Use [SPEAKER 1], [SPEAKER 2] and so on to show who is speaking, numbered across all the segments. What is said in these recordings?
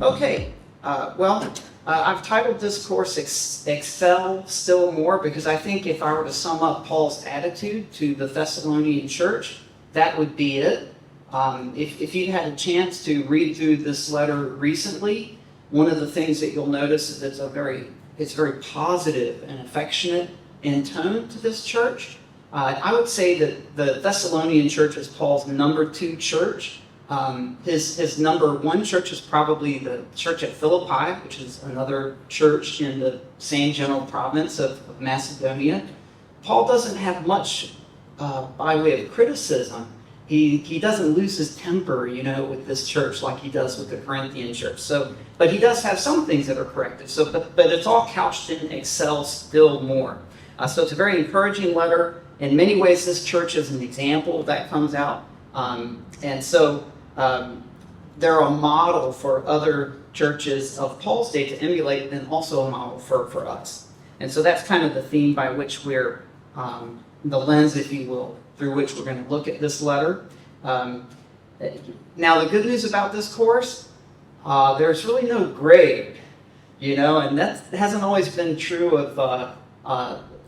[SPEAKER 1] Okay, I've titled this course Excel Still More because I think if I were to sum up Paul's attitude to the Thessalonian church, that would be it. If you had a chance to read through this letter recently, one of the things that you'll notice is it's very positive and affectionate in tone to this church. I would say that the Thessalonian church is Paul's number 2 church. His number 1 church is probably the church at Philippi, which is another church in the same general province of Macedonia. Paul doesn't have much by way of criticism. He doesn't lose his temper, with this church like he does with the Corinthian church. But he does have some things that are corrective. But it's all couched in Excel Still More. So it's a very encouraging letter. In many ways, this church is an example that comes out. They're a model for other churches of Paul's day to emulate, and also a model for us. And so that's kind of the theme by which we're, the lens, if you will, through which we're going to look at this letter. Now, the good news about this course, there's really no grade, and that hasn't always been true of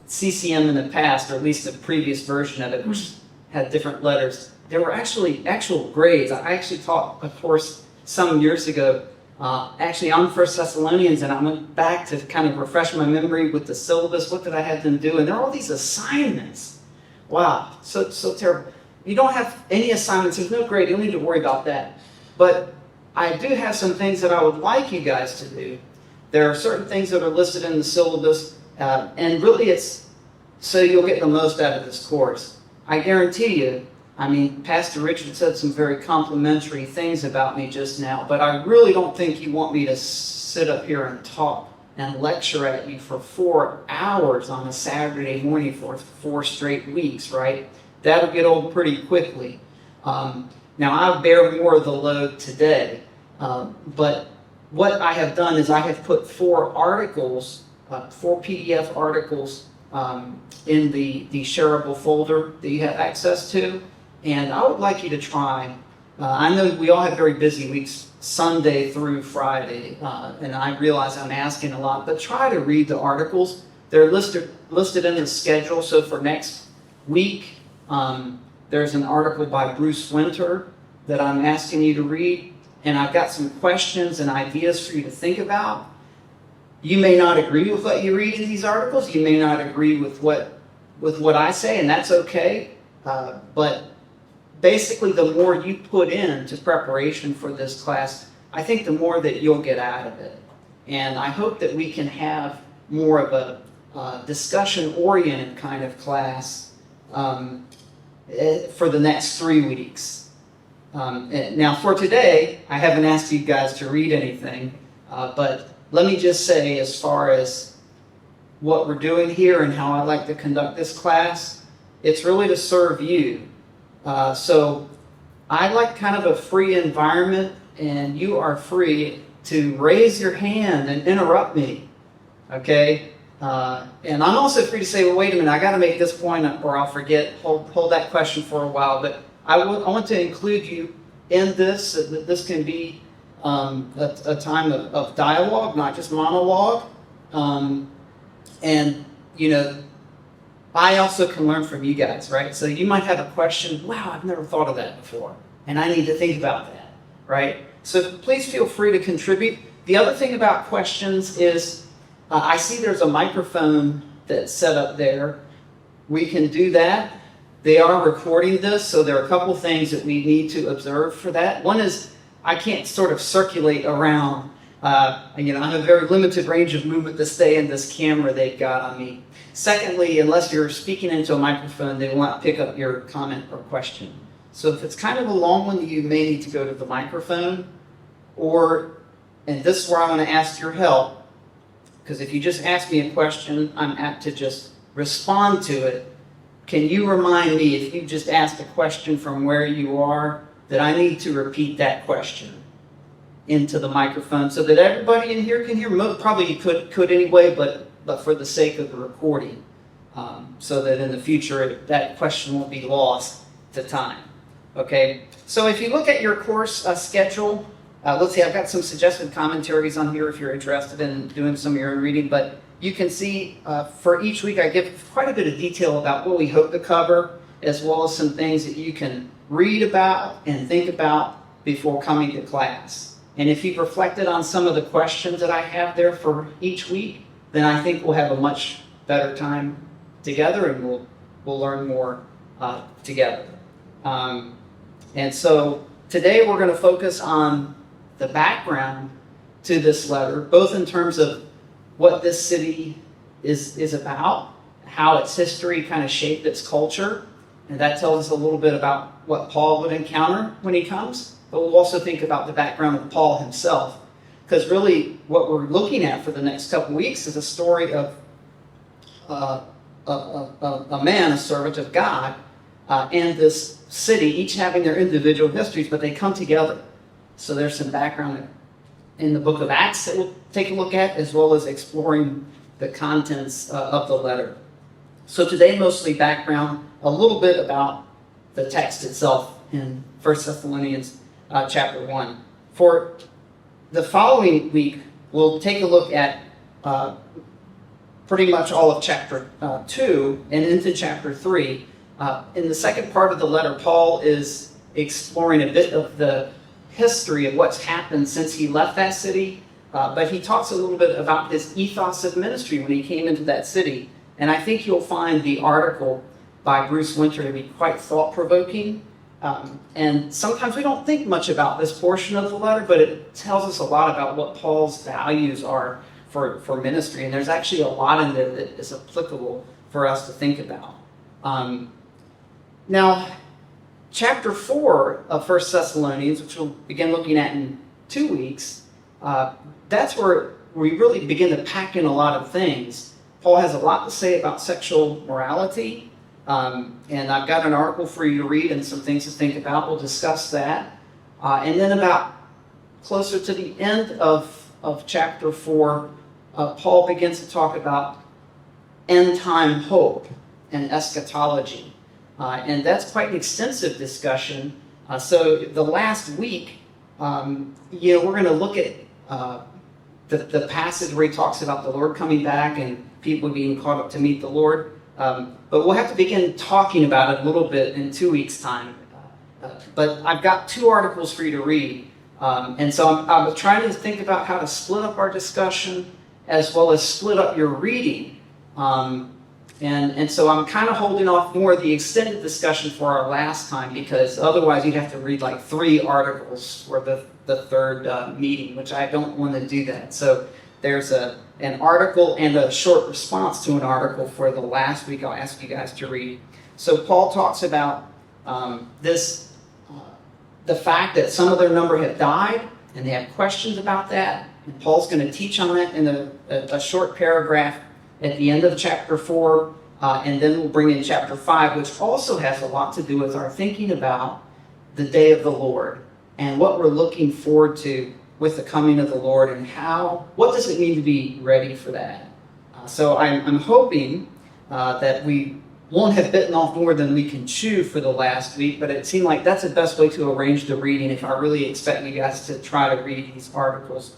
[SPEAKER 1] CCM in the past, or at least the previous version of it, which had different letters. There were actual grades. I actually taught a course some years ago, actually on 1 Thessalonians, and I went back to kind of refresh my memory with the syllabus. What did I have them do? And there are all these assignments. Wow, so terrible. You don't have any assignments. There's no grade. You don't need to worry about that. But I do have some things that I would like you guys to do. There are certain things that are listed in the syllabus, and really it's so you'll get the most out of this course. I guarantee you, Pastor Richard said some very complimentary things about me just now, but I really don't think you want me to sit up here and talk and lecture at you for 4 hours on a Saturday morning for 4 straight weeks, right? That'll get old pretty quickly. Now, I bear more of the load today, but what I have done is I have put 4 articles, 4 PDF articles in the shareable folder that you have access to. And I would like you to try, I know we all have very busy weeks, Sunday through Friday, and I realize I'm asking a lot, but try to read the articles. They're listed in the schedule. So for next week, there's an article by Bruce Winter that I'm asking you to read, and I've got some questions and ideas for you to think about. You may not agree with what you read in these articles. You may not agree with what I say, and that's okay. But basically, the more you put into preparation for this class, I think the more that you'll get out of it. And I hope that we can have more of a discussion-oriented kind of class for the next 3 weeks. Now, for today, I haven't asked you guys to read anything, but let me just say, as far as what we're doing here and how I like to conduct this class, it's really to serve you. So I like kind of a free environment, and you are free to raise your hand and interrupt me, okay? And I'm also free to say, well, wait a minute, I got to make this point or I'll forget. Hold that question for a while. But I want to include you in this, so that this can be a time of dialogue, not just monologue. I also can learn from you guys, right? So you might have a question, wow, I've never thought of that before, and I need to think about that, right? So please feel free to contribute. The other thing about questions is, I see there's a microphone that's set up there. We can do that. They are recording this, so there are a couple things that we need to observe for that. One is, I can't sort of circulate around. I have a very limited range of movement to stay in this camera they've got on me. Secondly, unless you're speaking into a microphone, they will not pick up your comment or question. So if it's kind of a long one, you may need to go to the microphone, and this is where I want to ask your help, because if you just ask me a question, I'm apt to just respond to it. Can you remind me, if you just asked a question from where you are, that I need to repeat that question into the microphone so that everybody in here can hear? Probably you could anyway, but for the sake of the recording, so that in the future that question won't be lost to time. Okay, so if you look at your course schedule, let's see, I've got some suggested commentaries on here if you're interested in doing some of your own reading, but you can see for each week I give quite a bit of detail about what we hope to cover, as well as some things that you can read about and think about before coming to class. And if you've reflected on some of the questions that I have there for each week, then I think we'll have a much better time together, and we'll learn more together. And so today we're going to focus on the background to this letter, both in terms of what this city is about, how its history kind of shaped its culture, and that tells us a little bit about what Paul would encounter when he comes. But we'll also think about the background of Paul himself, because really what we're looking at for the next couple weeks is a story of a man, a servant of God, and this city, each having their individual histories, but they come together. So there's some background in the book of Acts that we'll take a look at, as well as exploring the contents of the letter. So today, mostly background, a little bit about the text itself in 1 Thessalonians chapter 1. For the following week, we'll take a look at pretty much all of chapter 2 and into chapter 3. In the second part of the letter, Paul is exploring a bit of the history of what's happened since he left that city, but he talks a little bit about his ethos of ministry when he came into that city. And I think you'll find the article by Bruce Winter to be quite thought-provoking. And sometimes we don't think much about this portion of the letter, but it tells us a lot about what Paul's values are for ministry. And there's actually a lot in there that is applicable for us to think about. Now, chapter 4 of 1 Thessalonians, which we'll begin looking at in 2 weeks, that's where we really begin to pack in a lot of things. Paul has a lot to say about sexual morality, and I've got an article for you to read and some things to think about. We'll discuss that. And then about closer to the end of chapter 4, Paul begins to talk about end-time hope and eschatology. And that's quite an extensive discussion. So the last week, we're going to look at the passage where he talks about the Lord coming back and people being caught up to meet the Lord. But we'll have to begin talking about it a little bit in 2 weeks' time. But I've got 2 articles for you to read. And so I'm trying to think about how to split up our discussion as well as split up your reading. And so I'm kind of holding off more of the extended discussion for our last time, because otherwise you'd have to read like 3 articles for the third meeting, which I don't want to do that. So there's an article and a short response to an article for the last week I'll ask you guys to read. So Paul talks about the fact that some of their number have died, and they have questions about that. And Paul's going to teach on that in a short paragraph at the end of chapter 4, and then we'll bring in chapter 5, which also has a lot to do with our thinking about the day of the Lord and what we're looking forward to with the coming of the Lord, and what does it mean to be ready for that. So I'm hoping that we won't have bitten off more than we can chew for the last week, but it seemed like that's the best way to arrange the reading if I really expect you guys to try to read these articles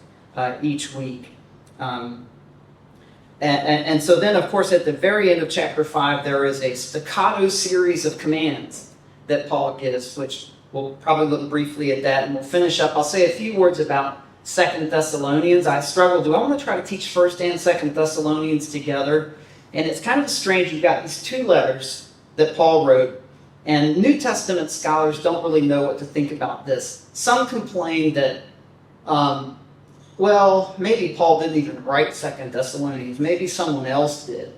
[SPEAKER 1] each week. And so then, of course, at the very end of chapter 5, there is a staccato series of commands that Paul gives, which we'll probably look briefly at that, and we'll finish up. I'll say a few words about 2 Thessalonians. I struggled. Do I want to try to teach 1 and 2 Thessalonians together? And it's kind of strange. You've got these 2 letters that Paul wrote, and New Testament scholars don't really know what to think about this. Some complain that maybe Paul didn't even write 2 Thessalonians. Maybe someone else did.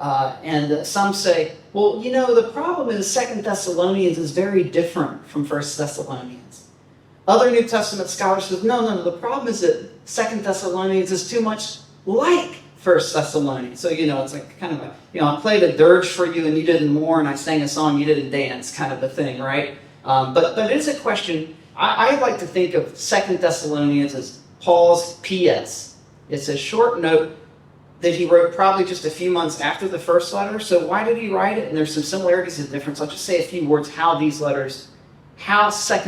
[SPEAKER 1] And some say, the problem is 2 Thessalonians is very different from 1 Thessalonians. Other New Testament scholars say, no, the problem is that 2 Thessalonians is too much like 1 Thessalonians. So, it's like kind of I played a dirge for you and you didn't mourn, and I sang a song, you didn't dance, kind of a thing, right? But it is a question. I like to think of 2 Thessalonians as Paul's P.S. It's a short note that he wrote probably just a few months after the first letter. So why did he write it? And there's some similarities and differences. I'll just say a few words how 2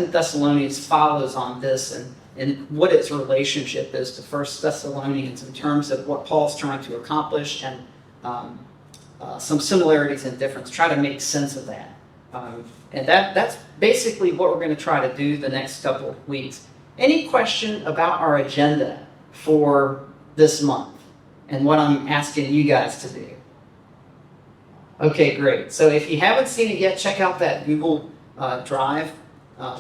[SPEAKER 1] Thessalonians follows on this, and and what its relationship is to First Thessalonians in terms of what Paul's trying to accomplish, and some similarities and difference. Try to make sense of that. And that's basically what we're going to try to do the next couple of weeks. Any question about our agenda for this month and what I'm asking you guys to do? Okay, great. So if you haven't seen it yet, check out that Google Drive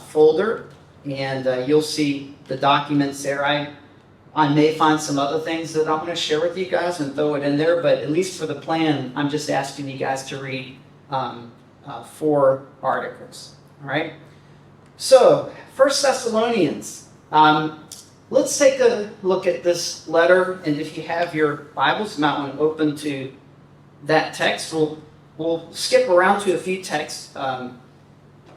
[SPEAKER 1] folder, and you'll see the documents there. I may find some other things that I'm going to share with you guys and throw it in there, but at least for the plan, I'm just asking you guys to read 4 articles. All right? So, 1 Thessalonians. Let's take a look at this letter, and if you have your Bibles, you might want to open to that text. We'll skip around to a few texts.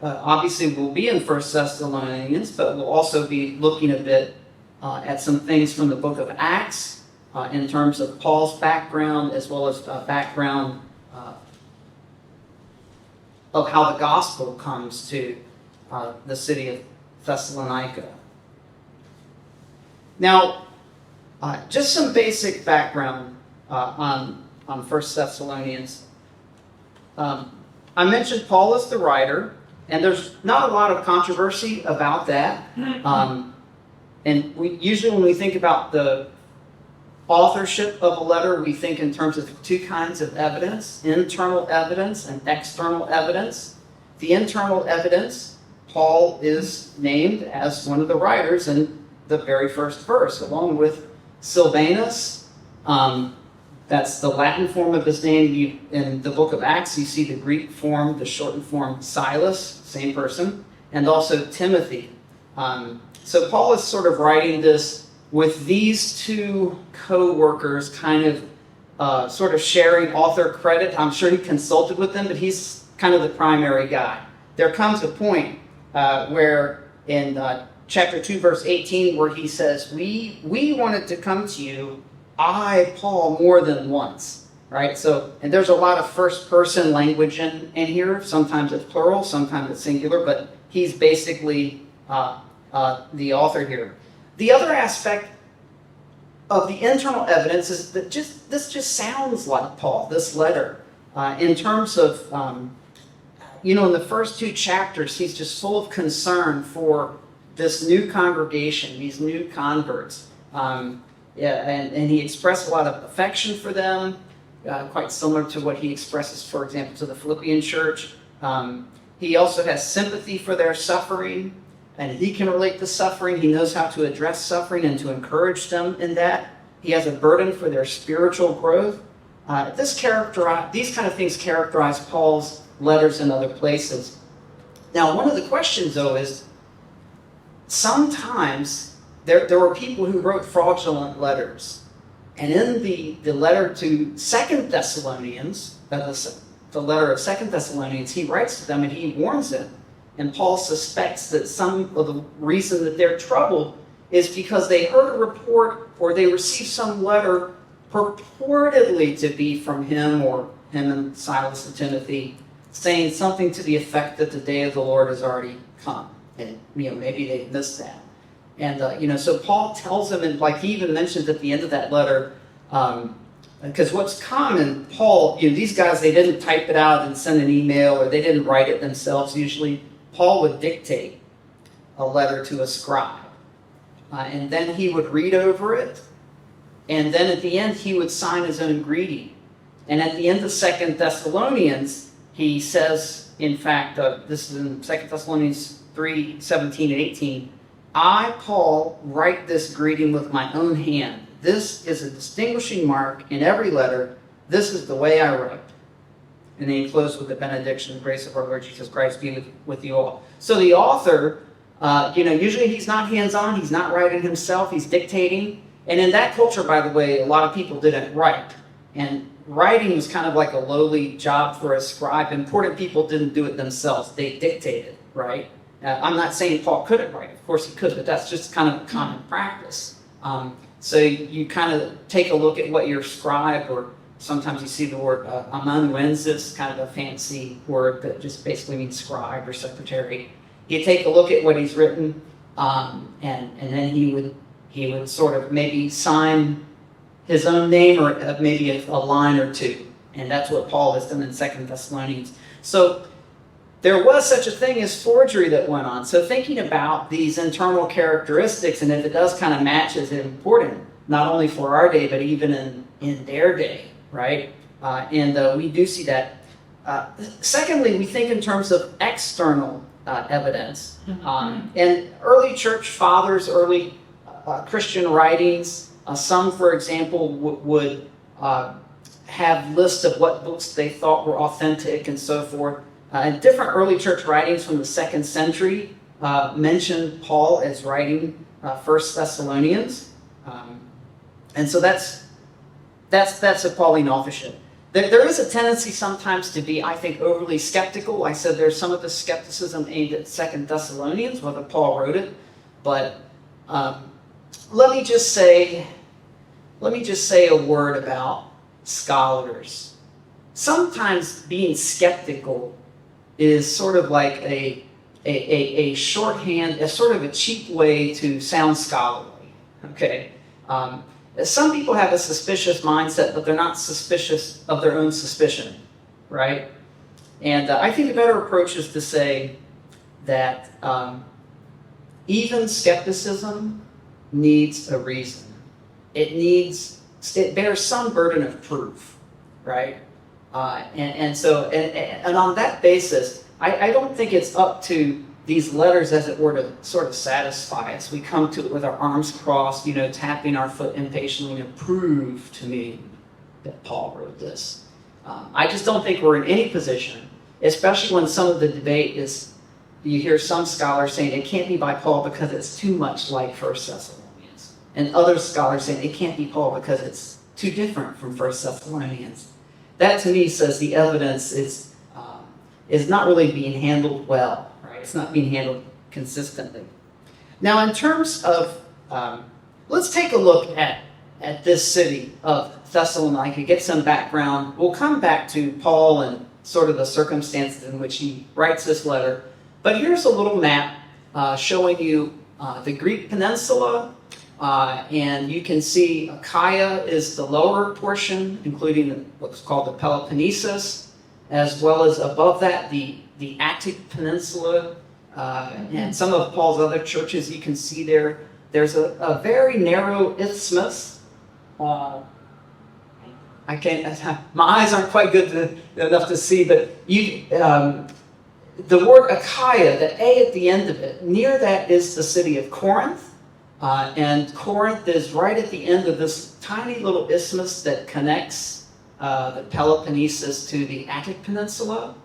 [SPEAKER 1] Obviously, we'll be in 1 Thessalonians, but we'll also be looking a bit at some things from the book of Acts in terms of Paul's background, as well as background of how the gospel comes to the city of Thessalonica. Now, just some basic background on 1 Thessalonians. I mentioned Paul is the writer, and there's not a lot of controversy about that. And usually when we think about the authorship of a letter, we think in terms of 2 kinds of evidence: internal evidence and external evidence. The internal evidence, Paul is named as one of the writers in the very first verse, along with Silvanus. That's the Latin form of his name. In the book of Acts, you see the Greek form, the shortened form Silas, same person, and also Timothy. So Paul is sort of writing this with these 2 co-workers kind of sort of sharing author credit. I'm sure he consulted with them, but he's kind of the primary guy. There comes a point where in chapter 2, verse 18, where he says, we wanted to come to you, I, Paul, more than once, right? So, and there's a lot of first-person language in here. Sometimes it's plural, sometimes it's singular, but he's basically the author here. The other aspect of the internal evidence is that this just sounds like Paul, this letter, in terms of, in the first 2 chapters, he's just full of concern for this new congregation, these new converts. And he expressed a lot of affection for them, quite similar to what he expresses, for example, to the Philippian church. He also has sympathy for their suffering, and he can relate to suffering. He knows how to address suffering and to encourage them in that. He has a burden for their spiritual growth. These kind of things characterize Paul's letters in other places. Now, one of the questions, though, is sometimes there were people who wrote fraudulent letters. And in the letter to 2 Thessalonians, the letter of 2 Thessalonians, he writes to them and he warns them. And Paul suspects that some of the reason that they're troubled is because they heard a report or they received some letter purportedly to be from him or him and Silas and Timothy, saying something to the effect that the day of the Lord has already come. And maybe they missed that. And, so Paul tells them, and like he even mentions at the end of that letter, because what's common, Paul, these guys, they didn't type it out and send an email, or they didn't write it themselves usually. Paul would dictate a letter to a scribe. And then he would read over it, and then at the end he would sign his own greeting. And at the end of 2 Thessalonians, he says, in fact, this is in 2 Thessalonians 3, 17 and 18, I, Paul, write this greeting with my own hand. This is a distinguishing mark in every letter. This is the way I write. And then he closed with the benediction, the grace of our Lord Jesus Christ be with you all. So the author, usually he's not hands-on. He's not writing himself. He's dictating. And in that culture, by the way, a lot of people didn't write. And writing was kind of like a lowly job for a scribe. Important people didn't do it themselves. They dictated, right? I'm not saying Paul couldn't write. Of course he could, but that's just kind of a common practice. So you kind of take a look at what your scribe, or sometimes you see the word amanuensis, kind of a fancy word that just basically means scribe or secretary. You take a look at what he's written, and then he would sort of maybe sign his own name or maybe a line or two. And that's what Paul has done in 2 Thessalonians. So there was such a thing as forgery that went on. So thinking about these internal characteristics, and if it does kind of match, is important, not only for our day, but even in their day, right? And we do see that. Secondly, we think in terms of external evidence. And early church fathers, early Christian writings, some, for example, would have lists of what books they thought were authentic and so forth. And different early church writings from the 2nd century mention Paul as writing 1 Thessalonians. And so that's a Pauline authorship. There is a tendency sometimes to be, I think, overly skeptical. I said there's some of the skepticism aimed at 2 Thessalonians, whether Paul wrote it. But let me just say a word about scholars. Sometimes being skeptical is sort of like a shorthand, a sort of a cheap way to sound scholarly. Okay. Some people have a suspicious mindset, but they're not suspicious of their own suspicion, right? And I think a better approach is to say that even skepticism needs a reason. It bears some burden of proof, right? And on that basis, I don't think it's up to these letters, as it were, to sort of satisfy us. We come to it with our arms crossed, tapping our foot impatiently, prove to me that Paul wrote this. I just don't think we're in any position, especially when some of the debate is, you hear some scholars saying it can't be by Paul because it's too much like 1 Thessalonians. And other scholars saying it can't be Paul because it's too different from 1 Thessalonians. That to me says the evidence is not really being handled well. It's not being handled consistently. Now, in terms of, let's take a look at this city of Thessalonica, get some background. We'll come back to Paul and sort of the circumstances in which he writes this letter. But here's a little map showing you the Greek peninsula, and you can see Achaia is the lower portion, including what's called the Peloponnesus, as well as above that the Attic Peninsula, and some of Paul's other churches you can see there. There's a very narrow isthmus. My eyes aren't quite good enough to see, but the word Achaia, the A at the end of it, near that is the city of Corinth. And Corinth is right at the end of this tiny little isthmus that connects the Peloponnesus to the Attic Peninsula.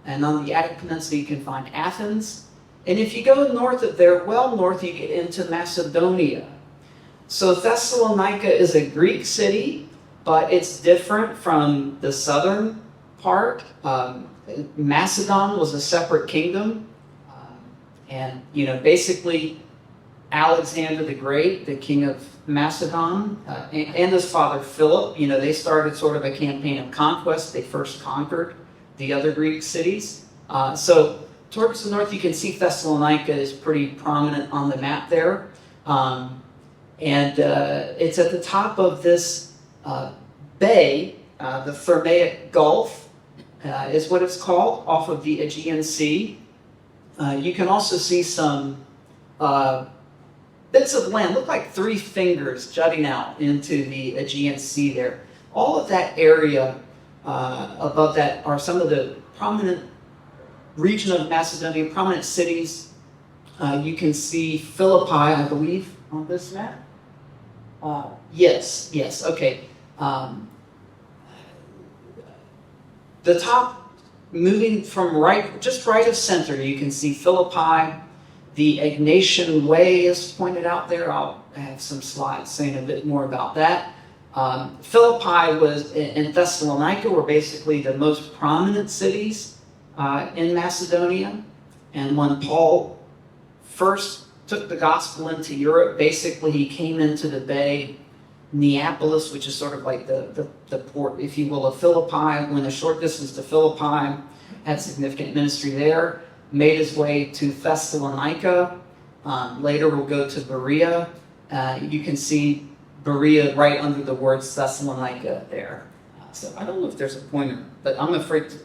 [SPEAKER 1] And on the Attic Peninsula you can find Athens. And if you go north of there, well north, you get into Macedonia. So Thessalonica is a Greek city, but it's different from the southern part. Macedon was a separate kingdom. And basically Alexander the Great, the king of Macedon, and his father Philip, they started sort of a campaign of conquest. They first conquered the other Greek cities. So towards the north, you can see Thessalonica is pretty prominent on the map there. And it's at the top of this bay, the Thermaic Gulf is what it's called, off of the Aegean Sea. You can also see some bits of land, look like 3 fingers jutting out into the Aegean Sea there. All of that area above that are some of the prominent region of Macedonia, prominent cities. You can see Philippi, I believe, on this map. Yes, okay. The top, moving from just right of center, you can see Philippi. The Egnatian Way is pointed out there. I'll have some slides saying a bit more about that. Philippi and Thessalonica were basically the most prominent cities in Macedonia. And when Paul first took the gospel into Europe, basically he came into the bay, Neapolis, which is sort of like the port, if you will, of Philippi, went a short distance to Philippi, had significant ministry there, made his way to Thessalonica, Later we'll go to Berea. You can see Berea right under the words Thessalonica there. So I don't know if there's a pointer, but I'm afraid to...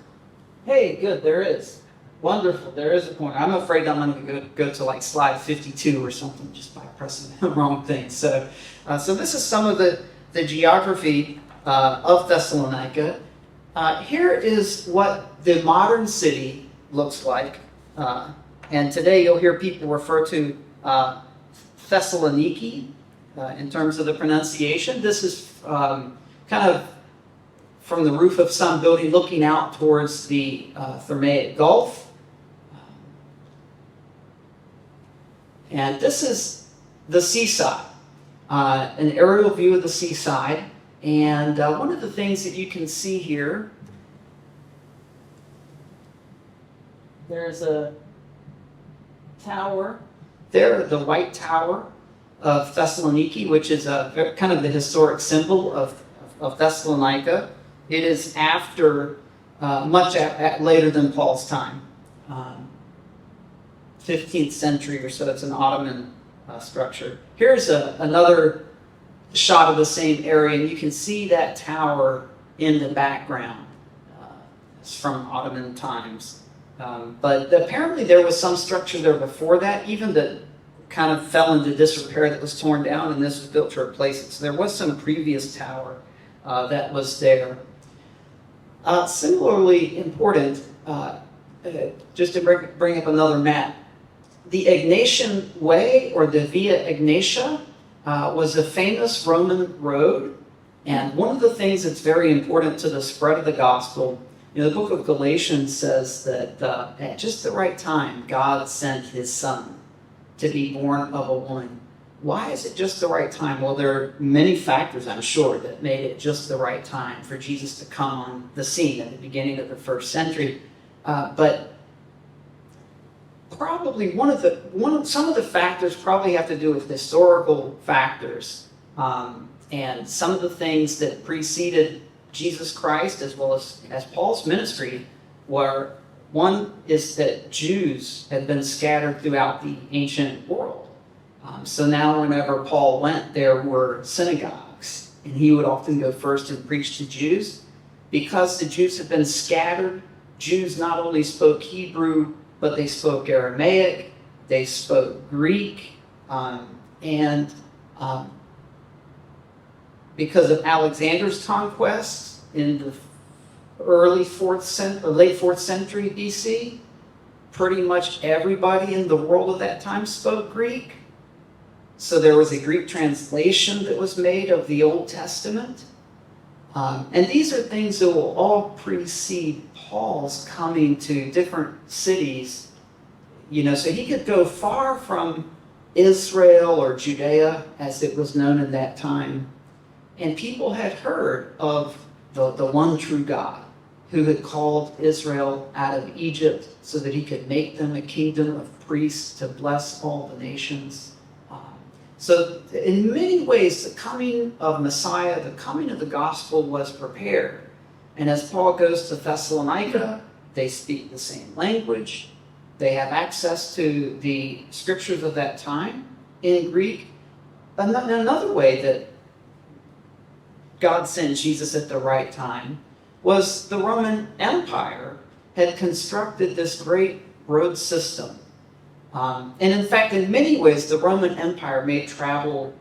[SPEAKER 1] Hey, good, there is. Wonderful, there is a pointer. I'm afraid I'm going to go to like slide 52 or something just by pressing the wrong thing. So this is some of the geography of Thessalonica. Here is what the modern city looks like. And today you'll hear people refer to Thessaloniki in terms of the pronunciation. This is kind of from the roof of some building looking out towards the Thermaic Gulf. And this is the seaside, an aerial view of the seaside. And one of the things that you can see here, there's a tower there, the White Tower of Thessaloniki, which is kind of the historic symbol of Thessalonica. It is after, much later than Paul's time. 15th century or so. It's an Ottoman structure. Here's another shot of the same area, and you can see that tower in the background. It's from Ottoman times. But apparently there was some structure there before that, even that kind of fell into disrepair, that was torn down, and this was built to replace it. So there was some previous tower that was there. Similarly important, just to bring up another map, the Egnatian Way, or the Via Egnatia, was a famous Roman road. And one of the things that's very important to the spread of the gospel, the book of Galatians says that at just the right time, God sent his son to be born of a woman. Why is it just the right time? Well, there are many factors, I'm sure, that made it just the right time for Jesus to come on the scene at the beginning of the first century. But probably some of the factors probably have to do with historical factors, and some of the things that preceded Jesus Christ as well as Paul's ministry were, one is that Jews had been scattered throughout the ancient world. So now whenever Paul went, there were synagogues, and he would often go first and preach to Jews. Because the Jews had been scattered, Jews not only spoke Hebrew, but they spoke Aramaic, they spoke Greek, and because of Alexander's conquests in the late 4th century BC, pretty much everybody in the world at that time spoke Greek. So there was a Greek translation that was made of the Old Testament. And these are things that will all precede Paul's coming to different cities. So he could go far from Israel or Judea, as it was known in that time. And people had heard of the one true God who had called Israel out of Egypt so that he could make them a kingdom of priests to bless all the nations. So in many ways, the coming of Messiah, the coming of the gospel was prepared. And as Paul goes to Thessalonica, they speak the same language. They have access to the scriptures of that time in Greek. Another way that God sent Jesus at the right time was the Roman Empire had constructed this great road system. And in fact, in many ways, the Roman Empire made travel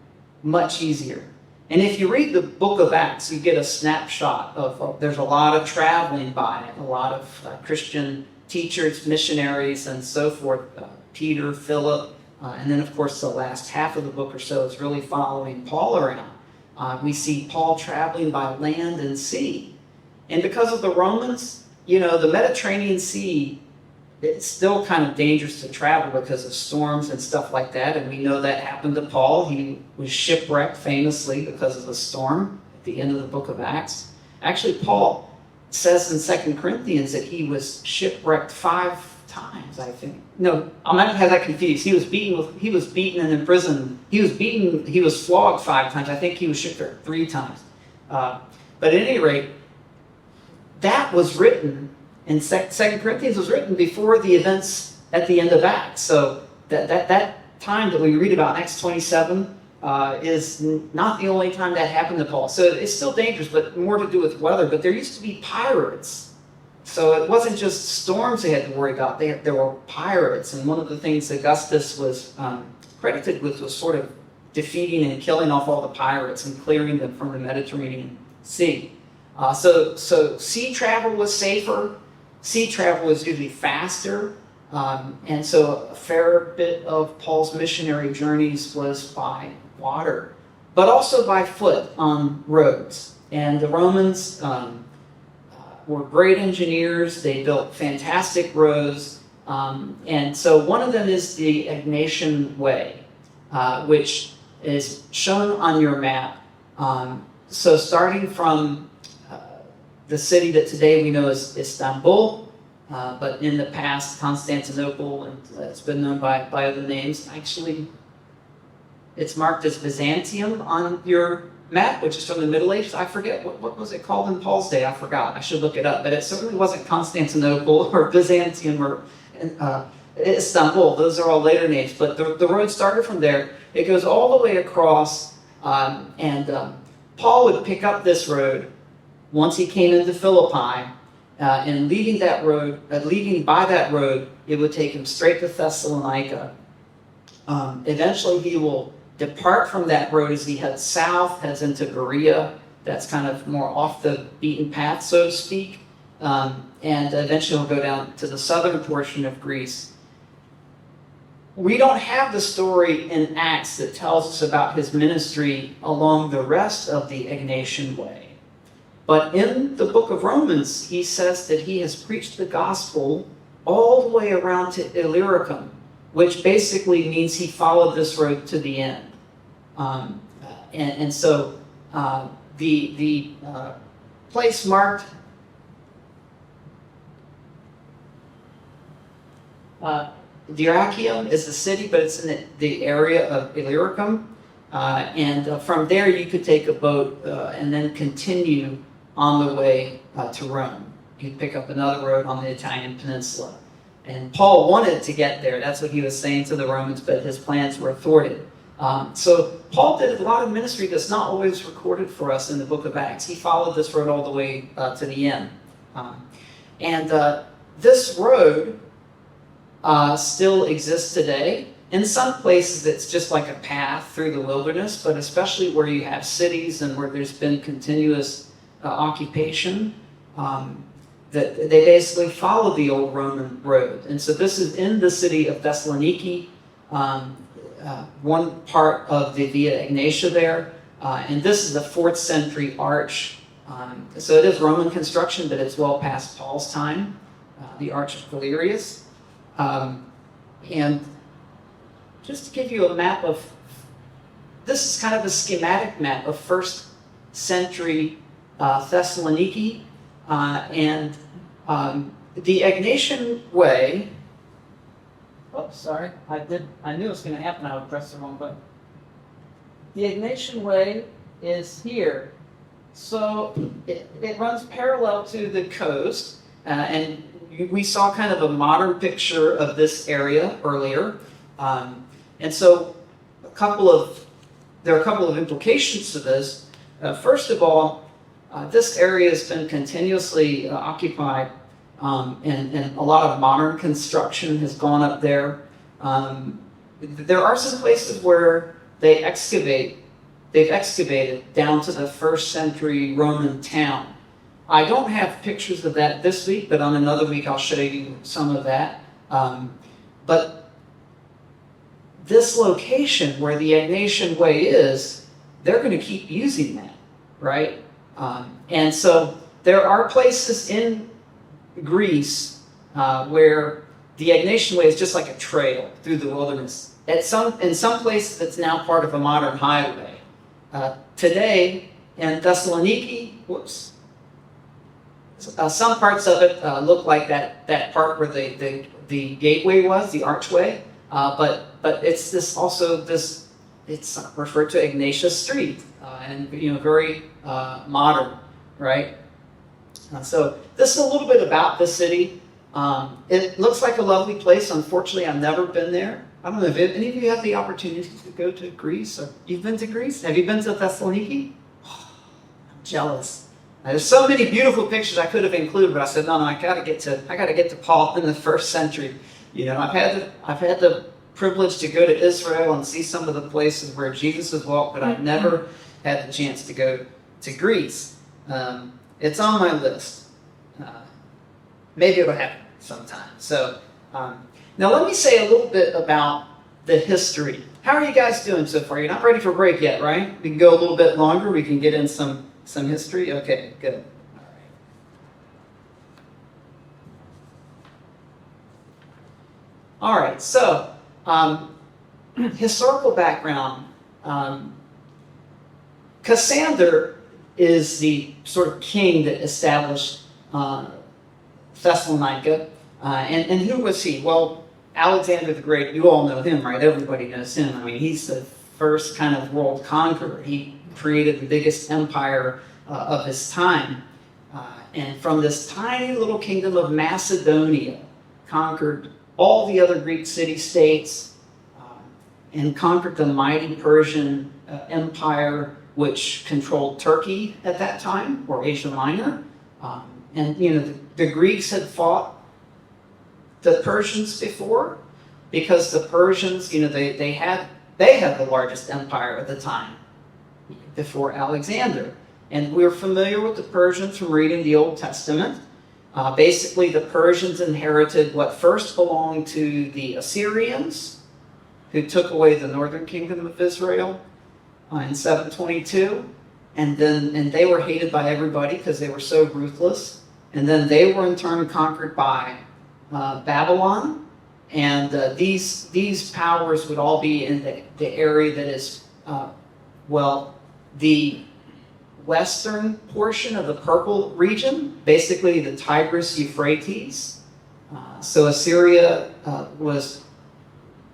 [SPEAKER 1] much easier. And if you read the book of Acts, you get a snapshot of there's a lot of traveling by it, a lot of Christian teachers, missionaries, and so forth. Peter, Philip, and then, of course, the last half of the book or so is really following Paul around. We see Paul traveling by land and sea. And because of the Romans, the Mediterranean Sea, it's still kind of dangerous to travel because of storms and stuff like that. And we know that happened to Paul. He was shipwrecked famously because of the storm at the end of the book of Acts. Actually, Paul says in 2 Corinthians that he was shipwrecked 5 times, I think. No, I might have had that confused. He was beaten and imprisoned. He was flogged 5 times. I think he was shipwrecked 3 times. But at any rate, that was written, and 2 Corinthians was written before the events at the end of Acts. So that time that we read about in Acts 27 is not the only time that happened to Paul. So it's still dangerous, but more to do with weather. But there used to be pirates. So it wasn't just storms they had to worry about. There were pirates. And one of the things Augustus was credited with was sort of defeating and killing off all the pirates and clearing them from the Mediterranean Sea. So sea travel was safer. Sea travel was usually faster. And so a fair bit of Paul's missionary journeys was by water, but also by foot on roads. And the Romans were great engineers. They built fantastic roads. And so one of them is the Egnatian Way, which is shown on your map. So starting from the city that today we know as Istanbul, but in the past, Constantinople, and it's been known by other names. Actually, it's marked as Byzantium on your map, which is from the Middle Ages. I forget, what was it called in Paul's day? I forgot. I should look it up. But it certainly wasn't Constantinople or Byzantium or Istanbul. Those are all later names. But the road started from there. It goes all the way across, and Paul would pick up this road once he came into Philippi. And leaving by that road, it would take him straight to Thessalonica. Eventually, he will depart from that road as he heads south, heads into Berea. That's kind of more off the beaten path, so to speak. And eventually, he'll go down to the southern portion of Greece. We don't have the story in Acts that tells us about his ministry along the rest of the Egnatian Way. But in the book of Romans, he says that he has preached the gospel all the way around to Illyricum, which basically means he followed this road to the end. So the place marked Dyrrhachium is the city, but it's in the area of Illyricum. And from there, you could take a boat and then continue on the way to Rome. You'd pick up another road on the Italian peninsula. And Paul wanted to get there. That's what he was saying to the Romans, but his plans were thwarted. So Paul did a lot of ministry that's not always recorded for us in the book of Acts. He followed this road all the way to the end. This road still exists today. In some places, it's just like a path through the wilderness, but especially where you have cities and where there's been continuous occupation, that they basically follow the old Roman road. And so this is in the city of Thessaloniki, one part of the Via Egnatia there. And this is a 4th century arch. So it is Roman construction, but it's well past Paul's time, the Arch of Galerius. And just to give you a map of, this is kind of a schematic map of 1st century Thessaloniki, and the Egnatian Way. Oh, sorry, I knew it was going to happen. I would press the wrong button. The Egnatian Way is here, so it runs parallel to the coast, and we saw kind of a modern picture of this area earlier, and so there are a couple of implications to this. First of all, this area has been continuously occupied, and a lot of modern construction has gone up there. There are some places where they've excavated down to the 1st century Roman town. I don't have pictures of that this week, but on another week I'll show you some of that. But this location where the Egnatian Way is, they're going to keep using that, right? And so there are places in Greece where the Egnatian Way is just like a trail through the wilderness. In some places, it's now part of a modern highway. Today, in Thessaloniki, some parts of it look like that part where the gateway was, the archway, but it's it's referred to Ignatius Street, and very modern, right? So this is a little bit about the city. It looks like a lovely place. Unfortunately, I've never been there. I don't know if any of you have the opportunity to go to Greece. Or you've been to Greece? Have you been to Thessaloniki? Oh, I'm jealous. There's so many beautiful pictures I could have included, but I said, no, I gotta get to Paul in the first century. I've had the privilege to go to Israel and see some of the places where Jesus has walked, but I've never had the chance to go to Greece. It's on my list. Maybe it'll happen sometime. So now let me say a little bit about the history. How are you guys doing so far? You're not ready for break yet, right? We can go a little bit longer. We can get in some history. Okay, good. All right. So historical background. Cassander is the sort of king that established Thessalonica. And who was he? Well, Alexander the Great, you all know him, right? Everybody knows him. I mean, he's the first kind of world conqueror. He created the biggest empire of his time. And from this tiny little kingdom of Macedonia, conquered all the other Greek city-states and conquered the mighty Persian Empire, which controlled Turkey at that time, or Asia Minor. And the Greeks had fought the Persians before, because the Persians, they had the largest empire at the time before Alexander. And we're familiar with the Persians from reading the Old Testament. Basically, the Persians inherited what first belonged to the Assyrians, who took away the northern kingdom of Israel in 722. And they were hated by everybody because they were so ruthless. And then they were in turn conquered by Babylon. And these powers would all be in the area that is, the western portion of the Purple region, basically the Tigris-Euphrates. So Assyria was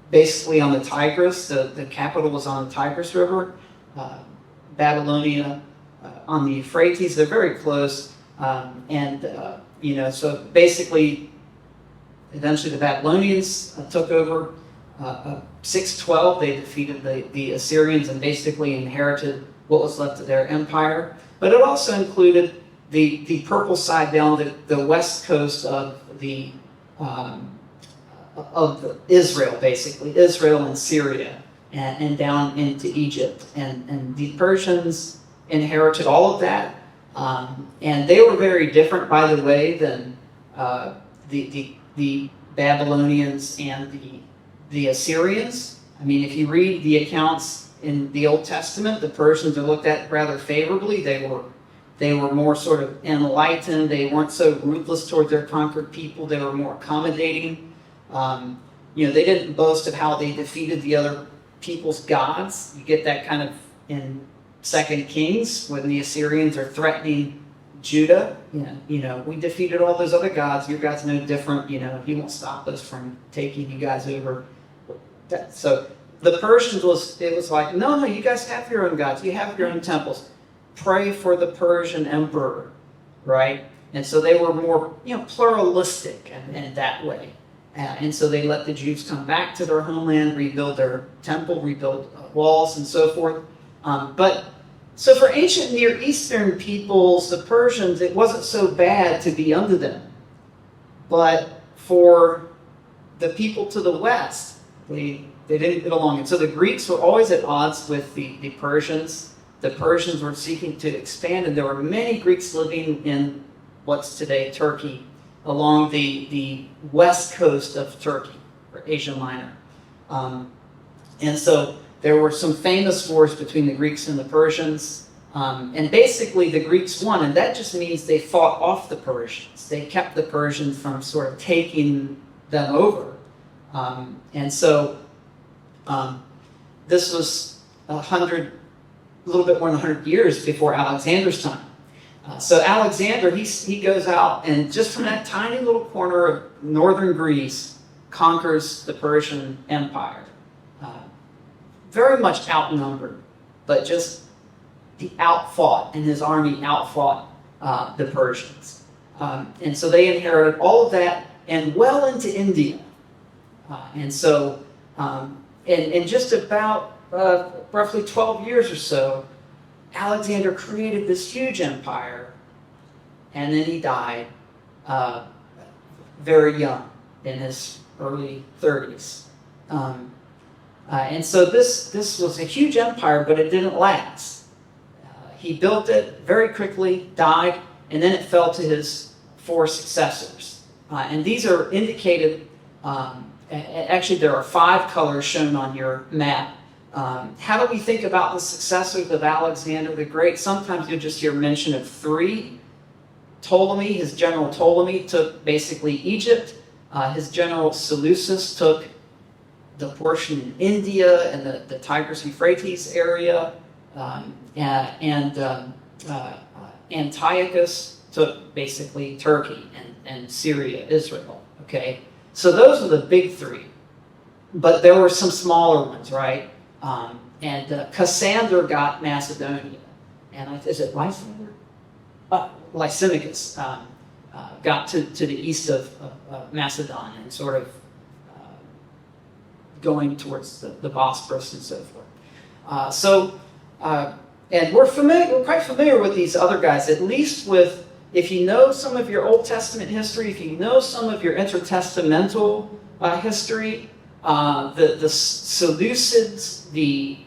[SPEAKER 1] basically on the Tigris. The capital was on the Tigris River. Babylonia on the Euphrates. They're very close. So basically, eventually the Babylonians took over. 612, they defeated the Assyrians and basically inherited what was left of their empire. But it also included the purple side down the west coast of Israel, basically. Israel and Syria, and down into Egypt. And the Persians inherited all of that. And they were very different, by the way, than the Babylonians and the Assyrians. I mean, if you read the accounts in the Old Testament, the Persians are looked at rather favorably. They were more sort of enlightened. They weren't so ruthless toward their conquered people. They were more accommodating. They didn't boast of how they defeated the other people's gods. You get that kind of in 2 Kings when the Assyrians are threatening Judah. We defeated all those other gods. Your God's no different. He won't stop us from taking you guys over. So the Persians it was like, no, you guys have your own gods. You have your own temples. Pray for the Persian emperor, right? And so they were more, pluralistic in that way. And so they let the Jews come back to their homeland, rebuild their temple, rebuild walls, and so forth. So for ancient Near Eastern peoples, the Persians, it wasn't so bad to be under them. But for the people to the west, they didn't get along. And so the Greeks were always at odds with the Persians. The Persians were seeking to expand, and there were many Greeks living in what's today Turkey, along the west coast of Turkey, or Asia Minor. And so there were some famous wars between the Greeks and the Persians. And basically the Greeks won, and that just means they fought off the Persians. They kept the Persians from sort of taking them over. This was a little bit more than 100 years before Alexander's time. So Alexander, he goes out and just from that tiny little corner of northern Greece conquers the Persian Empire. Very much outnumbered, but just he outfought, and his army outfought the Persians. And so they inherited all of that and well into India. And so in just about roughly 12 years or so, Alexander created this huge empire, and then he died very young, in his early 30s. And so this was a huge empire, but it didn't last. He built it very quickly, died, and then it fell to his 4 successors. And these are indicated, actually there are 5 colors shown on your map. How do we think about the successors of Alexander the Great? Sometimes you'll just hear mention of 3. Ptolemy, his general Ptolemy, took basically Egypt. His general Seleucus took the portion in India and the Tigris-Euphrates area. And Antiochus took basically Turkey and Syria, Israel. Okay, so those are the big 3. But there were some smaller ones, right? And Cassander got Macedonia. And is it Lysander? Lysimachus got to the east of Macedon and sort of going towards the Bosporus and so forth. And we're quite familiar with these other guys, at least with, if you know some of your Old Testament history, if you know some of your intertestamental history, the Seleucids, the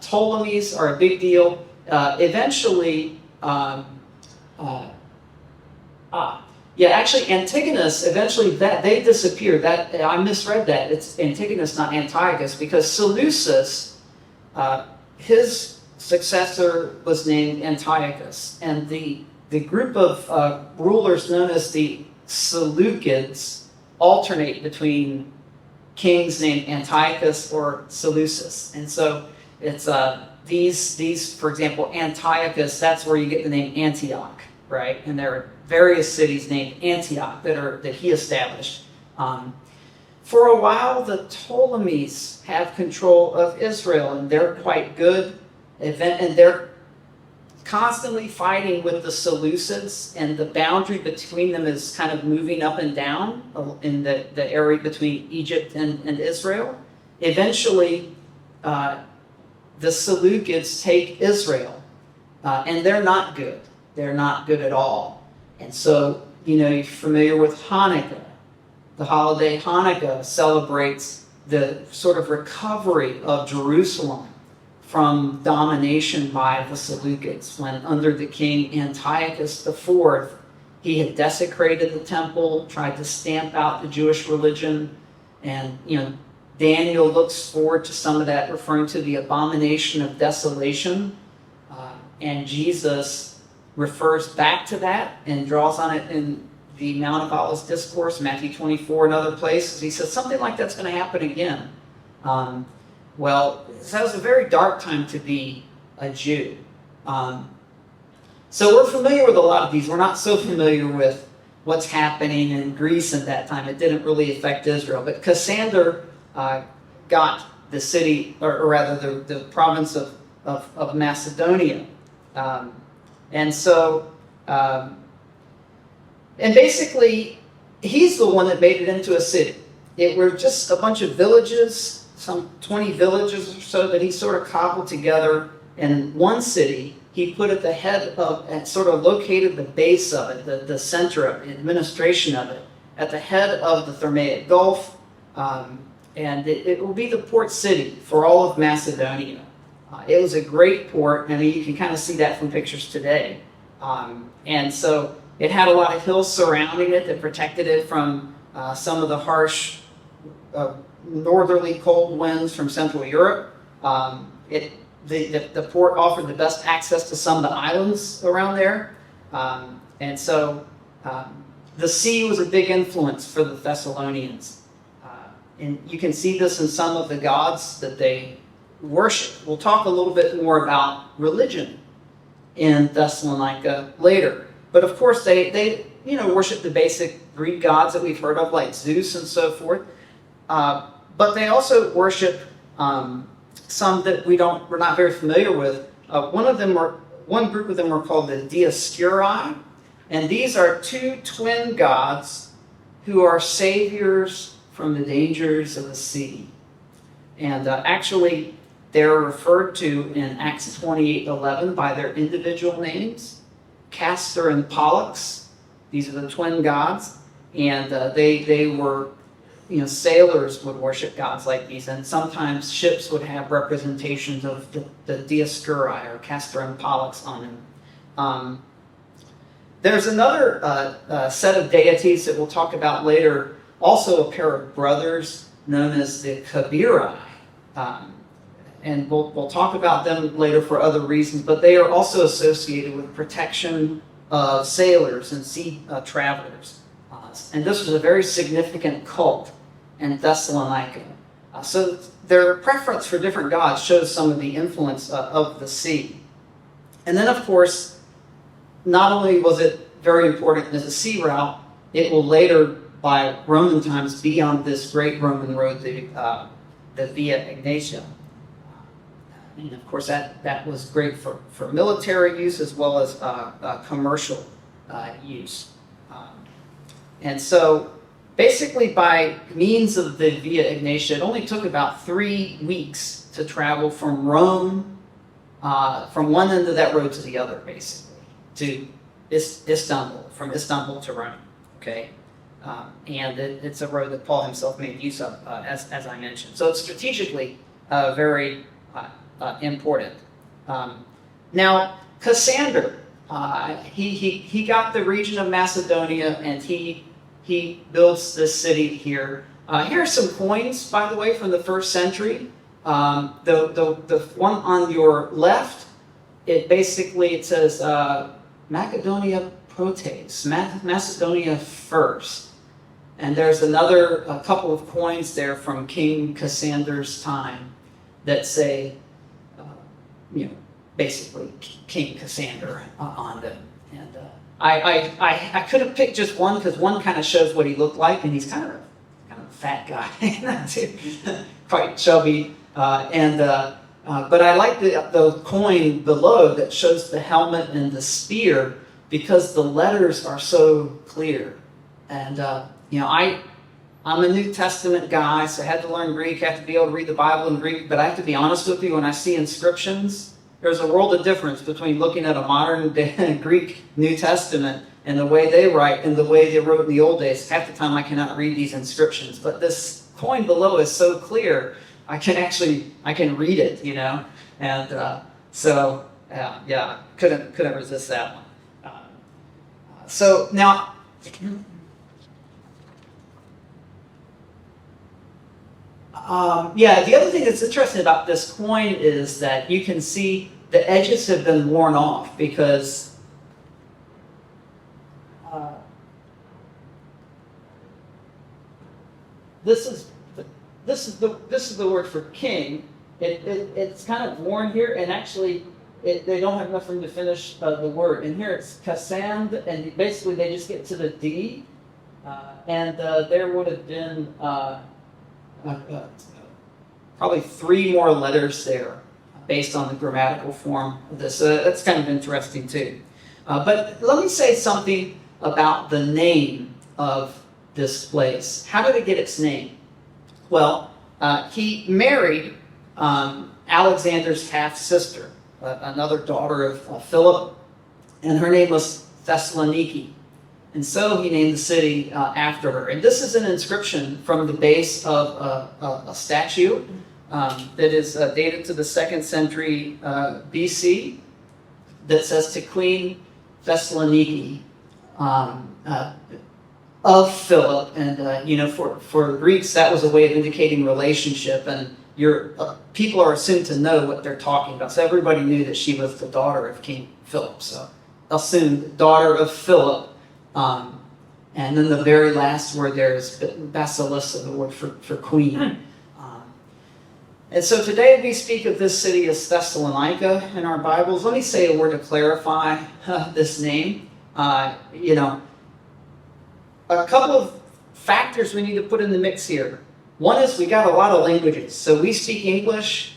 [SPEAKER 1] Ptolemies are a big deal. Eventually, actually Antigonus, eventually they disappeared. That I misread that. It's Antigonus, not Antiochus, because Seleucus, his successor was named Antiochus. And the group of rulers known as the Seleucids alternate between kings named Antiochus or Seleucus. And so it's these, for example, Antiochus, that's where you get the name Antioch, right? And there are various cities named Antioch that he established. For a while, the Ptolemies have control of Israel, and they're quite good. And they're constantly fighting with the Seleucids, and the boundary between them is kind of moving up and down in the area between Egypt and Israel. Eventually, the Seleucids take Israel, and they're not good. They're not good at all. And so, you're familiar with Hanukkah. The holiday Hanukkah celebrates the sort of recovery of Jerusalem from domination by the Seleucids, when under the king Antiochus IV, he had desecrated the temple, tried to stamp out the Jewish religion, and Daniel looks forward to some of that, referring to the abomination of desolation, and Jesus refers back to that and draws on it in the Mount of Olives discourse, Matthew 24 and other places. He says something like that's going to happen again. Well, that was a very dark time to be a Jew. So we're familiar with a lot of these. We're not so familiar with what's happening in Greece at that time. It didn't really affect Israel. But Cassander got the city, or rather the province of Macedonia. And basically, he's the one that made it into a city. It were just a bunch of villages, some 20 villages or so, that he sort of cobbled together in one city. He put at the head of, and sort of located the base of it, the center of it, administration of it, at the head of the Thermaic Gulf. And it will be the port city for all of Macedonia. It was a great port. I mean, you can kind of see that from pictures today. And so it had a lot of hills surrounding it that protected it from some of the harsh northerly cold winds from Central Europe. The port offered the best access to some of the islands around there. And so the sea was a big influence for the Thessalonians. And you can see this in some of the gods that they worship. We'll talk a little bit more about religion in Thessalonica later. But of course, they worship the basic Greek gods that we've heard of, like Zeus and so forth. But they also worship some that we're not very familiar with. One group of them were called the Dioscuri. And these are two twin gods who are saviors from the dangers of the sea. And actually, they're referred to in Acts 28:11 by their individual names, Castor and Pollux. These are the twin gods, and they were, sailors would worship gods like these, and sometimes ships would have representations of the Dioscuri or Castor and Pollux on them. There's another set of deities that we'll talk about later, also a pair of brothers known as the Kabirai. And we'll talk about them later for other reasons, but they are also associated with protection of sailors and sea travelers. And this was a very significant cult in Thessalonica. So their preference for different gods shows some of the influence of the sea. And then, of course, not only was it very important as a sea route, it will later, by Roman times, be on this great Roman road, the Via Egnatia. And of course, that was great for military use as well as commercial use. And so, basically, by means of the Via Egnatia, it only took about 3 weeks to travel from Rome, from one end of that road to the other, basically, to Istanbul, from Istanbul to Rome. Okay, and it's a road that Paul himself made use of, as I mentioned. So it's strategically very important. Now, Cassander, he got the region of Macedonia, and he builds this city here. Here are some coins, by the way, from the 1st century. The one on your left, it says Macedonia Protes, Macedonia first. And there's a couple of coins there from King Cassander's time that say, basically King Cassander on them. And I could have picked just one because one kind of shows what he looked like, and he's kind of a fat guy, quite chubby. But I like the coin below that shows the helmet and the spear because the letters are so clear. And I'm a New Testament guy, so I had to learn Greek, I had to be able to read the Bible in Greek, but I have to be honest with you, when I see inscriptions, there's a world of difference between looking at a modern Greek New Testament and the way they write and the way they wrote in the old days. Half the time I cannot read these inscriptions, but this coin below is so clear, I can read it, and couldn't resist that one. So now, the other thing that's interesting about this coin is that you can see the edges have been worn off because this is the word for king. It's kind of worn here, and actually they don't have enough room to finish the word. And here it's Cassand, and basically they just get to the D, and there would have been probably 3 more letters there based on the grammatical form of this. That's kind of interesting too. But let me say something about the name of this place. How did it get its name? Well, he married Alexander's half-sister, another daughter of Philip, and her name was Thessaloniki. And so he named the city after her. And this is an inscription from the base of a statue that is dated to the 2nd century BC that says to Queen Thessaloniki of Philip. And, for Greeks, that was a way of indicating relationship. And people are assumed to know what they're talking about. So everybody knew that she was the daughter of King Philip. So assumed daughter of Philip. And then the very last word there is Basilissa, the word for queen. And so today we speak of this city as Thessalonica in our Bibles. Let me say a word to clarify this name. A couple of factors we need to put in the mix here. One is we got a lot of languages. So we speak English.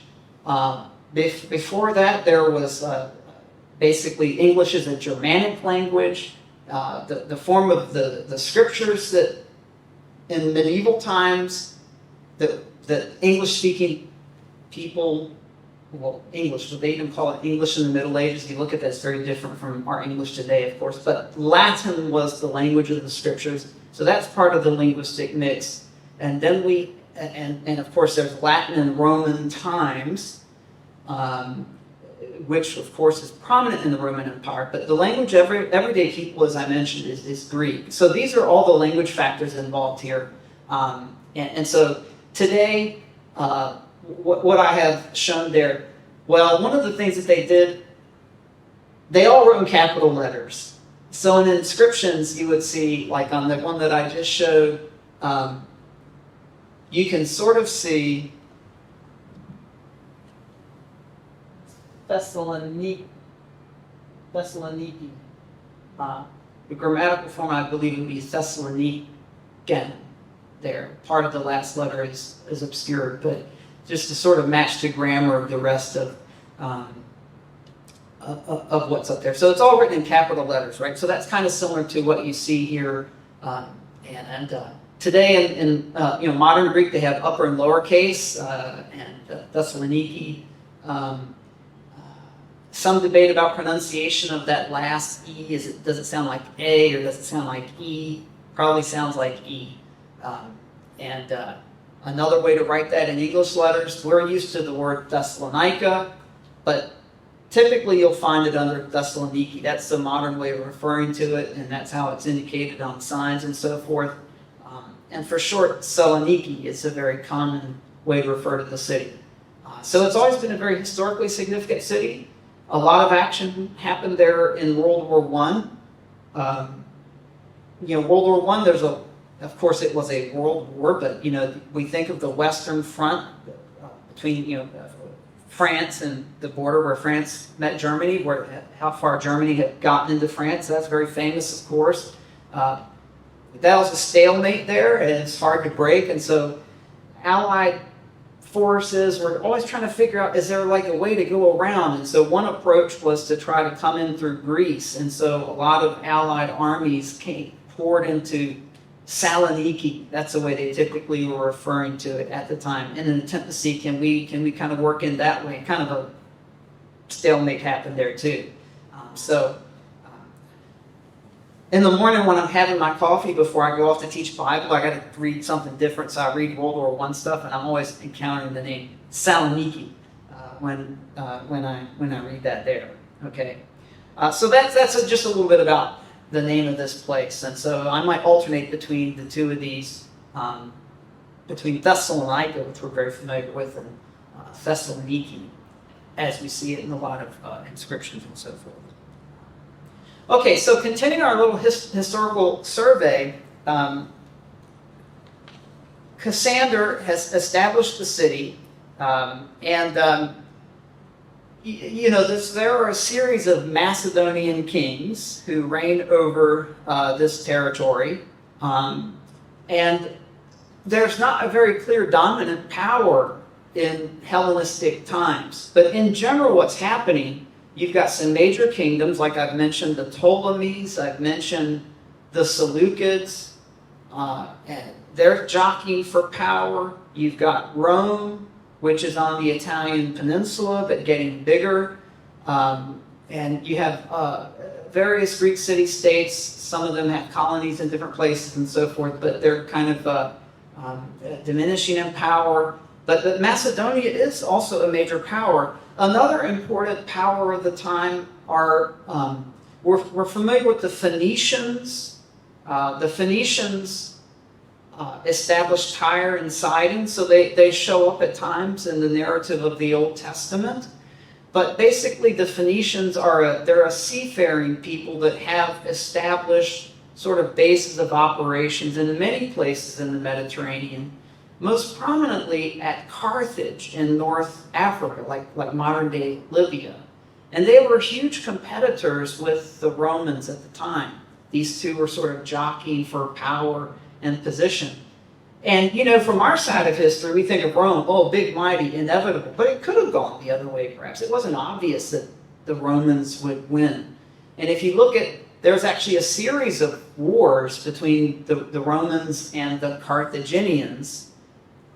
[SPEAKER 1] Before that, there was basically English is a Germanic language. the form of the scriptures that in medieval times that English-speaking people, well, English, they even call it English in the Middle Ages. You look at that, it's very different from our English today, of course. But Latin was the language of the scriptures, so that's part of the linguistic mix. And then and of course, there's Latin and Roman times, which of course is prominent in the Roman Empire. But the language of everyday people, as I mentioned, is Greek. So these are all the language factors involved here. And so today, what I have shown there, well, one of the things that they did, they all wrote in capital letters. So in inscriptions, you would see, like on the one that I just showed, you can sort of see Thessaloniki. The grammatical form, I believe, would be Thessalonican there. Part of the last letter is obscured, but just to sort of match the grammar of the rest of what's up there. So it's all written in capital letters, right? So that's kind of similar to what you see here. Today in modern Greek, they have upper and lower case, and Thessaloniki. Some debate about pronunciation of that last E. Does it sound like A or does it sound like E? Probably sounds like E. Another way to write that in English letters, we're used to the word Thessalonica, but typically you'll find it under Thessaloniki. That's the modern way of referring to it, and that's how it's indicated on signs and so forth. And for short, Saloniki is a very common way to refer to the city. So it's always been a very historically significant city. A lot of action happened there in World War I. World War I, of course, it was a world war, but we think of the Western Front between France and the border where France met Germany, how far Germany had gotten into France. That's very famous, of course. That was a stalemate there, and it's hard to break. And so, Allied forces were always trying to figure out, is there like a way to go around? And so one approach was to try to come in through Greece. And so a lot of Allied armies poured into Saloniki. That's the way they typically were referring to it at the time, in an attempt to see, can we kind of work in that way? Kind of a stalemate happened there too. In the morning when I'm having my coffee before I go off to teach Bible, I got to read something different. So I read World War I stuff, and I'm always encountering the name Saloniki when I read that there. Okay, so that's just a little bit about the name of this place, and so I might alternate between the two of these, between Thessalonica, which we're very familiar with, and Thessaloniki, as we see it in a lot of inscriptions and so forth. Okay, so continuing our little historical survey, Cassander has established the city, there are a series of Macedonian kings who reigned over this territory, and there's not a very clear dominant power in Hellenistic times. But in general, what's happening, you've got some major kingdoms, like I've mentioned the Ptolemies, I've mentioned the Seleucids, and they're jockeying for power. You've got Rome, which is on the Italian peninsula, but getting bigger. And you have various Greek city-states. Some of them have colonies in different places and so forth, but they're kind of diminishing in power. But Macedonia is also a major power. Another important power of the time are, we're familiar with the Phoenicians. The Phoenicians established Tyre and Sidon, so they show up at times in the narrative of the Old Testament. But basically the Phoenicians they're a seafaring people that have established sort of bases of operations in many places in the Mediterranean. Most prominently at Carthage in North Africa, like modern-day Libya. And they were huge competitors with the Romans at the time. These two were sort of jockeying for power and position. And, from our side of history, we think of Rome, big, mighty, inevitable. But it could have gone the other way, perhaps. It wasn't obvious that the Romans would win. And if you look at there's actually a series of wars between the Romans and the Carthaginians.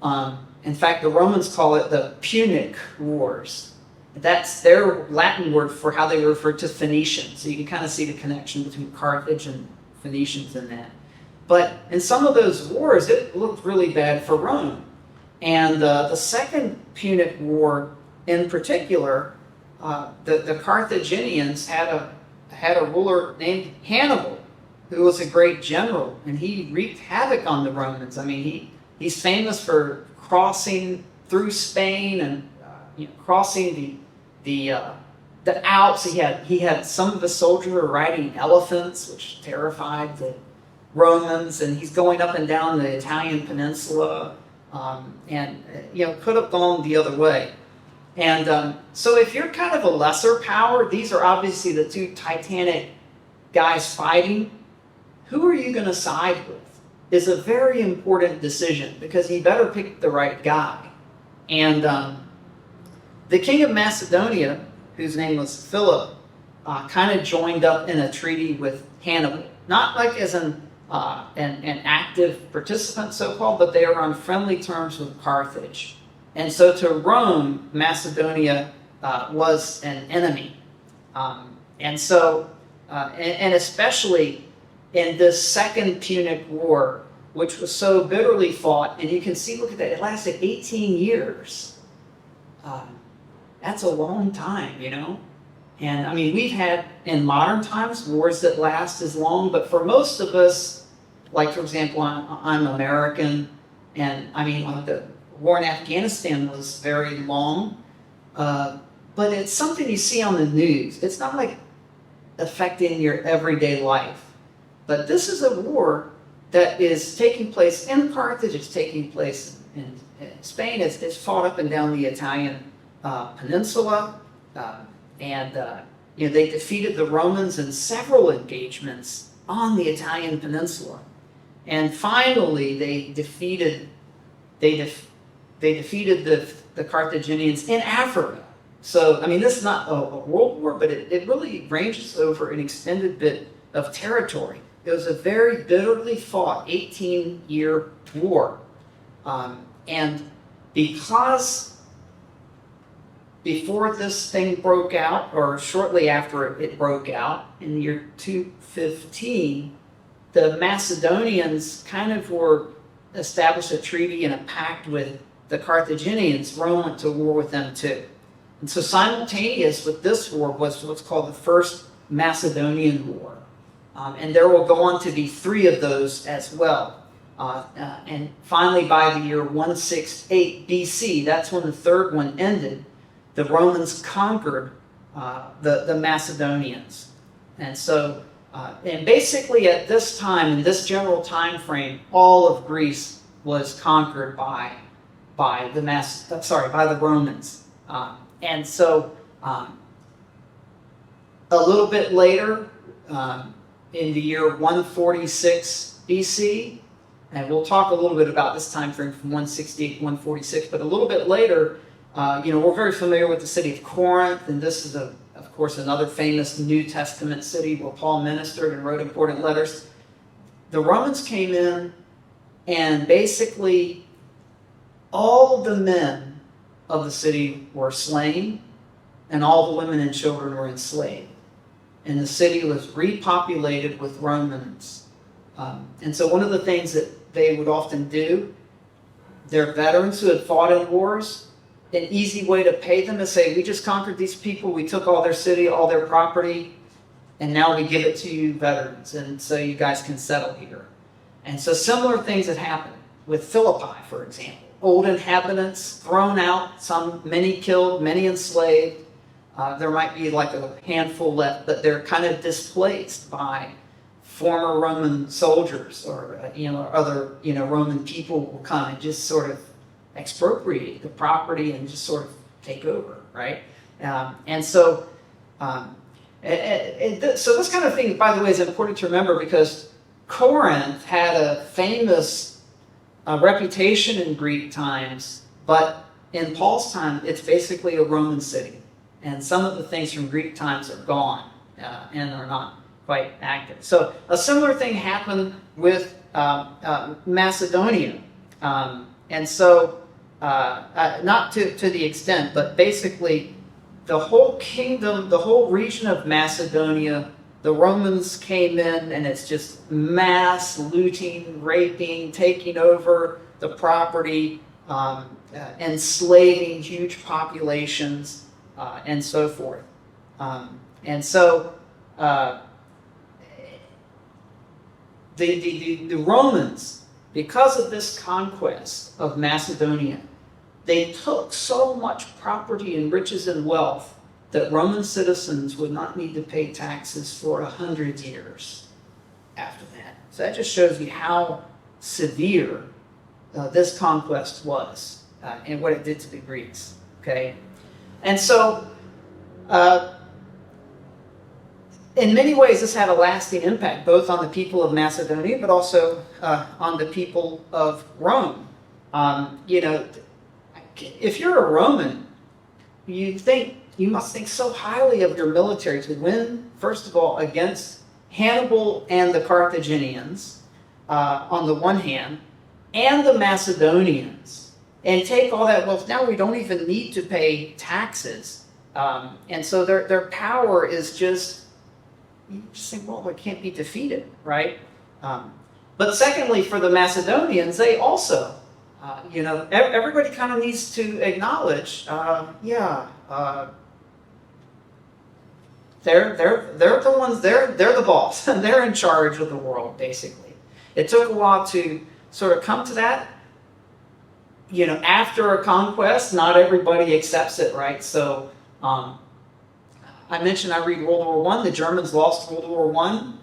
[SPEAKER 1] In fact, the Romans call it the Punic Wars. That's their Latin word for how they refer to Phoenicians. So you can kind of see the connection between Carthage and Phoenicians in that. But in some of those wars, it looked really bad for Rome. And the Second Punic War in particular, the Carthaginians had a ruler named Hannibal, who was a great general, and he wreaked havoc on the Romans. I mean, he's famous for crossing through Spain and crossing the Alps. He had some of the soldiers were riding elephants, which terrified the Romans, and he's going up and down the Italian peninsula, and could have gone the other way. And so if you're kind of a lesser power, these are obviously the two titanic guys fighting. Who are you going to side with is a very important decision, because you better pick the right guy. And the king of Macedonia, whose name was Philip, kind of joined up in a treaty with Hannibal. Not like as an active participant, so-called, but they are on friendly terms with Carthage. And so to Rome, Macedonia was an enemy. And especially in this Second Punic War, which was so bitterly fought, and you can see, look at that, it lasted 18 years. That's a long time, And I mean, we've had, in modern times, wars that last as long, but for most of us, like, for example, I'm American, and I mean, like the war in Afghanistan was very long, but it's something you see on the news. It's not like affecting your everyday life. But this is a war that is taking place in Carthage, it's taking place in Spain, it's fought up and down the Italian peninsula, and they defeated the Romans in several engagements on the Italian peninsula. And finally, they defeated the Carthaginians in Africa. So, I mean, this is not a world war, but it really ranges over an extended bit of territory. It was a very bitterly fought 18-year war. And because before this thing broke out, or shortly after it broke out, in the year 215, the Macedonians kind of established a treaty and a pact with the Carthaginians. Rome went to war with them too. And so simultaneous with this war was what's called the First Macedonian War. And there will go on to be 3 of those as well. And finally, by the year 168 BC, that's when the third one ended, the Romans conquered the Macedonians. And so, and basically at this time, in this general time frame, all of Greece was conquered by the Romans. And so, a little bit later, in the year 146 BC, and we'll talk a little bit about this time frame from 168 to 146, but a little bit later, we're very familiar with the city of Corinth, and this is, of course, another famous New Testament city where Paul ministered and wrote important letters. The Romans came in, and basically all the men of the city were slain, and all the women and children were enslaved. And the city was repopulated with Romans. And so one of the things that they would often do, their veterans who had fought in wars, an easy way to pay them is say, we just conquered these people, we took all their city, all their property, and now we give it to you veterans, and so you guys can settle here. And so similar things had happened with Philippi, for example. Old inhabitants thrown out, many killed, many enslaved. There might be like a handful left, but they're kind of displaced by former Roman soldiers or other Roman people will come and just sort of expropriate the property and just sort of take over, right? So this kind of thing, by the way, is important to remember because Corinth had a famous reputation in Greek times, but in Paul's time, it's basically a Roman city. And some of the things from Greek times are gone and are not quite active. So a similar thing happened with Macedonia. And so, not to the extent, but basically the whole kingdom, the whole region of Macedonia, the Romans came in, and it's just mass looting, raping, taking over the property, enslaving huge populations, and so forth. And so the Romans, because of this conquest of Macedonia, they took so much property and riches and wealth that Roman citizens would not need to pay taxes for 100 years after that. So that just shows you how severe this conquest was and what it did to the Greeks. Okay, and so in many ways, this had a lasting impact, both on the people of Macedonia, but also on the people of Rome. If you're a Roman, you must think so highly of your military to win, first of all, against Hannibal and the Carthaginians on the one hand, and the Macedonians, and take all that wealth. Now we don't even need to pay taxes, and so their power is just. You just think, well, it can't be defeated, right? But secondly, for the Macedonians, they also, everybody kind of needs to acknowledge, they're the ones, they're the boss, and they're in charge of the world, basically. It took a while to sort of come to that. After a conquest, not everybody accepts it, right? So, I mentioned I read World War I. The Germans lost World War I,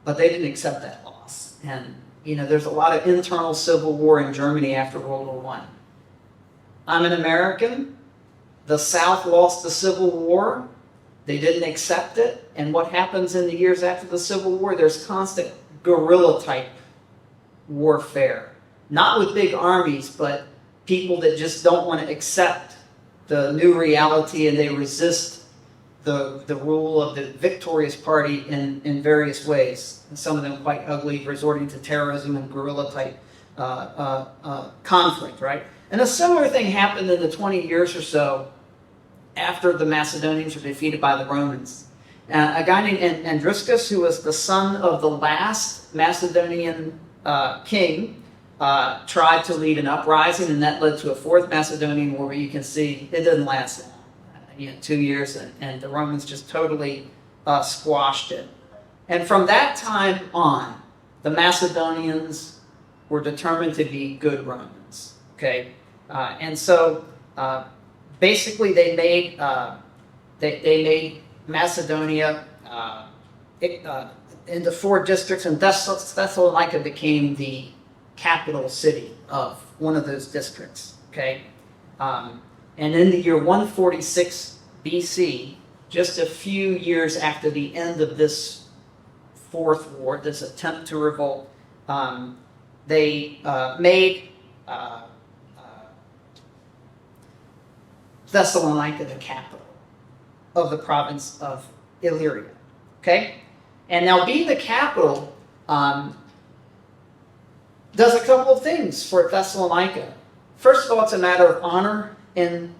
[SPEAKER 1] but they didn't accept that loss. And, there's a lot of internal civil war in Germany after World War I. I'm an American. The South lost the Civil War. They didn't accept it. And what happens in the years after the Civil War? There's constant guerrilla-type warfare. Not with big armies, but people that just don't want to accept the new reality, and they resist the rule of the victorious party in various ways. And some of them quite ugly, resorting to terrorism and guerrilla-type conflict, right? And a similar thing happened in the 20 years or so after the Macedonians were defeated by the Romans. A guy named Andriscus, who was the son of the last Macedonian king, tried to lead an uprising, and that led to a fourth Macedonian war, where you can see it didn't last long. 2 years, and the Romans just totally squashed it. And from that time on, the Macedonians were determined to be good Romans. Okay, and so basically they made Macedonia into 4 districts, and Thessalonica became the capital city of one of those districts. Okay. And in the year 146 BC, just a few years after the end of this fourth war, this attempt to revolt, they made Thessalonica the capital of the province of Illyria. Okay? And now being the capital does a couple of things for Thessalonica. First of all, it's a matter of honor and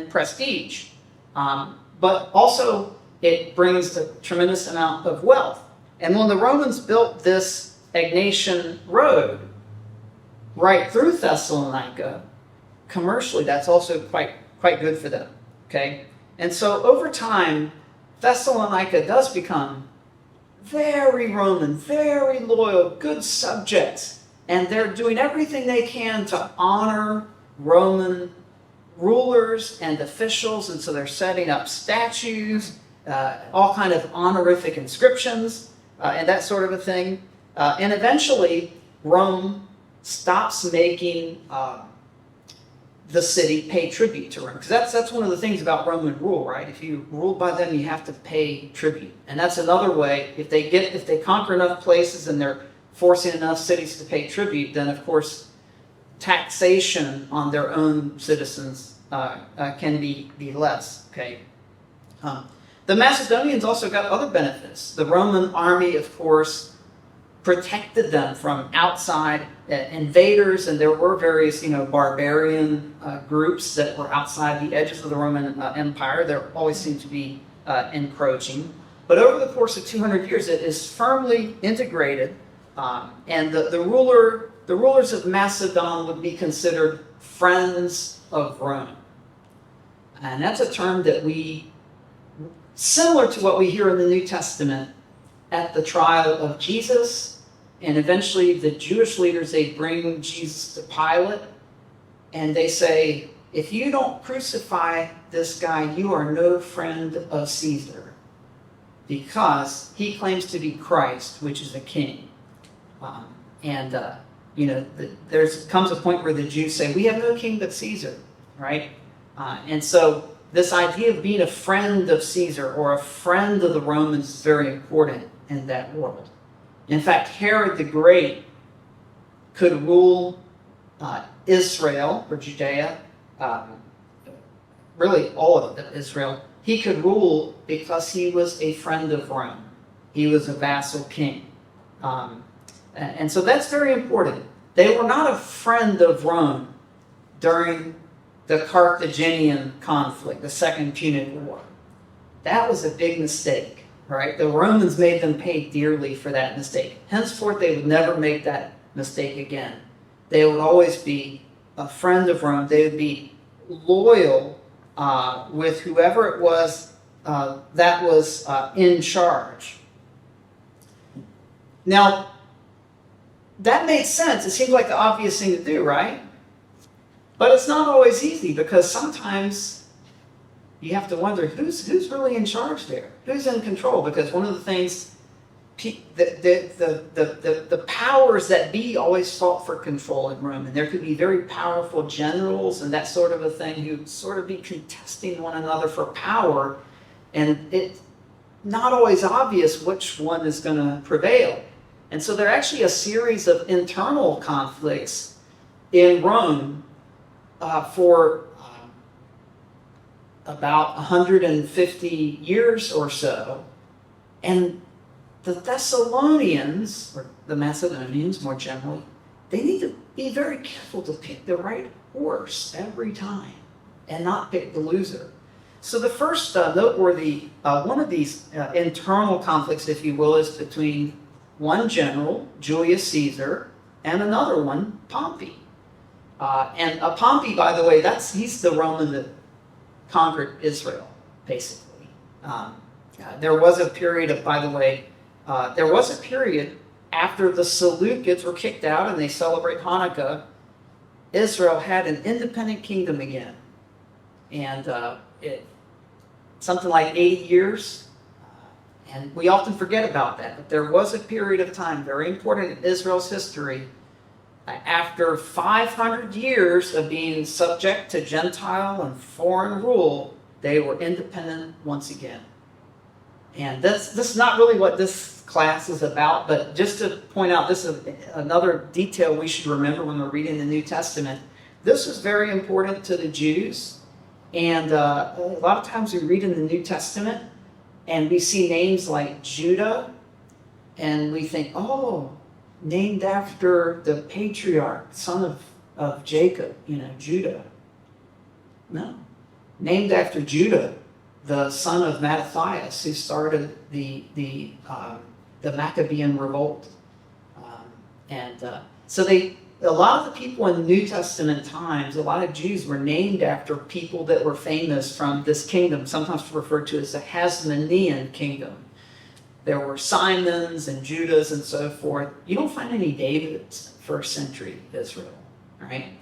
[SPEAKER 1] prestige, but also it brings a tremendous amount of wealth. And when the Romans built this Egnatian road right through Thessalonica, commercially, that's also quite good for them. Okay, and so over time, Thessalonica does become very Roman, very loyal, good subjects, and they're doing everything they can to honor Roman rulers and officials, and so they're setting up statues, all kind of honorific inscriptions, and that sort of a thing. And eventually, Rome stops making the city pay tribute to Rome, because that's one of the things about Roman rule, right? If you rule by them, you have to pay tribute, and that's another way. If they conquer enough places and they're forcing enough cities to pay tribute, then of course taxation on their own citizens can be less. Okay, the The Macedonians also got other benefits. The Roman army, of course, protected them from outside invaders, and there were various, barbarian groups that were outside the edges of the Roman Empire. There always seemed to be encroaching. But over the course of 200 years, it is firmly integrated, and the rulers of Macedon would be considered friends of Rome. And that's a term that similar to what we hear in the New Testament at the trial of Jesus, and eventually the Jewish leaders, they bring Jesus to Pilate, and they say, if you don't crucify this guy, you are no friend of Caesar, because he claims to be Christ, which is a king. There comes a point where the Jews say, we have no king but Caesar, right? And so this idea of being a friend of Caesar or a friend of the Romans is very important in that world. In fact, Herod the Great could rule Israel, or Judea, really all of Israel. He could rule because he was a friend of Rome. He was a vassal king. And so that's very important. They were not a friend of Rome during the Carthaginian conflict, the Second Punic War. That was a big mistake, right? The Romans made them pay dearly for that mistake. Henceforth, they would never make that mistake again. They would always be a friend of Rome. They would be loyal with whoever it was that was in charge. Now, that makes sense. It seems like the obvious thing to do, right? But it's not always easy, because sometimes you have to wonder who's really in charge there, who's in control. Because one of the things, the powers that be always fought for control in Rome, and there could be very powerful generals and that sort of a thing who sort of be contesting one another for power, and it's not always obvious which one is going to prevail. And so there are actually a series of internal conflicts in Rome for about 150 years or so. And the Thessalonians, or the Macedonians more generally, they need to be very careful to pick the right horse every time and not pick the loser. So the first noteworthy, one of these internal conflicts, if you will, is between one general, Julius Caesar, and another one, Pompey. And Pompey, by the way, he's the Roman that conquered Israel, basically. There was a period after the Seleucids were kicked out and they celebrate Hanukkah, Israel had an independent kingdom again. And something like 80 years. And we often forget about that. But there was a period of time, very important in Israel's history, after 500 years of being subject to Gentile and foreign rule, they were independent once again. And this is not really what this class is about, but just to point out, this is another detail we should remember when we're reading the New Testament. This is very important to the Jews. And a lot of times we read in the New Testament and we see names like Judah, and we think, oh, named after the patriarch, son of Jacob, Judah. No. Named after Judah, the son of Mattathias, who started the Maccabean revolt. So a lot of the people in New Testament times, a lot of Jews were named after people that were famous from this kingdom, sometimes referred to as the Hasmonean kingdom. There were Simons and Judahs and so forth. You don't find any Davids in first century Israel, right?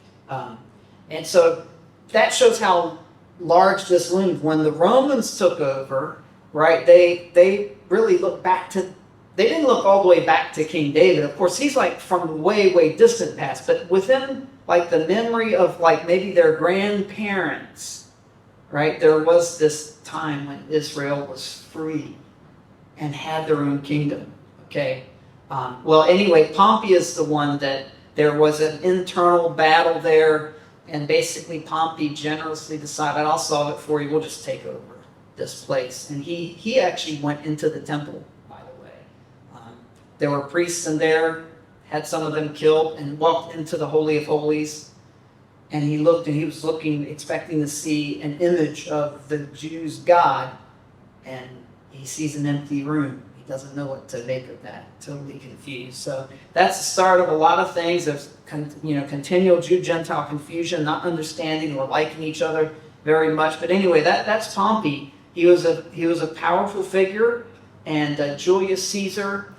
[SPEAKER 1] And so that shows how large this loomed. When the Romans took over, right, they really looked back to, they didn't look all the way back to King David. Of course, he's like from way, way distant past, but within like the memory of like maybe their grandparents, right, there was this time when Israel was free and had their own kingdom, okay? Well, anyway, Pompey is the one that there was an internal battle there, and basically Pompey generously decided, I'll solve it for you, we'll just take over. this place. And he actually went into the temple, by the way. There were priests in there, had some of them killed, and walked into the Holy of Holies. And he looked, and he was looking, expecting to see an image of the Jews' God, and he sees an empty room. He doesn't know what to make of that, totally confused. So that's the start of a lot of things. There's continual Jew-Gentile confusion, not understanding or liking each other very much. But anyway, that's Pompey. He was a powerful figure, and Julius Caesar,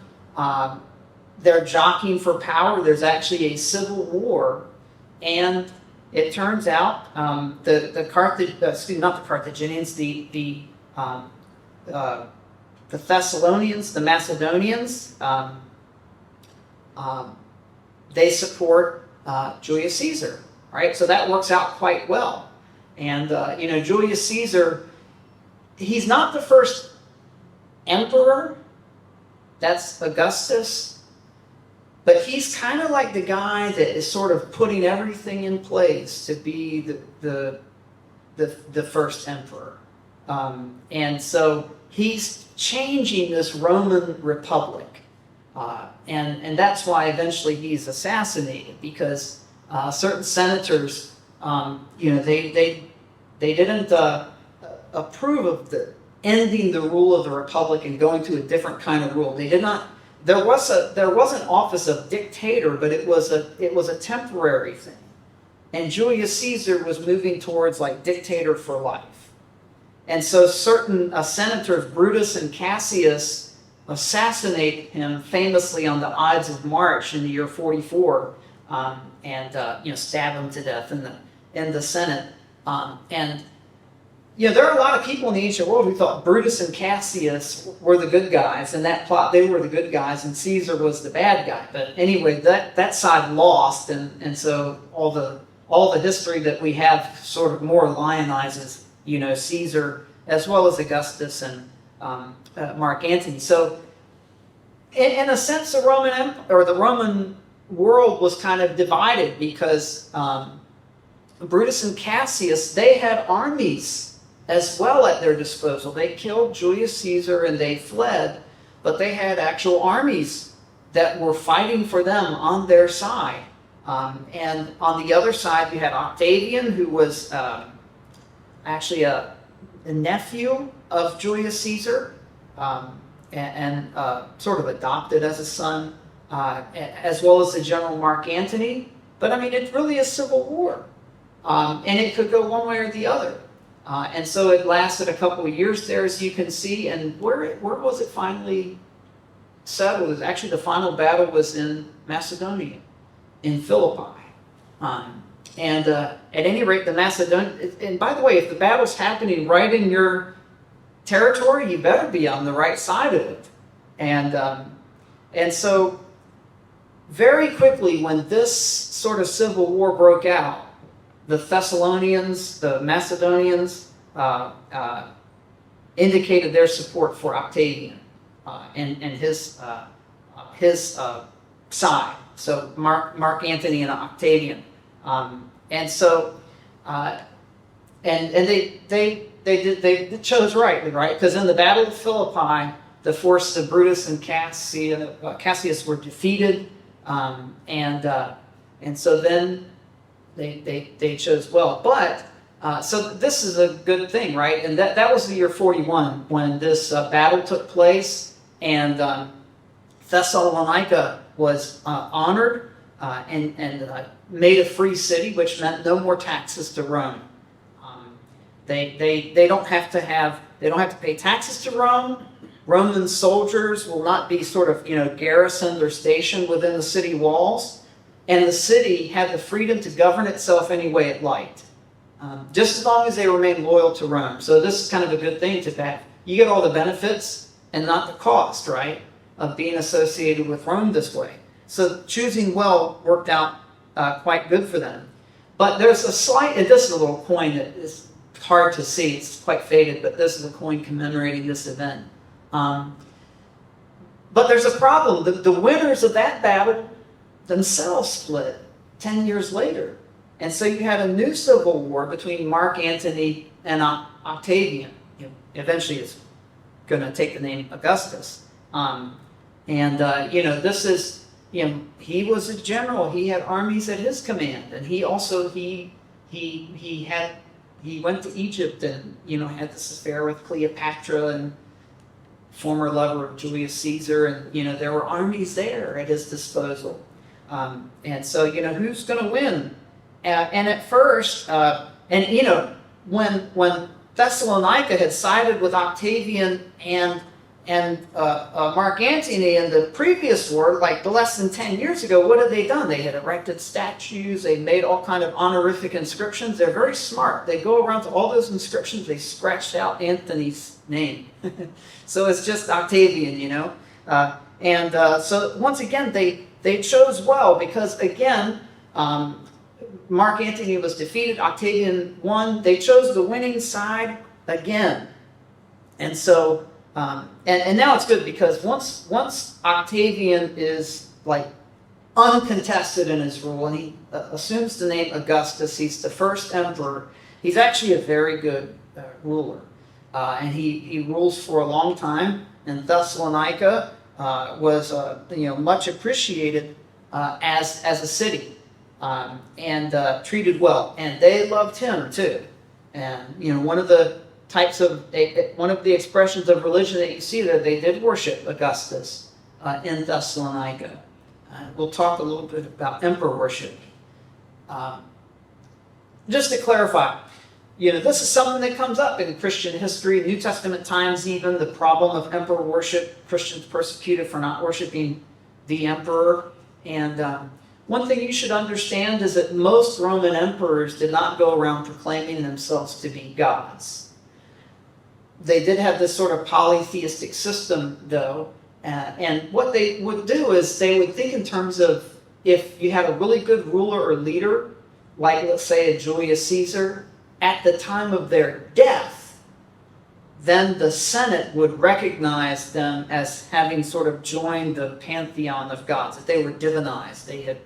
[SPEAKER 1] they're jockeying for power. There's actually a civil war, and it turns out the Carthaginians, the Thessalonians, the Macedonians, they support Julius Caesar, right? So that works out quite well. And Julius Caesar, he's not the first emperor. That's Augustus. But he's kind of like the guy that is sort of putting everything in place to be the first emperor. And so he's changing this Roman Republic. And that's why eventually he's assassinated, because certain senators, they didn't approve of ending the rule of the Republic and going to a different kind of rule. They did not. There was an office of dictator, but it was a temporary thing. And Julius Caesar was moving towards like dictator for life. And so certain senators, Brutus and Cassius, assassinated him famously on the Ides of March in the year 44, and stab him to death in the Senate. There are a lot of people in the ancient world who thought Brutus and Cassius were the good guys, and that plot, they were the good guys, and Caesar was the bad guy. But anyway, that side lost, and so all the history that we have sort of more lionizes, Caesar as well as Augustus and Mark Antony. So, in a sense, the Roman world was kind of divided, because Brutus and Cassius, they had armies as well at their disposal. They killed Julius Caesar and they fled, but they had actual armies that were fighting for them on their side. And on the other side, you had Octavian, who was actually a nephew of Julius Caesar, and sort of adopted as a son, as well as the general Mark Antony. But I mean, it really is civil war. And it could go one way or the other. And so it lasted a couple of years there, as you can see. And where was it finally settled? It was actually, the final battle was in Macedonia, in Philippi. And at any rate, the Macedonians, and by the way, if the battle's happening right in your territory, you better be on the right side of it. And so very quickly, when this sort of civil war broke out, the Thessalonians, the Macedonians, indicated their support for Octavian and his side. So Mark Antony and Octavian, and so they chose rightly, right? Because in the Battle of Philippi, the forces of Brutus and Cassius were defeated, and so then they chose well. But so this is a good thing, right? And that was the year 41 when this battle took place, and Thessalonica was honored and made a free city, which meant no more taxes to Rome. They don't have to pay taxes to Rome. Roman soldiers will not be sort of garrisoned or stationed within the city walls, and the city had the freedom to govern itself any way it liked, just as long as they remained loyal to Rome. So this is kind of a good thing to have. You get all the benefits and not the cost, right, of being associated with Rome this way. So choosing well worked out quite good for them. But there's a slight, and this is a little coin that is hard to see. It's quite faded, but this is a coin commemorating this event. But there's a problem. The winners of that battle themselves split 10 years later. And so you had a new civil war between Mark Antony and Octavian. eventually is going to take the name Augustus. This is, he was a general. He had armies at his command, and he also he went to Egypt and had this affair with Cleopatra and former lover of Julius Caesar, and there were armies there at his disposal. And so who's going to win? And at first, when Thessalonica had sided with Octavian and Mark Antony in the previous war, like less than 10 years ago, what had they done? They had erected statues, they made all kind of honorific inscriptions. They're very smart. They go around to all those inscriptions, they scratched out Antony's name. So it's just Octavian, so once again, they chose well because, again, Mark Antony was defeated, Octavian won. They chose the winning side again. And so, and now it's good because once Octavian is uncontested in his rule and he assumes the name Augustus, he's the first emperor. He's actually a very good ruler. And he rules for a long time. And Thessalonica was much appreciated as a city. And treated well, and they loved him too. And one of the expressions of religion that you see there, they did worship Augustus in Thessalonica. We'll talk a little bit about emperor worship. Just to clarify, this is something that comes up in Christian history, New Testament times even, the problem of emperor worship, Christians persecuted for not worshiping the emperor. And one thing you should understand is that most Roman emperors did not go around proclaiming themselves to be gods. They did have this sort of polytheistic system, though, and what they would do is they would think in terms of if you had a really good ruler or leader, like let's say a Julius Caesar, at the time of their death, then the Senate would recognize them as having sort of joined the pantheon of gods, that they were divinized, they had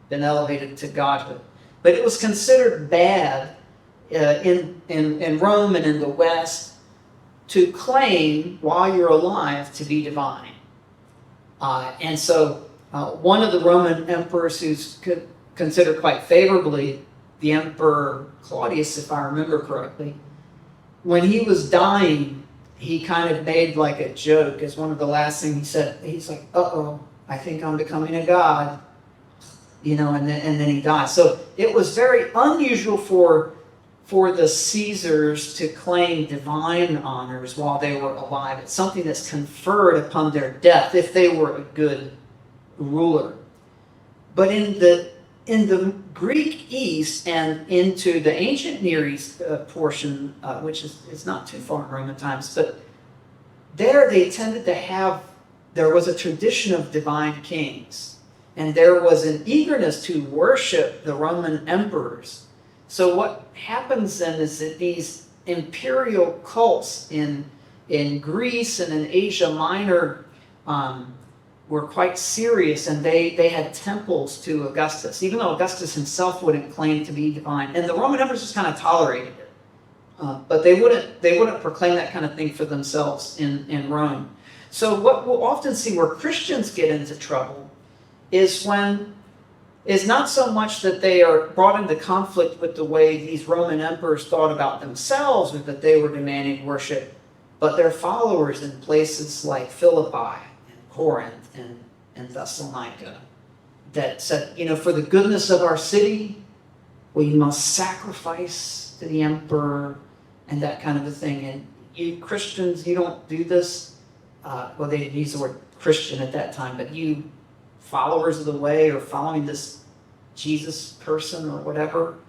[SPEAKER 1] been elevated to godhood. But it was considered bad in Rome and in the West to claim while you're alive to be divine. And so one of the Roman emperors who's considered quite favorably, the Emperor Claudius, if I remember correctly, when he was dying, he kind of made like a joke as one of the last things he said. He's like, uh-oh, I think I'm becoming a god. And then he died. So it was very unusual for the Caesars to claim divine honors while they were alive. It's something that's conferred upon their death if they were a good ruler. But in the Greek East and into the ancient Near East portion, which is not too far in Roman times, but there they tended to have, there was a tradition of divine kings. And there was an eagerness to worship the Roman emperors. So what happens then is that these imperial cults in Greece and in Asia Minor were quite serious, and they had temples to Augustus, even though Augustus himself wouldn't claim to be divine. And the Roman emperors just kind of tolerated it. But they wouldn't proclaim that kind of thing for themselves in Rome. So what we'll often see where Christians get into trouble is not so much that they are brought into conflict with the way these Roman emperors thought about themselves or that they were demanding worship, but their followers in places like Philippi and Corinth and Thessalonica that said, for the goodness of our city, we must sacrifice to the emperor and that kind of a thing. And you Christians, you don't do this. Well, they didn't use the word Christian at that time, but you followers of the way or following this Jesus person or whatever,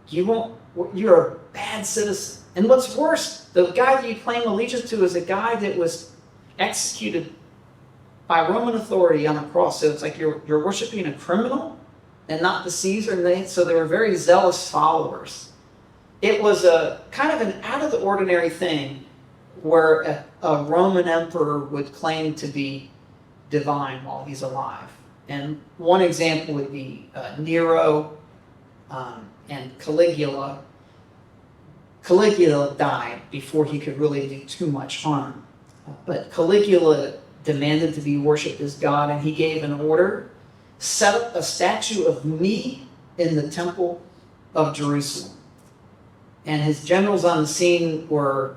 [SPEAKER 1] you're a bad citizen. And what's worse, the guy that you claim allegiance to is a guy that was executed by Roman authority on a cross. So it's like you're worshiping a criminal and not the Caesar. So they were very zealous followers. It was a kind of an out of the ordinary thing where a Roman emperor would claim to be divine while he's alive. And one example would be Nero and Caligula. Caligula died before he could really do too much harm. But Caligula demanded to be worshipped as God, and he gave an order, set up a statue of me in the temple of Jerusalem. And his generals on the scene were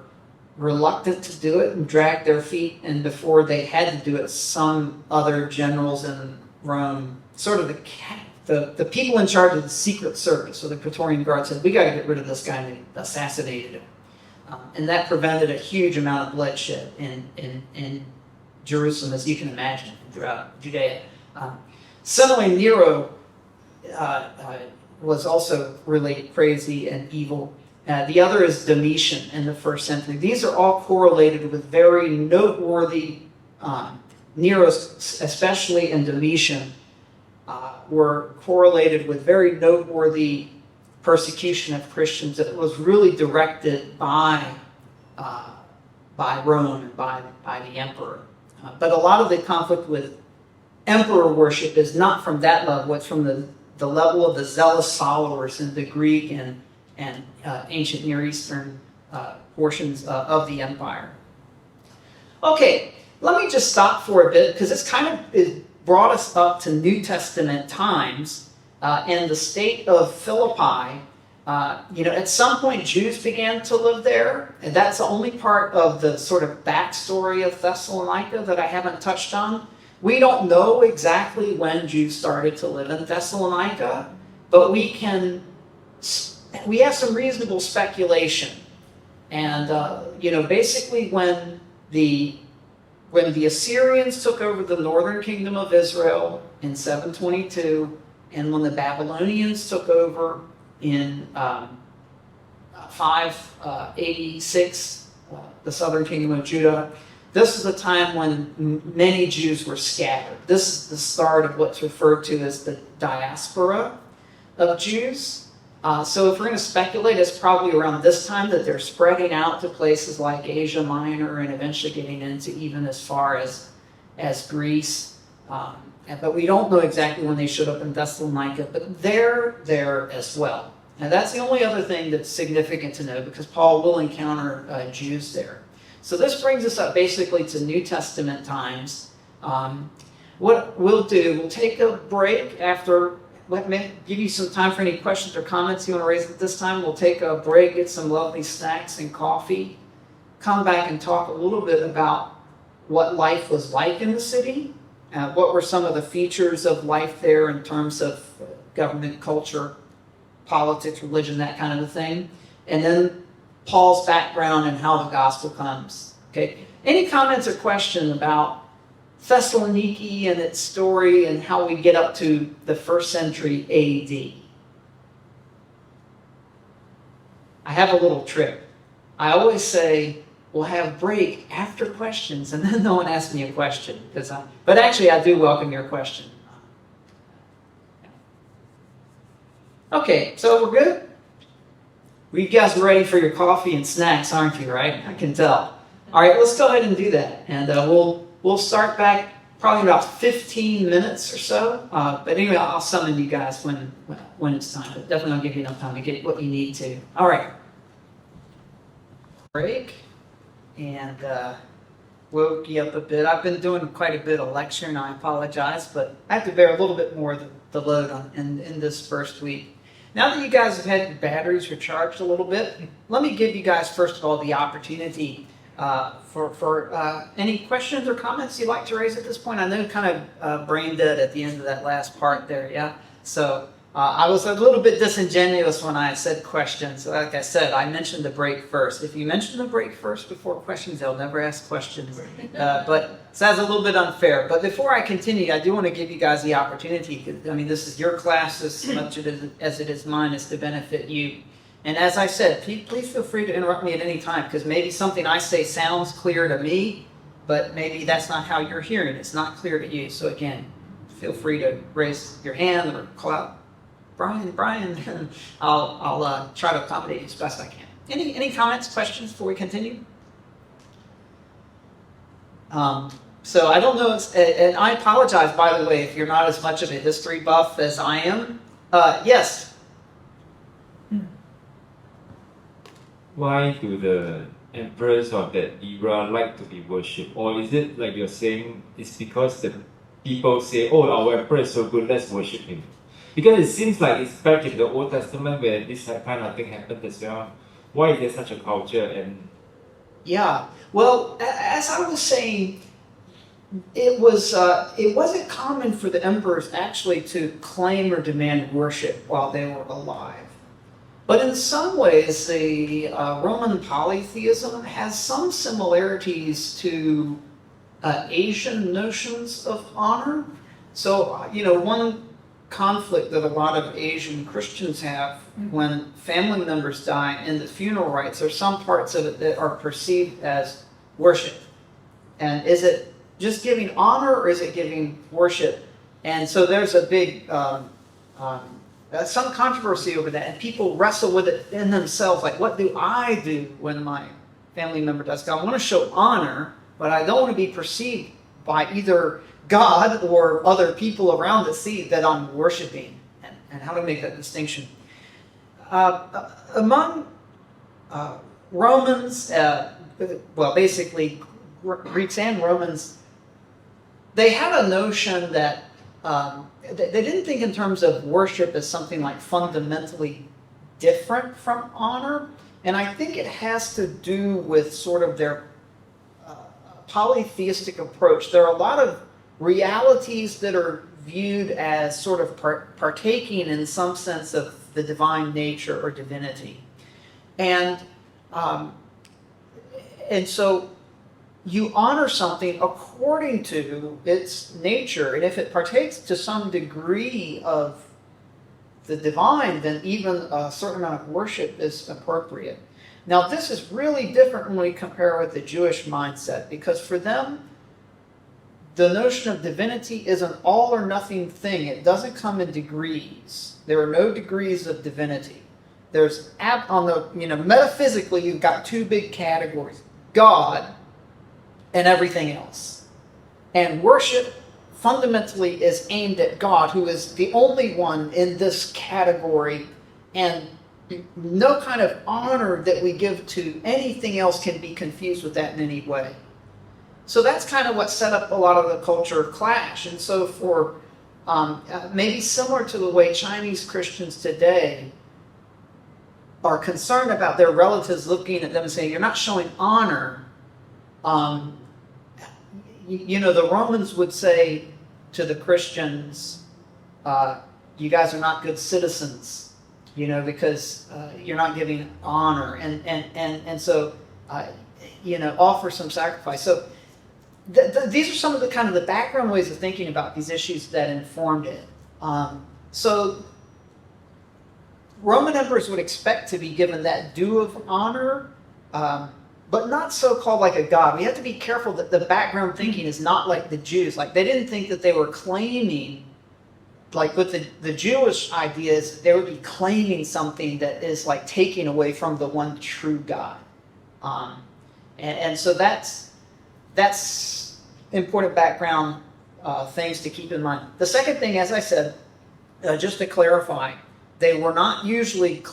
[SPEAKER 1] reluctant to do it and dragged their feet, and before they had to do it, some other generals in Rome, sort of the people in charge of the Secret Service, so the Praetorian Guard, said, we got to get rid of this guy, and they assassinated him. And that prevented a huge amount of bloodshed in Jerusalem, as you can imagine, throughout Judea. Similarly, Nero was also really crazy and evil. The other is Domitian in the first century. These are all correlated with very noteworthy, Nero especially and Domitian were correlated with very noteworthy persecution of Christians that was really directed by Rome and by the emperor. But a lot of the conflict with emperor worship is not from that level. It's from the level of the zealous followers in the Greek and ancient Near Eastern portions of the empire. Okay, let me just stop for a bit because it's it brought us up to New Testament times and the state of Philippi. At some point Jews began to live there, and that's the only part of the sort of backstory of Thessalonica that I haven't touched on. We don't know exactly when Jews started to live in Thessalonica, but we have some reasonable speculation. And, basically when the Assyrians took over the northern kingdom of Israel in 722, and when the Babylonians took over in 586, the southern kingdom of Judah, this is a time when many Jews were scattered. This is the start of what's referred to as the diaspora of Jews. So if we're going to speculate, it's probably around this time that they're spreading out to places like Asia Minor and eventually getting into even as far as Greece. But we don't know exactly when they showed up in Thessalonica, but they're there as well. And that's the only other thing that's significant to know, because Paul will encounter Jews there. So this brings us up basically to New Testament times. What we'll do, we'll take a break after. Let me give you some time for any questions or comments you want to raise at this time. We'll take a break, get some lovely snacks and coffee, come back and talk a little bit about what life was like in the city, what were some of the features of life there in terms of government, culture, politics, religion, that kind of a thing, and then Paul's background and how the gospel comes. Okay. Any comments or questions about Thessaloniki and its story and how we get up to the 1st century AD? I have a little trick. I always say, we'll have break after questions, and then no one asks me a question. But actually, I do welcome your question. Okay, so we're good? Well, you guys are ready for your coffee and snacks, aren't you, right? I can tell. All right, let's go ahead and do that. And we'll start back probably about 15 minutes or so. But anyway, I'll summon you guys when it's time. But definitely I'll give you enough time to get what you need to. All right. Break. And woke you up a bit. I've been doing quite a bit of lecturing. I apologize, but I have to bear a little bit more of the load in this first week. Now that you guys have had your batteries recharged a little bit, let me give you guys, first of all, the opportunity for any questions or comments you'd like to raise at this point. I know kind of brain dead at the end of that last part there, yeah? So I was a little bit disingenuous when I said questions. Like I said, I mentioned the break first. If you mention the break first before questions, they'll never ask questions. But so that's a little bit unfair. But before I continue, I do want to give you guys the opportunity. I mean, this is your class as much as it is mine, is to benefit you. And as I said, please feel free to interrupt me at any time, because maybe something I say sounds clear to me, but maybe that's not how you're hearing it. It's not clear to you. So again, feel free to raise your hand or call out, Brian, and I'll try to accommodate you as best I can. Any comments, questions before we continue? So I don't know, and I apologize, by the way, if you're not as much of a history buff as I am. Yes?
[SPEAKER 2] why do the emperors of that era like to be worshipped? Or is it like you're saying, it's because the people say, oh, our emperor is so good, let's worship him? Because it seems like it's back in the Old Testament where this kind of thing happened as well. Why is there such a culture? And
[SPEAKER 1] Yeah. Well, as I was saying, it wasn't common for the emperors actually to claim or demand worship while they were alive. But in some ways, the Roman polytheism has some similarities to Asian notions of honor. So, one conflict that a lot of Asian Christians have when family members die in the funeral rites, there's some parts of it that are perceived as worship. And is it just giving honor or is it giving worship? And so there's a big some controversy over that, and people wrestle with it in themselves. Like, what do I do when my family member does? I want to show honor, but I don't want to be perceived by either God or other people around to see that I'm worshiping, and how to make that distinction. Among Romans, basically Greeks and Romans, they had a notion that they didn't think in terms of worship as something like fundamentally different from honor. And I think it has to do with sort of their polytheistic approach. There are a lot of realities that are viewed as sort of partaking in some sense of the divine nature or divinity. And so you honor something according to its nature, and if it partakes to some degree of the divine, then even a certain amount of worship is appropriate. Now, this is really different when we compare with the Jewish mindset, because for them, the notion of divinity is an all or nothing thing. It doesn't come in degrees. There are no degrees of divinity. There's metaphysically, you've got two big categories: God and everything else. And worship fundamentally is aimed at God, who is the only one in this category, and no kind of honor that we give to anything else can be confused with that in any way. So that's kind of what set up a lot of the culture clash. And so for maybe similar to the way Chinese Christians today are concerned about their relatives looking at them and saying, you're not showing honor, the Romans would say to the Christians, you guys are not good citizens, because you're not giving honor. And so, offer some sacrifice. So these are some of the kind of the background ways of thinking about these issues that informed it. So Roman emperors would expect to be given that due of honor, but not so called like a god. We have to be careful that the background thinking is not like the Jews. Like, they didn't think that they were claiming, like with the Jewish ideas, they would be claiming something that is like taking away from the one true God. And so that's important background things to keep in mind. The second thing, as I said, just to clarify, they were not usually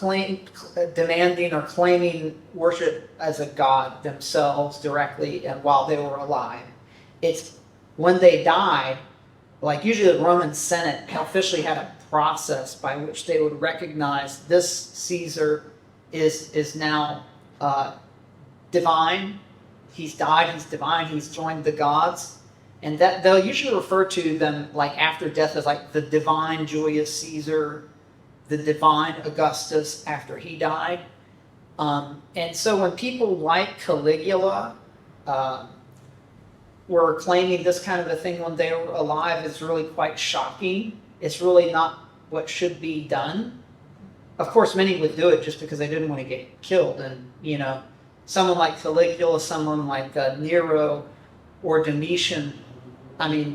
[SPEAKER 1] demanding or claiming worship as a god themselves directly and while they were alive. It's when they died, like usually the Roman Senate officially had a process by which they would recognize this Caesar is now divine. He's died, he's divine, he's joined the gods. And that they'll usually refer to them like after death as like the divine Julius Caesar, the divine Augustus after he died. And so when people like Caligula were claiming this kind of a thing when they were alive, it's really quite shocking. It's really not what should be done. Of course, many would do it just because they didn't want to get killed. And, someone like Caligula, someone like Nero or Domitian,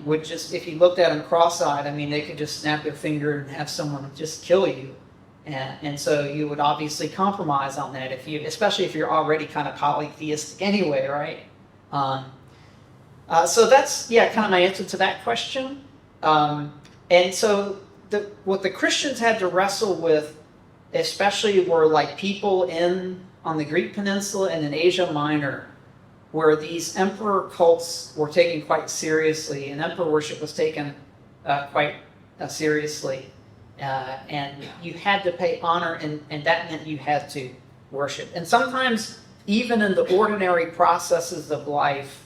[SPEAKER 1] would just, if you looked at them cross-eyed, they could just snap their finger and have someone just kill you. And so you would obviously compromise on that, especially if you're already kind of polytheistic anyway, right? So that's, kind of my answer to that question. And so what the Christians had to wrestle with, especially were like people in on the Greek Peninsula and in Asia Minor, where these emperor cults were taken quite seriously, and emperor worship was taken quite seriously. And you had to pay honor, and that meant you had to worship. And sometimes, even in the ordinary processes of life,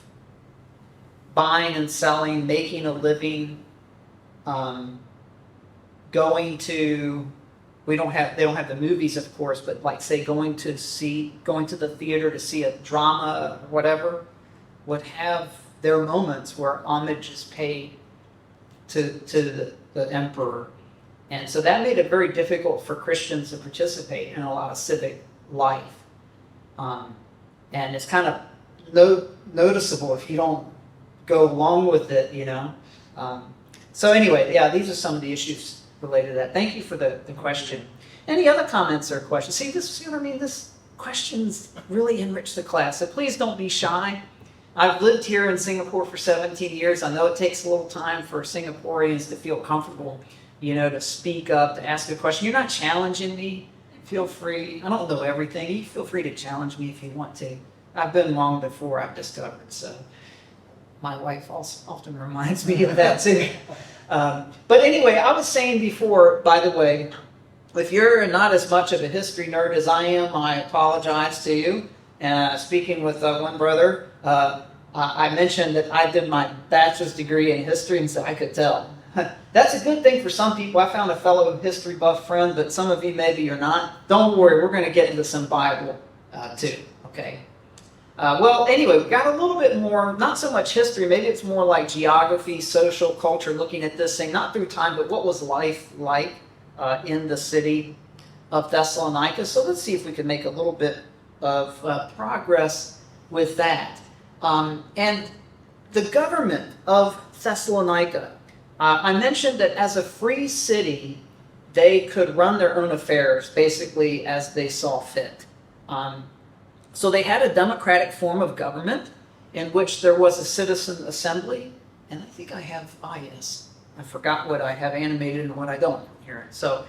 [SPEAKER 1] buying and selling, making a living, going to, they don't have the movies, of course, but like say going to the theater to see a drama or whatever, would have their moments where homage is paid to the emperor. And so that made it very difficult for Christians to participate in a lot of civic life. And it's kind of noticeable if you don't go along with it, you know. So anyway, yeah, these are some of the issues related to that. Thank you for the question. Any other comments or questions? See what I mean? This questions really enrich the class. So please don't be shy. I've lived here in Singapore for 17 years. I know it takes a little time for Singaporeans to feel comfortable, you know, to speak up, to ask a question. You're not challenging me. Feel free. I don't know everything. You feel free to challenge me if you want to. I've been wrong before, I've discovered. So my wife also often reminds me of that too. But anyway, I was saying before, by the way, if you're not as much of a history nerd as I am, I apologize to you. Speaking with one brother, I mentioned that I did my bachelor's degree in history, and so I could tell. That's a good thing for some people. I found a fellow history buff friend, but some of you maybe you're not. Don't worry, we're going to get into some Bible too, okay? Well, anyway, we got a little bit more, not so much history, maybe it's more like geography, social, culture, looking at this thing, not through time, but what was life like in the city of Thessalonica. So let's see if we can make a little bit of progress with that. And the government of Thessalonica, I mentioned that as a free city, they could run their own affairs basically as they saw fit. So they had a democratic form of government in which there was a citizen assembly. And I think I have, yes, I forgot what I have animated and what I don't here. So,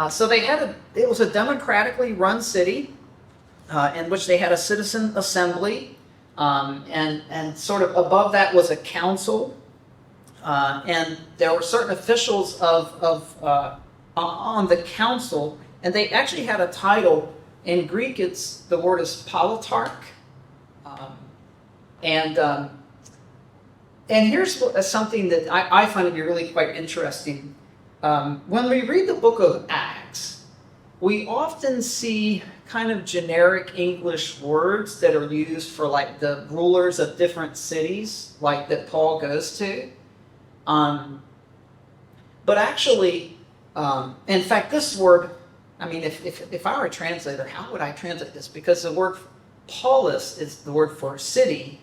[SPEAKER 1] so they had it was a democratically run city in which they had a citizen assembly. And sort of above that was a council. And there were certain officials on the council, and they actually had a title. In Greek, the word is politarch. And here's something that I find to be really quite interesting. When we read the book of Acts, we often see kind of generic English words that are used for like the rulers of different cities, like that Paul goes to. But actually, in fact, this word, I mean, if I were a translator, how would I translate this? Because the word polis is the word for city.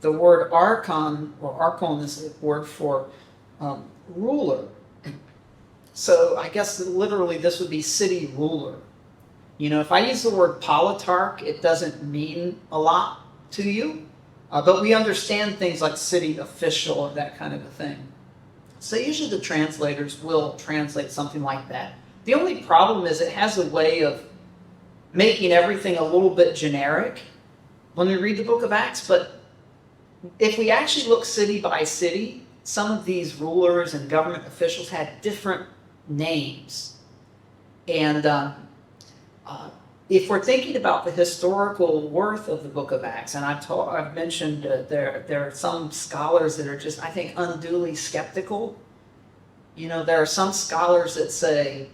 [SPEAKER 1] The word archon is the word for ruler. So I guess literally this would be city ruler. You know, if I use the word politarch, it doesn't mean a lot to you. But we understand things like city official or that kind of a thing. So usually the translators will translate something like that. The only problem is it has a way of making everything a little bit generic when we read the book of Acts. But if we actually look city by city, some of these rulers and government officials had different names. And if we're thinking about the historical worth of the book of Acts, and I've mentioned there are some scholars that are just, I think, unduly skeptical. You know, there are some scholars that say,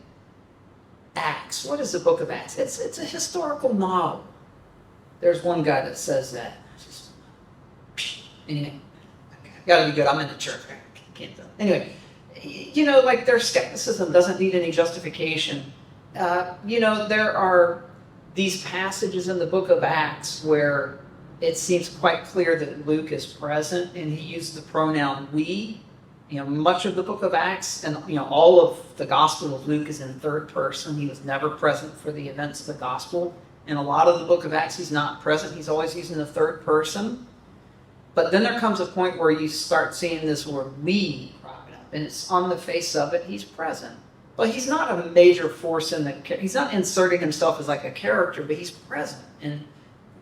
[SPEAKER 1] Acts, what is the book of Acts? It's a historical novel. There's one guy that says that. Anyway, gotta be good. I'm in the church. I can't do it. Anyway, you know, like their skepticism doesn't need any justification. You know, there are these passages in the book of Acts where it seems quite clear that Luke is present, and he used the pronoun we. You know, much of the book of Acts and, you know, all of the Gospel of Luke is in third person. He was never present for the events of the Gospel. In a lot of the book of Acts, he's not present. He's always using the third person. But then there comes a point where you start seeing this word we crop up, and it's on the face of it, he's present. but he's not a major force in he's not inserting himself as like a character, but he's present. And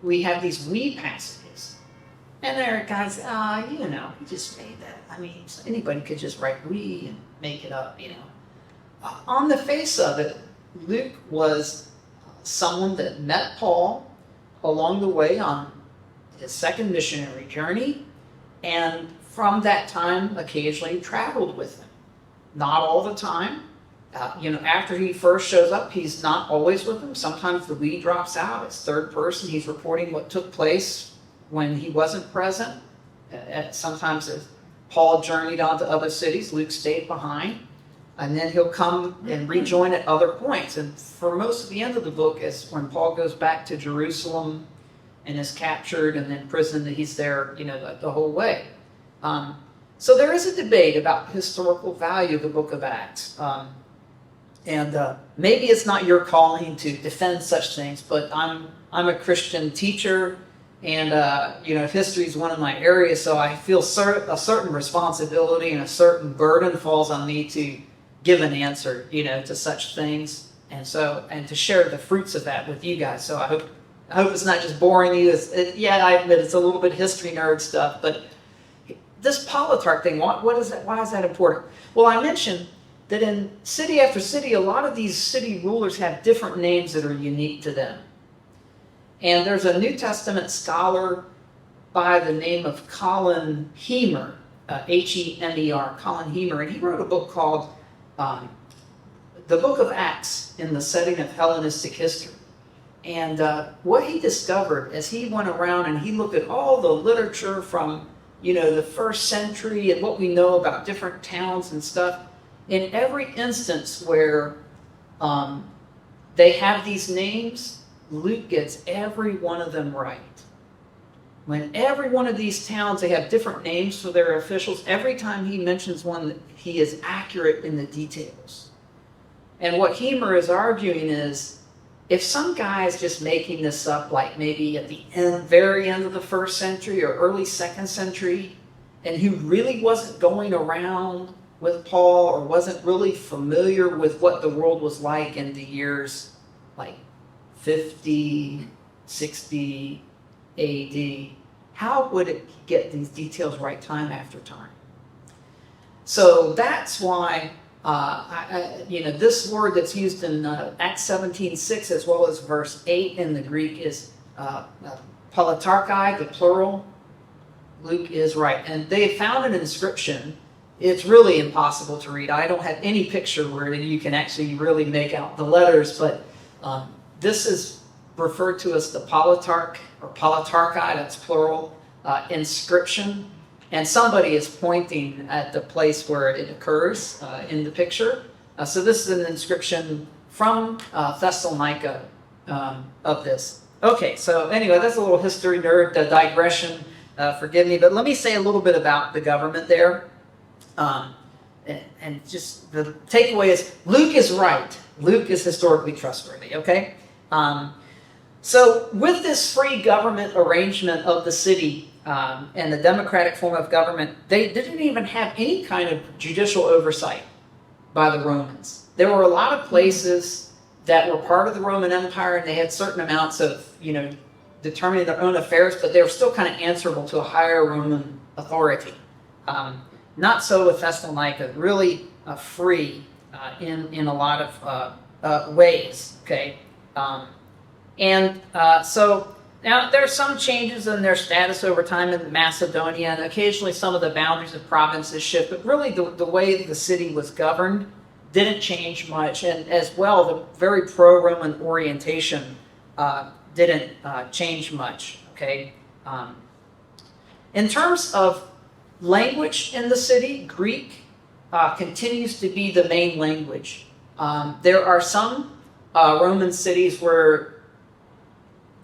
[SPEAKER 1] we have these we passages. And there are guys, he just made that. I mean, anybody could just write we and make it up, On the face of it, Luke was someone that met Paul along the way on his second missionary journey, and from that time occasionally traveled with him. Not all the time. After he first shows up, he's not always with them. Sometimes the we drops out. It's third person. He's reporting what took place when he wasn't present. Sometimes as Paul journeyed on to other cities, Luke stayed behind. And then he'll come and rejoin at other points. And for most of the end of the book is when Paul goes back to Jerusalem and is captured and then imprisoned, that he's there, the whole way. So there is a debate about the historical value of the book of Acts. Maybe it's not your calling to defend such things, but I'm a Christian teacher, and history is one of my areas, so I feel a certain responsibility and a certain burden falls on me to give an answer, to such things, and to share the fruits of that with you guys. So I hope it's not just boring you. I admit it's a little bit history nerd stuff, but this politarch thing, what is that? Why is that important? Well, I mentioned that in city after city, a lot of these city rulers have different names that are unique to them. And there's a New Testament scholar by the name of Colin Hemer, Hemer, Colin Hemer, and he wrote a book called The Book of Acts in the Setting of Hellenistic History. And what he discovered as he went around and he looked at all the literature from the first century and what we know about different towns and stuff, in every instance where they have these names, Luke gets every one of them right. When every one of these towns, they have different names for their officials, every time he mentions one, he is accurate in the details. And what Hemer is arguing is, if some guy is just making this up, like maybe at the very end of the first century or early second century, and who really wasn't going around with Paul or wasn't really familiar with what the world was like in the years like 50, 60 AD, how would it get these details right time after time? So that's why this word that's used in Acts 17:6 as well as verse 8 in the Greek is politarchai, the plural. Luke is right. And they found an inscription. It's really impossible to read. I don't have any picture where you can actually really make out the letters, but this is referred to as the politarch or politarchai, that's plural, inscription. And somebody is pointing at the place where it occurs in the picture. So this is an inscription from Thessalonica of this. Okay, so anyway, that's a little history nerd digression. Forgive me, but let me say a little bit about the government there. And just the takeaway is Luke is right. Luke is historically trustworthy, okay? So with this free government arrangement of the city and the democratic form of government, they didn't even have any kind of judicial oversight by the Romans. There were a lot of places that were part of the Roman Empire, and they had certain amounts of, determining their own affairs, but they were still kind of answerable to a higher Roman authority. Not so with Thessalonica, really free in a lot of ways, okay? So now there are some changes in their status over time in Macedonia, and occasionally some of the boundaries of provinces shift, but really the way the city was governed didn't change much, and as well, the very pro-Roman orientation didn't change much, okay? In terms of language in the city, Greek continues to be the main language. There are some Roman cities where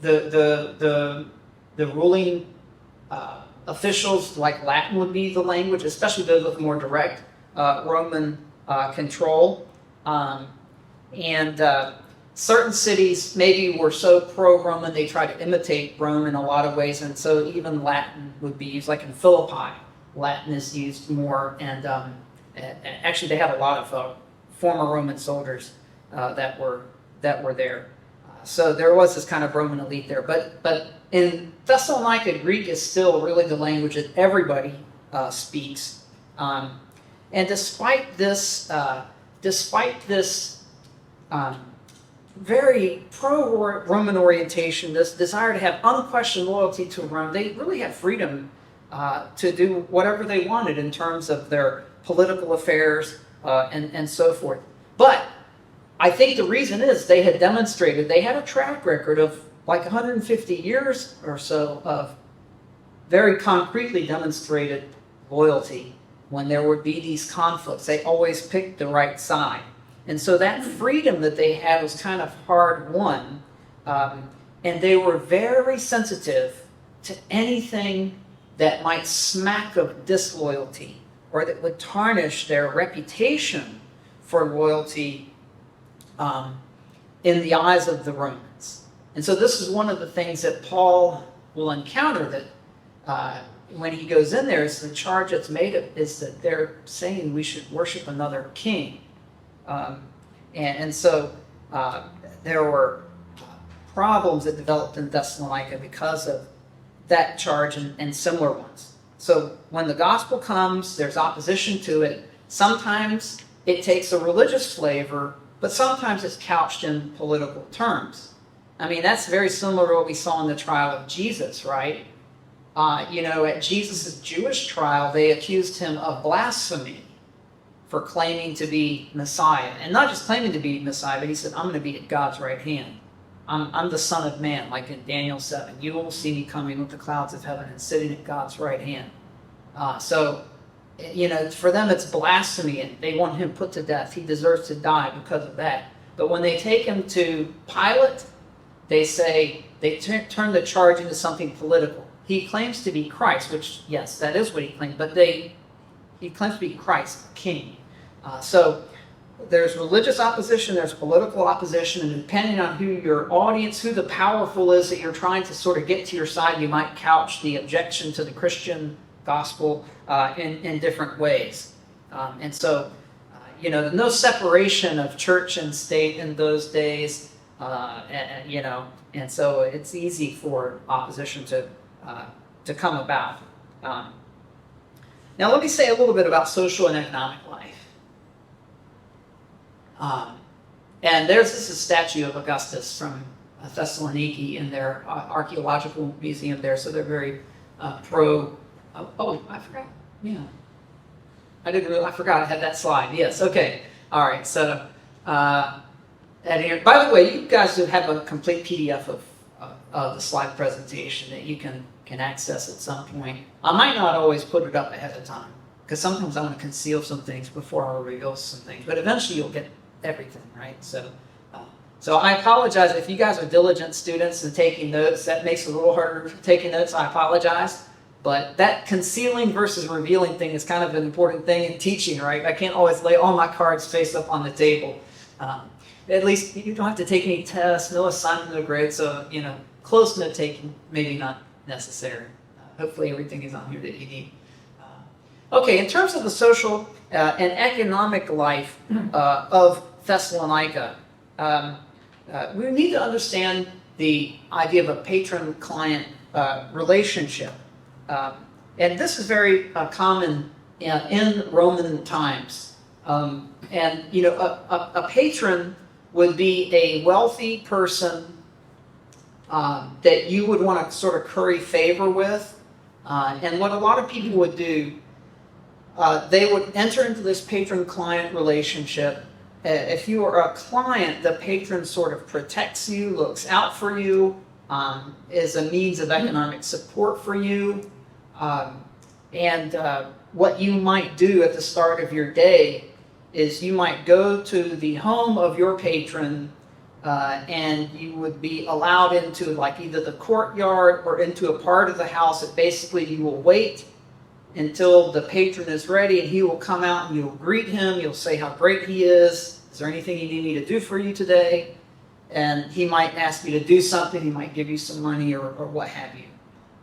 [SPEAKER 1] the ruling officials, like Latin would be the language, especially those with more direct Roman control. Certain cities maybe were so pro-Roman they try to imitate Rome in a lot of ways, and so even Latin would be used. Like in Philippi, Latin is used more, and actually they have a lot of former Roman soldiers that were there. So there was this kind of Roman elite there. But in Thessalonica, Greek is still really the language that everybody speaks. And despite this very pro-Roman orientation, this desire to have unquestioned loyalty to Rome, they really had freedom to do whatever they wanted in terms of their political affairs and so forth. But I think the reason is they had demonstrated, they had a track record of like 150 years or so of very concretely demonstrated loyalty. When there would be these conflicts, they always picked the right side. And so that freedom that they had was kind of hard won. And they were very sensitive to anything that might smack of disloyalty or that would tarnish their reputation for loyalty in the eyes of the Romans. And so this is one of the things that Paul will encounter, that when he goes in there, is the charge that's made is that they're saying we should worship another king. And so there were problems that developed in Thessalonica because of that charge and similar ones. So when the gospel comes, there's opposition to it. Sometimes it takes a religious flavor, but sometimes it's couched in political terms. I mean, that's very similar to what we saw in the trial of Jesus, right? At Jesus' Jewish trial, they accused him of blasphemy for claiming to be Messiah. And not just claiming to be Messiah, but he said, I'm going to be at God's right hand. I'm the Son of Man, like in Daniel 7. You will see me coming with the clouds of heaven and sitting at God's right hand. So, for them it's blasphemy, and they want him put to death. He deserves to die because of that. But when they take him to Pilate, they say, they turn the charge into something political. He claims to be Christ, which, yes, that is what he claims, but he claims to be Christ, king. So there's religious opposition, there's political opposition, and depending on who your audience, who the powerful is that you're trying to sort of get to your side, you might couch the objection to the Christian gospel in different ways. And so, no separation of church and state in those days, and so it's easy for opposition to come about. Now let me say a little bit about social and economic life. And this is a statue of Augustus from Thessaloniki in their archaeological museum there, so they're very pro. Oh, I forgot. Yeah. I forgot I had that slide. Yes, okay. All right, so by the way, you guys have a complete PDF of the slide presentation that you can access at some point. I might not always put it up ahead of time, because sometimes I want to conceal some things before I reveal some things, but eventually you'll get everything, right? So I apologize if you guys are diligent students and taking notes. That makes it a little harder taking notes. I apologize. But that concealing versus revealing thing is kind of an important thing in teaching, right? I can't always lay all my cards face up on the table. At least you don't have to take any tests, no assignment, no grade, so, close note taking, maybe not necessary. Hopefully everything is on here that you need. Okay, in terms of the social and economic life of Thessalonica, we need to understand the idea of a patron-client relationship. And this is very common in Roman times. A patron would be a wealthy person that you would want to sort of curry favor with. And what a lot of people would do, they would enter into this patron-client relationship. If you are a client, the patron sort of protects you, looks out for you, is a means of economic support for you. What you might do at the start of your day is you might go to the home of your patron, and you would be allowed into like either the courtyard or into a part of the house that basically you will wait until the patron is ready, and he will come out and you'll greet him. You'll say how great he is. Is there anything you need me to do for you today? And he might ask you to do something. He might give you some money or what have you.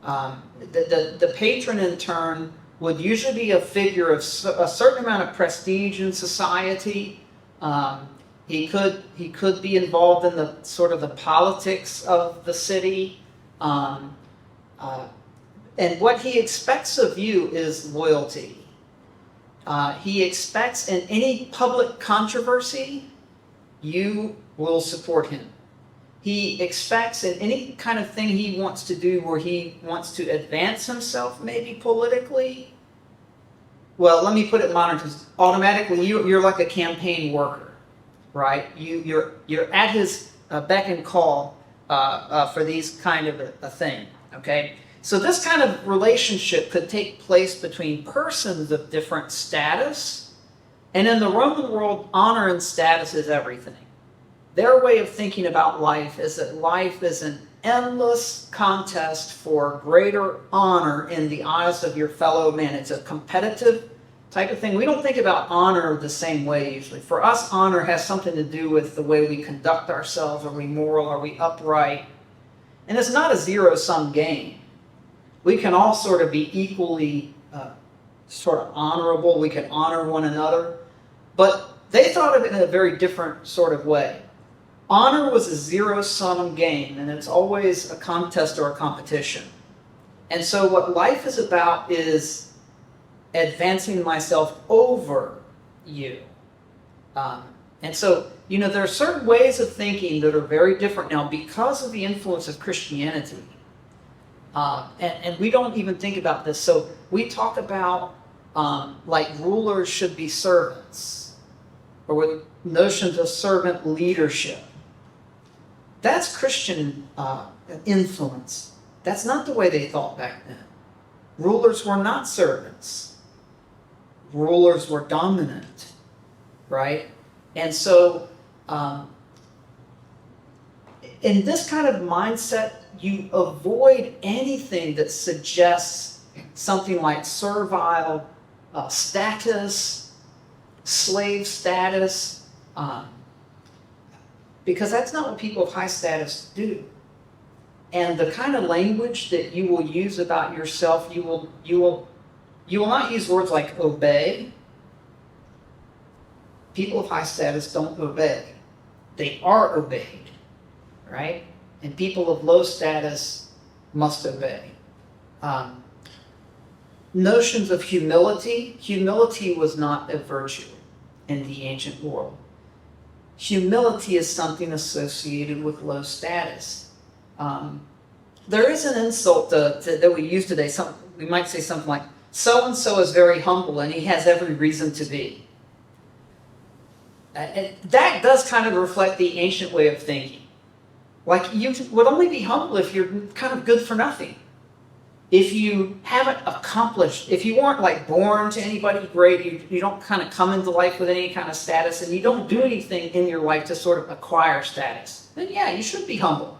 [SPEAKER 1] The patron, in turn, would usually be a figure of a certain amount of prestige in society, He could be involved in the sort of the politics of the city. Um, and what he expects of you is loyalty. He expects in any public controversy, you will support him. He expects in any kind of thing he wants to do where he wants to advance himself, maybe politically. Well, let me put it in modern terms. Automatically, you're like a campaign worker, right? You're at his beck and call for these kind of a thing. Okay, so this kind of relationship could take place between persons of different status, and in the Roman world, honor and status is everything. Their way of thinking about life is that life is an endless contest for greater honor in the eyes of your fellow man. It's a competitive type of thing. We don't think about honor the same way usually. For us, honor has something to do with the way we conduct ourselves. Are we moral? Are we upright? And it's not a zero-sum game. We can all sort of be equally sort of honorable. We can honor one another. But they thought of it in a very different sort of way. Honor was a zero-sum game, and it's always a contest or a competition. And so what life is about is advancing myself over you. And so, there are certain ways of thinking that are very different now because of the influence of Christianity. And we don't even think about this. So we talk about like rulers should be servants, or with notions of servant leadership. That's Christian influence. That's not the way they thought back then. Rulers were not servants. Rulers were dominant, right? And so, in this kind of mindset, you avoid anything that suggests something like servile status, slave status, because that's not what people of high status do. And the kind of language that you will use about yourself, you will not use words like obey. People of high status don't obey. They are obeyed, right? And people of low status must obey. Notions of humility. Humility was not a virtue in the ancient world. Humility is something associated with low status. There is an insult that we use today. We might say something like, so-and-so is very humble and he has every reason to be. And that does kind of reflect the ancient way of thinking. Like, you would only be humble if you're kind of good for nothing. If you haven't accomplished, if you weren't like born to anybody great, you don't kind of come into life with any kind of status, and you don't do anything in your life to sort of acquire status, then yeah, you should be humble.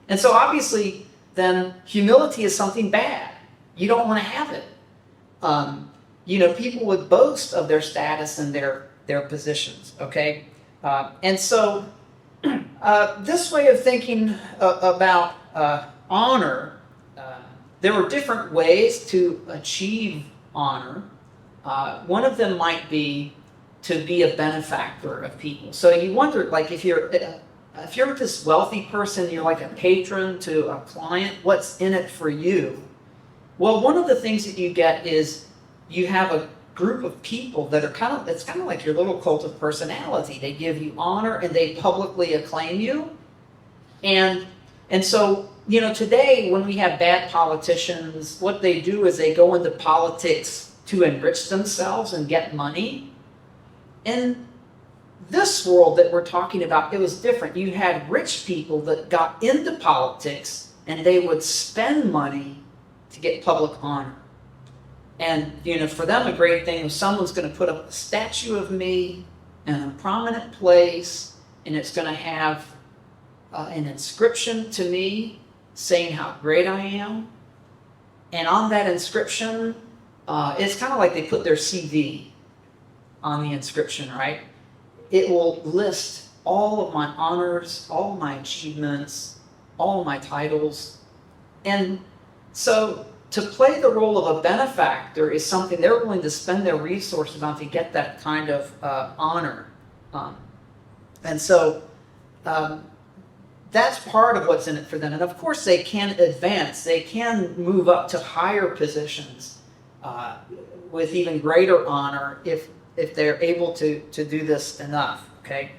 [SPEAKER 1] And so obviously, then humility is something bad. You don't want to have it. People would boast of their status and their positions, okay? And so this way of thinking about honor, there were different ways to achieve honor. One of them might be to be a benefactor of people. So you wonder, like, if you're this wealthy person, you're like a patron to a client, what's in it for you? Well, one of the things that you get is you have a group of people that are it's kind of like your little cult of personality. They give you honor and they publicly acclaim you. And so, today when we have bad politicians, what they do is they go into politics to enrich themselves and get money. In this world that we're talking about, it was different. You had rich people that got into politics and they would spend money to get public honor. And, for them, a great thing was someone's going to put up a statue of me in a prominent place, and it's going to have an inscription to me saying how great I am. And on that inscription, it's kind of like they put their CV on the inscription, right? It will list all of my honors, all of my achievements, all of my titles. And so to play the role of a benefactor is something they're willing to spend their resources on to get that kind of honor. Um, and so that's part of what's in it for them. And of course, they can advance. They can move up to higher positions with even greater honor if they're able to do this enough. Okay,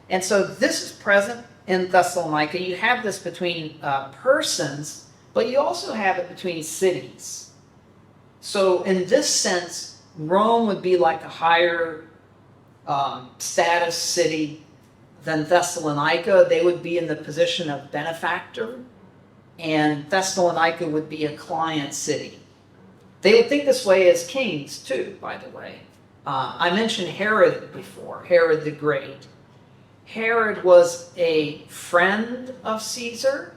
[SPEAKER 1] and so this is present in Thessalonica. You have this between persons, but you also have it between cities. So in this sense, Rome would be like a higher status city than Thessalonica. They would be in the position of benefactor, and Thessalonica would be a client city. They would think this way as kings too, by the way. I mentioned Herod before, Herod the Great. Herod was a friend of Caesar.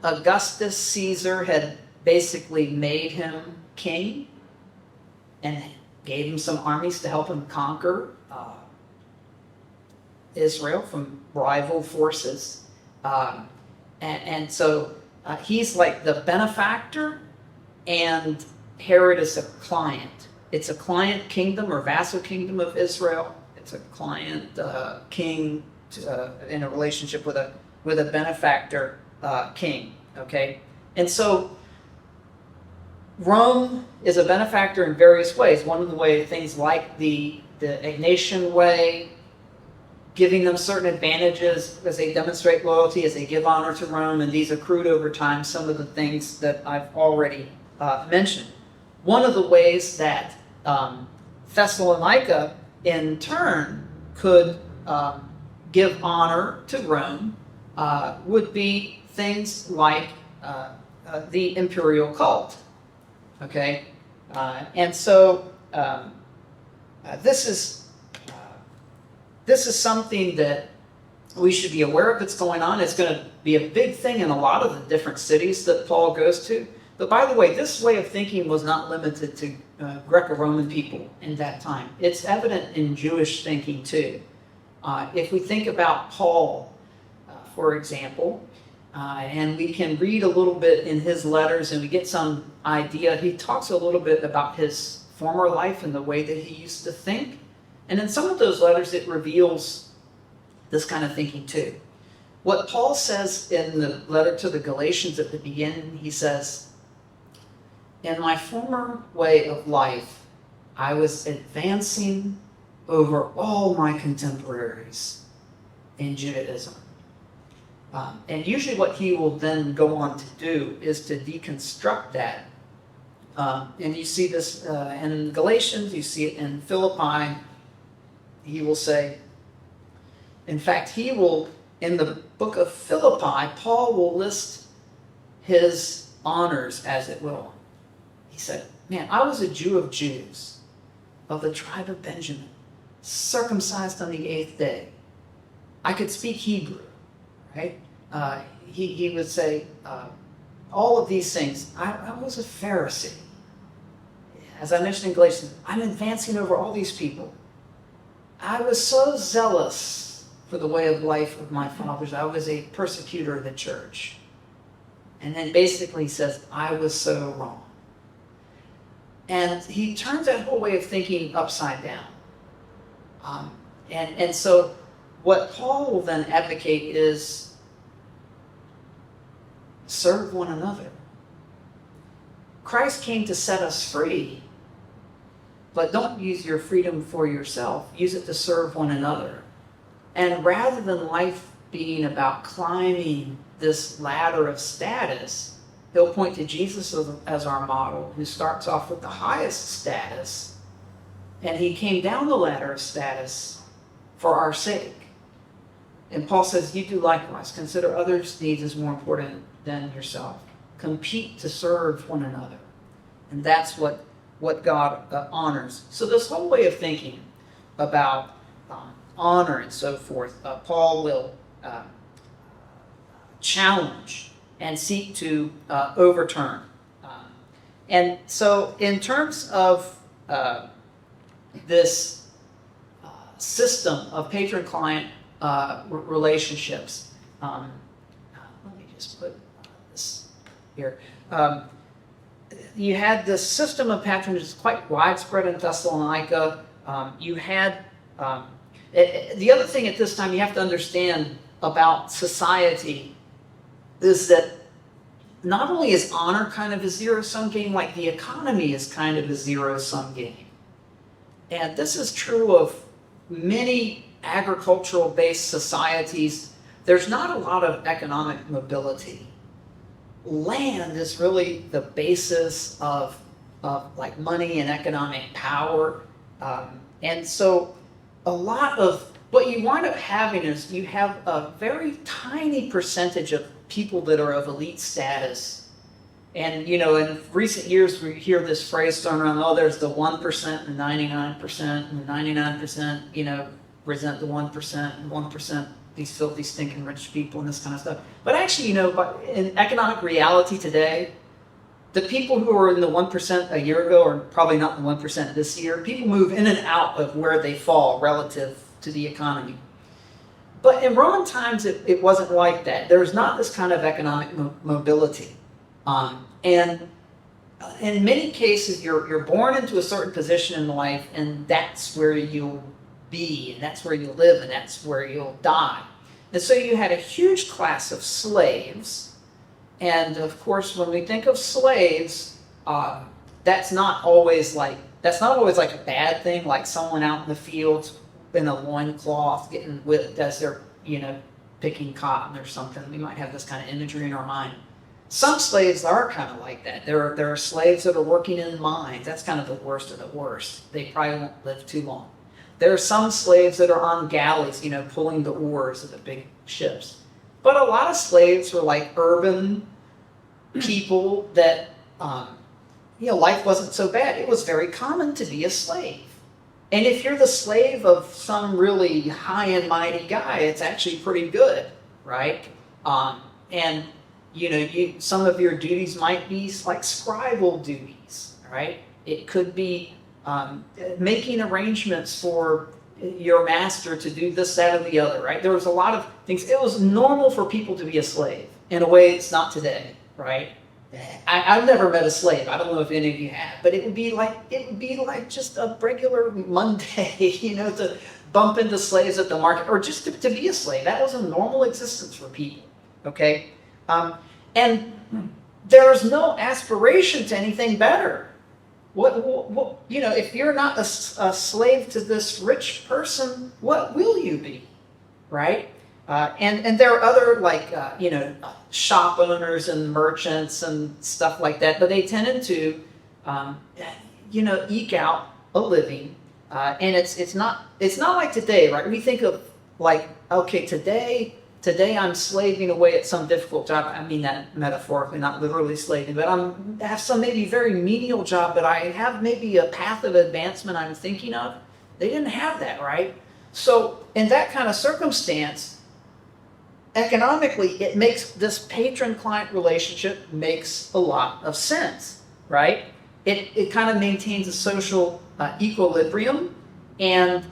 [SPEAKER 1] Augustus Caesar had basically made him king and gave him some armies to help him conquer Israel from rival forces. And so he's like the benefactor, and Herod is a client. It's a client kingdom or vassal kingdom of Israel. It's a client king in a relationship with a benefactor king. Okay, and so Rome is a benefactor in various ways. One of the ways, things like the Ignatian way, giving them certain advantages as they demonstrate loyalty, as they give honor to Rome, and these accrued over time, some of the things that I've already mentioned. One of the ways that Thessalonica, in turn, could give honor to Rome would be things like the imperial cult. Okay? And so this is something that we should be aware of that's going on. It's going to be a big thing in a lot of the different cities that Paul goes to. But by the way, this way of thinking was not limited to Greco-Roman people in that time. It's evident in Jewish thinking too. If we think about Paul, for example, and we can read a little bit in his letters and we get some idea. He talks a little bit about his former life and the way that he used to think. And in some of those letters, it reveals this kind of thinking too. What Paul says in the letter to the Galatians at the beginning, he says, "In my former way of life, I was advancing over all my contemporaries in Judaism." And usually what he will then go on to do is to deconstruct that. And you see this in Galatians, you see it in Philippi. He will say, in fact, he will, in the book of Philippi, Paul will list his honors, as it will. He said, "Man, I was a Jew of Jews, of the tribe of Benjamin, circumcised on the 8th day. I could speak Hebrew," right? He would say all of these things. I was a Pharisee. As I mentioned in Galatians, I'm advancing over all these people. I was so zealous for the way of life of my fathers. I was a persecutor of the church. And then basically he says, I was so wrong. And he turns that whole way of thinking upside down. And so what Paul will then advocate is serve one another. Christ came to set us free, but don't use your freedom for yourself. Use it to serve one another. And rather than life being about climbing this ladder of status, he'll point to Jesus as our model, who starts off with the highest status, and he came down the ladder of status for our sake. And Paul says, you do likewise. Consider others' needs as more important than yourself. Compete to serve one another. And that's what God honors. So this whole way of thinking about honor and so forth, Paul will challenge and seek to overturn. And so in terms of this system of patron-client relationships, let me just put this here. You had this system of patronage quite widespread in Thessalonica. You had The other thing at this time you have to understand about society is that not only is honor kind of a zero-sum game, like the economy is kind of a zero-sum game. And this is true of many agricultural-based societies. There's not a lot of economic mobility. Land is really the basis of like money and economic power. And so a lot of what you wind up having is you have a very tiny percentage of people that are of elite status. And, you know, in recent years, we hear this phrase thrown around, oh, there's the 1% and 99%, and 99%, you know, resent the 1%, and 1%, these filthy, stinking rich people and this kind of stuff. But actually, you know, in economic reality today, the people who were in the 1% a year ago are probably not the 1% this year. People move in and out of where they fall relative to the economy. But in Roman times, it wasn't like that. There was not this kind of economic mobility. And in many cases, you're born into a certain position in life, and that's where you'll be, and that's where you'll live, and that's where you'll die. And so you had a huge class of slaves. And of course, when we think of slaves, that's not always like a bad thing, like someone out in the fields in a loincloth getting whipped as they're, you know, picking cotton or something. We might have this kind of imagery in our mind. Some slaves are kind of like that. There are slaves that are working in mines. That's kind of the worst of the worst. They probably won't live too long. There are some slaves that are on galleys, you know, pulling the oars of the big ships. But a lot of slaves were like urban people that, you know, life wasn't so bad. It was very common to be a slave. And if you're the slave of some really high and mighty guy, it's actually pretty good, right? And you know, some of your duties might be like scribal duties, right? It could be making arrangements for your master to do this, that, or the other, right? There was a lot of things. It was normal for people to be a slave in a way it's not today, right? I've never met a slave. I don't know if any of you have, but it would be like just a regular Monday, you know, to bump into slaves at the market, or just to be a slave. That was a normal existence for people, okay? And there's no aspiration to anything better. What you know, if you're not a slave to this rich person, what will you be, right? And there are other, like, you know, shop owners and merchants and stuff like that, but they tended to, you know, eke out a living. And it's not like today, right? We think of like, okay, today I'm slaving away at some difficult job. I mean that metaphorically, not literally slaving, but I have some maybe very menial job, but I have maybe a path of advancement I'm thinking of. They didn't have that, right? So in that kind of circumstance, economically, it makes this patron-client relationship makes a lot of sense, right? It kind of maintains a social equilibrium, and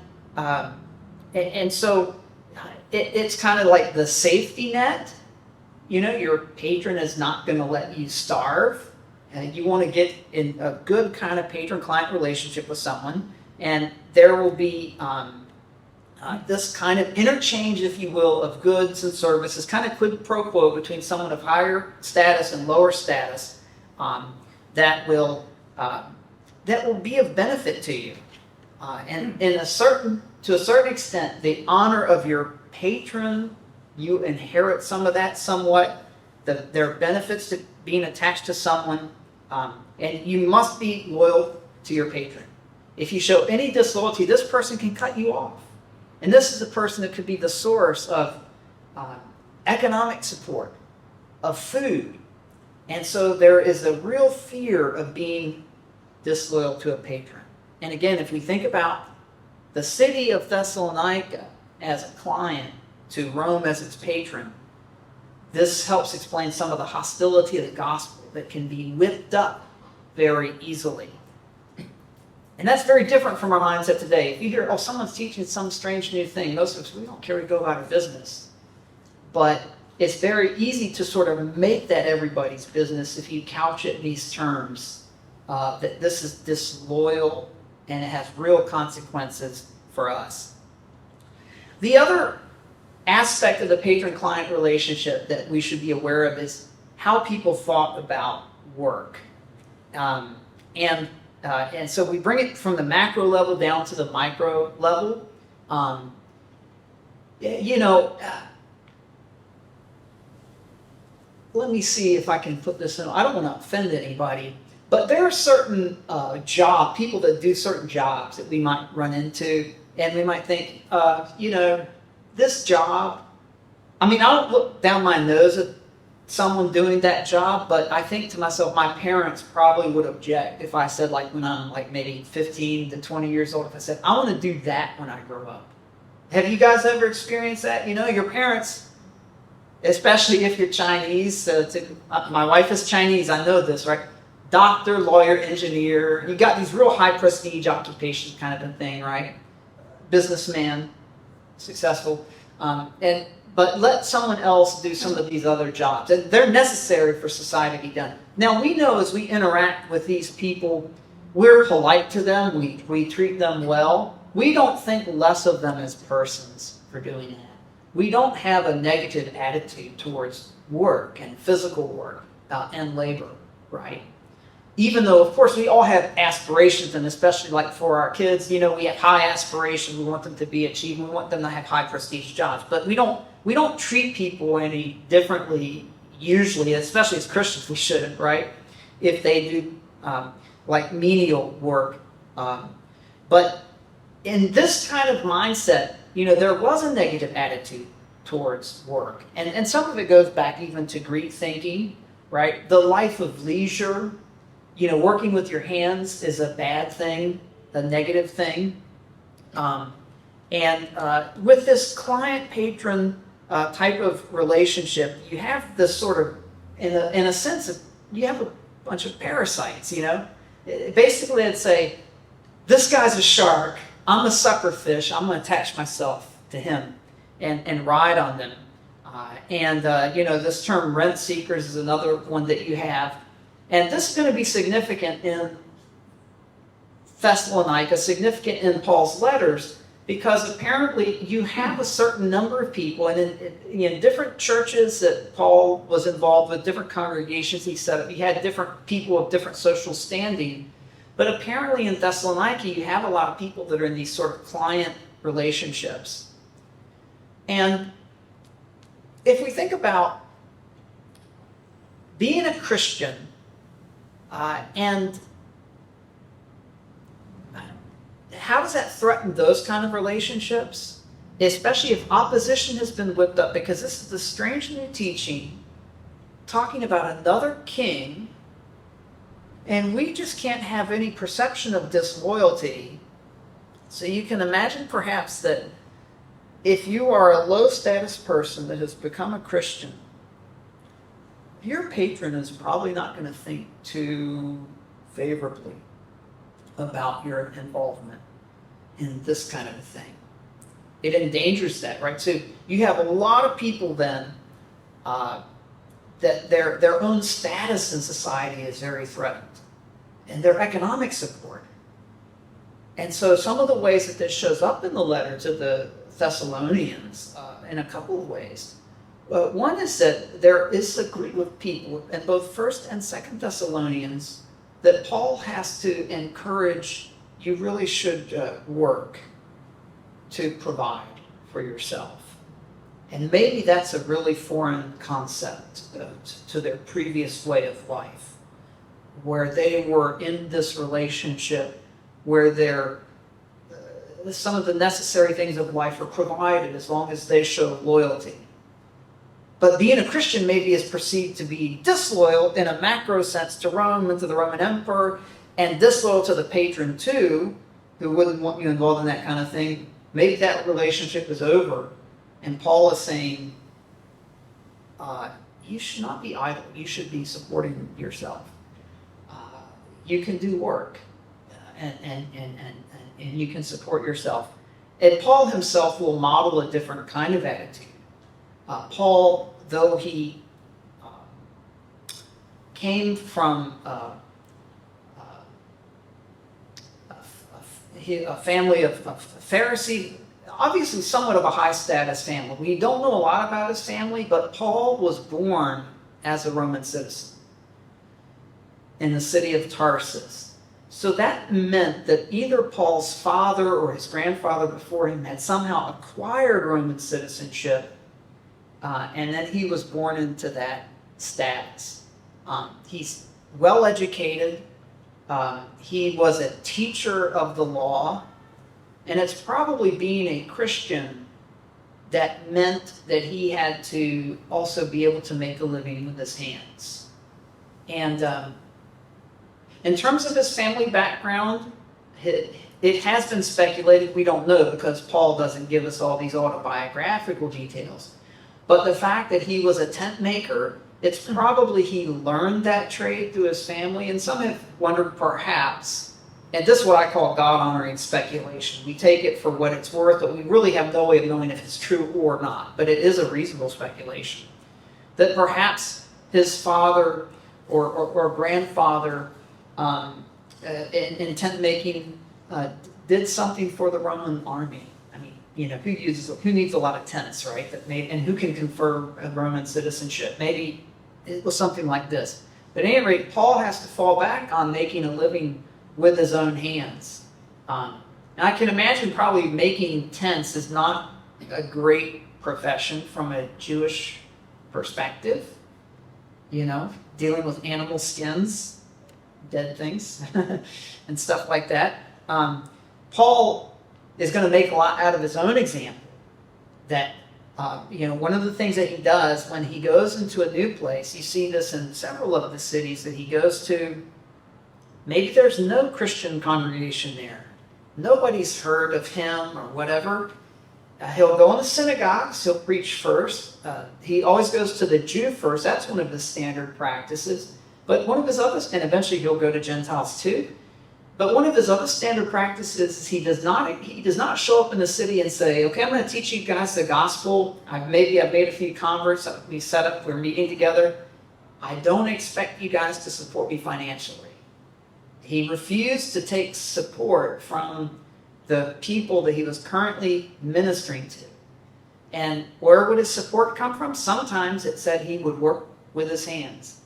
[SPEAKER 1] so it's kind of like the safety net. You know, your patron is not going to let you starve, and you want to get in a good kind of patron-client relationship with someone, and there will be this kind of interchange, if you will, of goods and services, kind of quid pro quo between someone of higher status and lower status, that will be of benefit to you. And to a certain extent, the honor of your patron, you inherit some of that somewhat. There are benefits to being attached to someone, and you must be loyal to your patron. If you show any disloyalty, this person can cut you off. And this is a person that could be the source of economic support, of food. And so there is a real fear of being disloyal to a patron. And again, if we think about the city of Thessalonica as a client to Rome as its patron, this helps explain some of the hostility of the gospel that can be whipped up very easily. And that's very different from our mindset today. If you hear, oh, someone's teaching some strange new thing, most of us, we don't care to go about our business. But it's very easy to sort of make that everybody's business if you couch it in these terms, that this is disloyal and it has real consequences for us. The other aspect of the patron-client relationship that we should be aware of is how people thought about work. And so we bring it from the macro level down to the micro level. Let me see if I can put this in. I don't want to offend anybody, but there are certain people that do certain jobs that we might run into, and we might think, this job, I don't look down my nose at someone doing that job, but I think to myself, my parents probably would object if I said, like, when I'm like maybe 15 to 20 years old, if I said, I want to do that when I grow up. Have you guys ever experienced that? Your parents, especially if you're Chinese, my wife is Chinese, I know this, right? Doctor, lawyer, engineer, you got these real high prestige occupations kind of a thing, right? Businessman, successful, but let someone else do some of these other jobs. And they're necessary for society to be done. Now, we know as we interact with these people, we're polite to them, we treat them well. We don't think less of them as persons for doing that. We don't have a negative attitude towards work and physical work and labor, right? Even though, of course, we all have aspirations, and especially like for our kids, we have high aspirations. We want them to be achieved. We want them to have high prestige jobs. But we don't treat people any differently, usually, especially as Christians, we shouldn't, right? If they do like menial work. But in this kind of mindset, there was a negative attitude towards work. And some of it goes back even to Greek thinking, right? The life of leisure, working with your hands is a bad thing, a negative thing. With this client-patron type of relationship, you have this sort of, in a sense, you have a bunch of parasites, Basically, I'd say, this guy's a shark, I'm a sucker fish, I'm going to attach myself to him and ride on them. This term rent seekers is another one that you have. And this is going to be significant in Thessalonica, significant in Paul's letters, because apparently you have a certain number of people, and in different churches that Paul was involved with, different congregations he set up, he had different people of different social standing. But apparently in Thessalonica, you have a lot of people that are in these sort of client relationships. And if we think about being a Christian, and how does that threaten those kind of relationships? Especially if opposition has been whipped up, because this is the strange new teaching talking about another king, and we just can't have any perception of disloyalty. So you can imagine perhaps that if you are a low status person that has become a Christian, your patron is probably not going to think too favorably about your involvement in this kind of a thing. It endangers that, right? So you have a lot of people then that their own status in society is very threatened, and their economic support. And so some of the ways that this shows up in the letter to the Thessalonians, in a couple of ways. One is that there is a group of people in both 1st and 2nd Thessalonians that Paul has to encourage. You really should work to provide for yourself. And maybe that's a really foreign concept to their previous way of life, where they were in this relationship where some of the necessary things of life are provided as long as they show loyalty. But being a Christian maybe is perceived to be disloyal in a macro sense to Rome and to the Roman Emperor, and disloyal to the patron too, who wouldn't want you involved in that kind of thing. Maybe that relationship is over. And Paul is saying, you should not be idle. You should be supporting yourself. You can do work, and you can support yourself. And Paul himself will model a different kind of attitude. Paul, though he came from a family of Pharisee, obviously somewhat of a high status family. We don't know a lot about his family, but Paul was born as a Roman citizen in the city of Tarsus. So that meant that either Paul's father or his grandfather before him had somehow acquired Roman citizenship, and then he was born into that status. He's well educated. He was a teacher of the law. And it's probably being a Christian that meant that he had to also be able to make a living with his hands. And in terms of his family background, it has been speculated, we don't know because Paul doesn't give us all these autobiographical details. But the fact that he was a tent maker, it's probably he learned that trade through his family. And some have wondered perhaps, and this is what I call God-honoring speculation. We take it for what it's worth, but we really have no way of knowing if it's true or not. But it is a reasonable speculation that perhaps his father or grandfather in tent making did something for the Roman army. I mean, who needs a lot of tents, right? And who can confer a Roman citizenship? Maybe it was something like this. But at any rate, Paul has to fall back on making a living with his own hands. And I can imagine probably making tents is not a great profession from a Jewish perspective. Dealing with animal skins, dead things, and stuff like that. Paul is going to make a lot out of his own example. That, one of the things that he does when he goes into a new place, you see this in several of the cities that he goes to. Maybe there's no Christian congregation there. Nobody's heard of him or whatever. He'll go in the synagogues. He'll preach first. He always goes to the Jew first. That's one of his standard practices. But one of his others, and eventually he'll go to Gentiles too. But one of his other standard practices is he does not show up in the city and say, okay, I'm going to teach you guys the gospel. I've made a few converts. We're meeting together. I don't expect you guys to support me financially. He refused to take support from the people that he was currently ministering to. And where would his support come from? Sometimes it said he would work with his hands.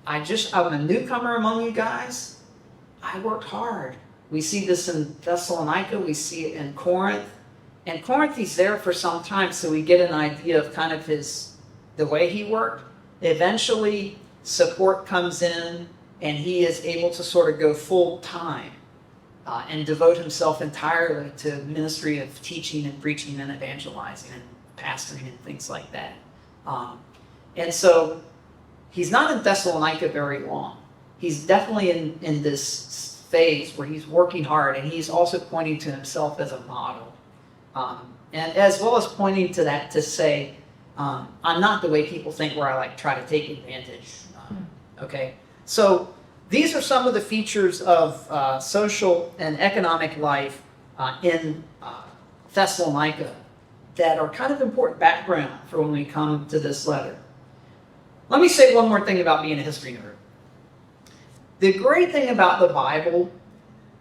[SPEAKER 1] I'm a newcomer among you guys. I worked hard. We see this in Thessalonica. We see it in Corinth. And Corinth, he's there for some time, so we get an idea of kind of the way he worked. Eventually, support comes in, and he is able to sort of go full time and devote himself entirely to ministry of teaching and preaching and evangelizing and pastoring and things like that. And so he's not in Thessalonica very long. He's definitely in this phase where he's working hard, and he's also pointing to himself as a model. And as well as pointing to that to say, I'm not the way people think where I try to take advantage. Okay? So these are some of the features of social and economic life in Thessalonica that are kind of important background for when we come to this letter. Let me say one more thing about being a history nerd. The great thing about the Bible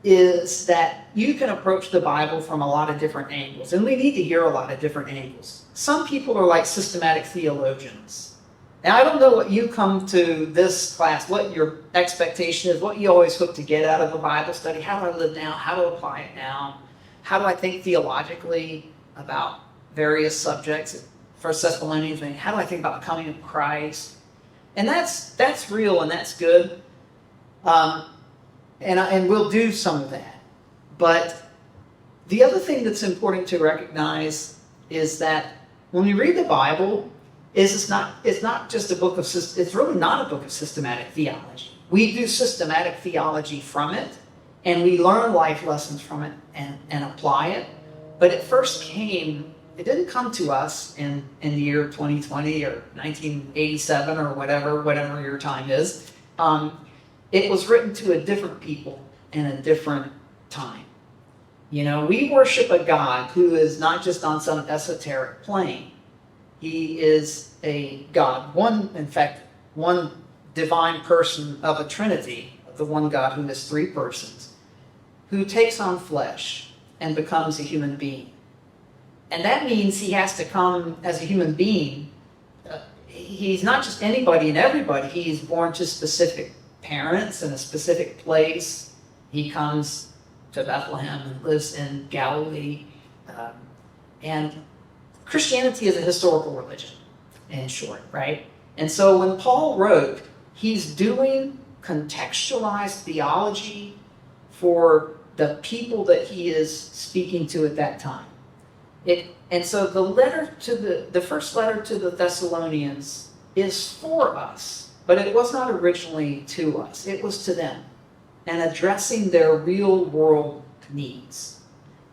[SPEAKER 1] is that you can approach the Bible from a lot of different angles, and we need to hear a lot of different angles. Some people are like systematic theologians. Now, I don't know what you come to this class, what your expectation is, what you always hope to get out of a Bible study. How do I live now? How to apply it now? How do I think theologically about various subjects? 1 Thessalonians, how do I think about the coming of Christ? And that's real and that's good. And we'll do some of that. But the other thing that's important to recognize is that when we read the Bible, it's not just a book of, it's really not a book of systematic theology. We do systematic theology from it, and we learn life lessons from it and apply it. But it didn't come to us in the year 2020 or 1987 or whatever your time is. It was written to a different people in a different time. We worship a God who is not just on some esoteric plane. He is a God, one divine person of a Trinity, the one God who is three persons, who takes on flesh and becomes a human being. And that means he has to come as a human being. He's not just anybody and everybody. He's born to specific parents in a specific place. He comes to Bethlehem and lives in Galilee. And Christianity is a historical religion, in short, right? And so when Paul wrote, he's doing contextualized theology for the people that he is speaking to at that time. And so the first letter to the Thessalonians is for us, but it was not originally to us. It was to them, and addressing their real world needs.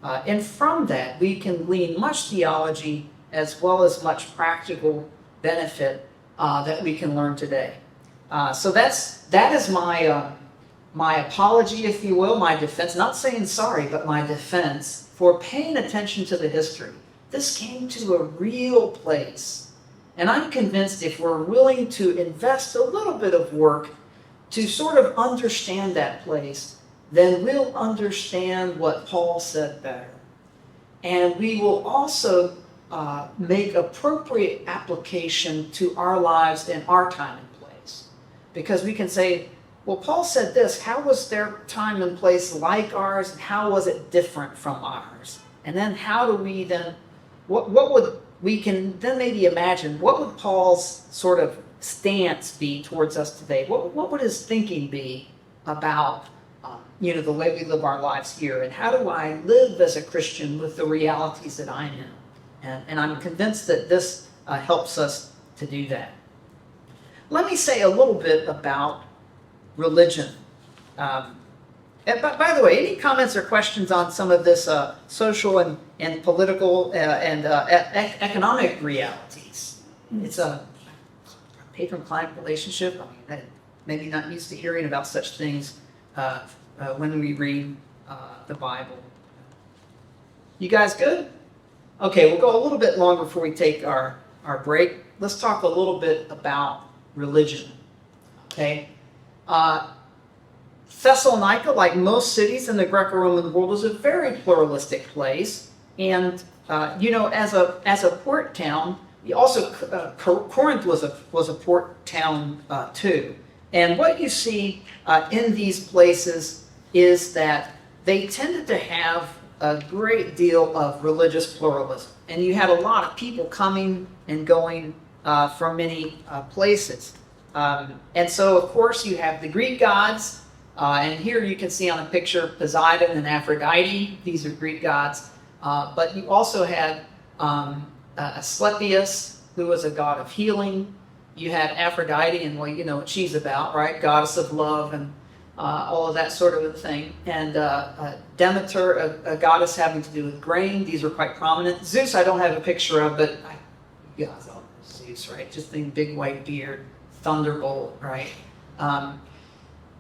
[SPEAKER 1] And from that, we can glean much theology as well as much practical benefit that we can learn today. So that is my apology, if you will, my defense. Not saying sorry, but my defense for paying attention to the history. This came to a real place. And I'm convinced if we're willing to invest a little bit of work to sort of understand that place, then we'll understand what Paul said better. And we will also make appropriate application to our lives in our time and place. Because we can say, well, Paul said this, how was their time and place like ours, and how was it different from ours? And then how do we then, what would, we can then maybe imagine, what would Paul's sort of stance be towards us today? What would his thinking be about, the way we live our lives here? And how do I live as a Christian with the realities that I know? And I'm convinced that this helps us to do that. Let me say a little bit about religion. And by the way, any comments or questions on some of this social and political and economic realities? It's a patron-client relationship. I mean, maybe not used to hearing about such things when we read the Bible. You guys good? Okay, we'll go a little bit longer before we take our break. Let's talk a little bit about religion. Okay? Thessalonica, like most cities in the Greco-Roman world, is a very pluralistic place. And, as a port town, also Corinth was a port town too. And what you see in these places is that they tended to have a great deal of religious pluralism. And you had a lot of people coming and going from many places. And so, of course, you have the Greek gods. And here you can see on the picture Poseidon and Aphrodite. These are Greek gods. But you also had Asclepius, who was a god of healing. You had Aphrodite, and well, you know what she's about, right? Goddess of love and all of that sort of a thing. And Demeter, a goddess having to do with grain. These were quite prominent. Zeus, I don't have a picture of, but you guys all know Zeus, right? Just the big white beard, thunderbolt, right?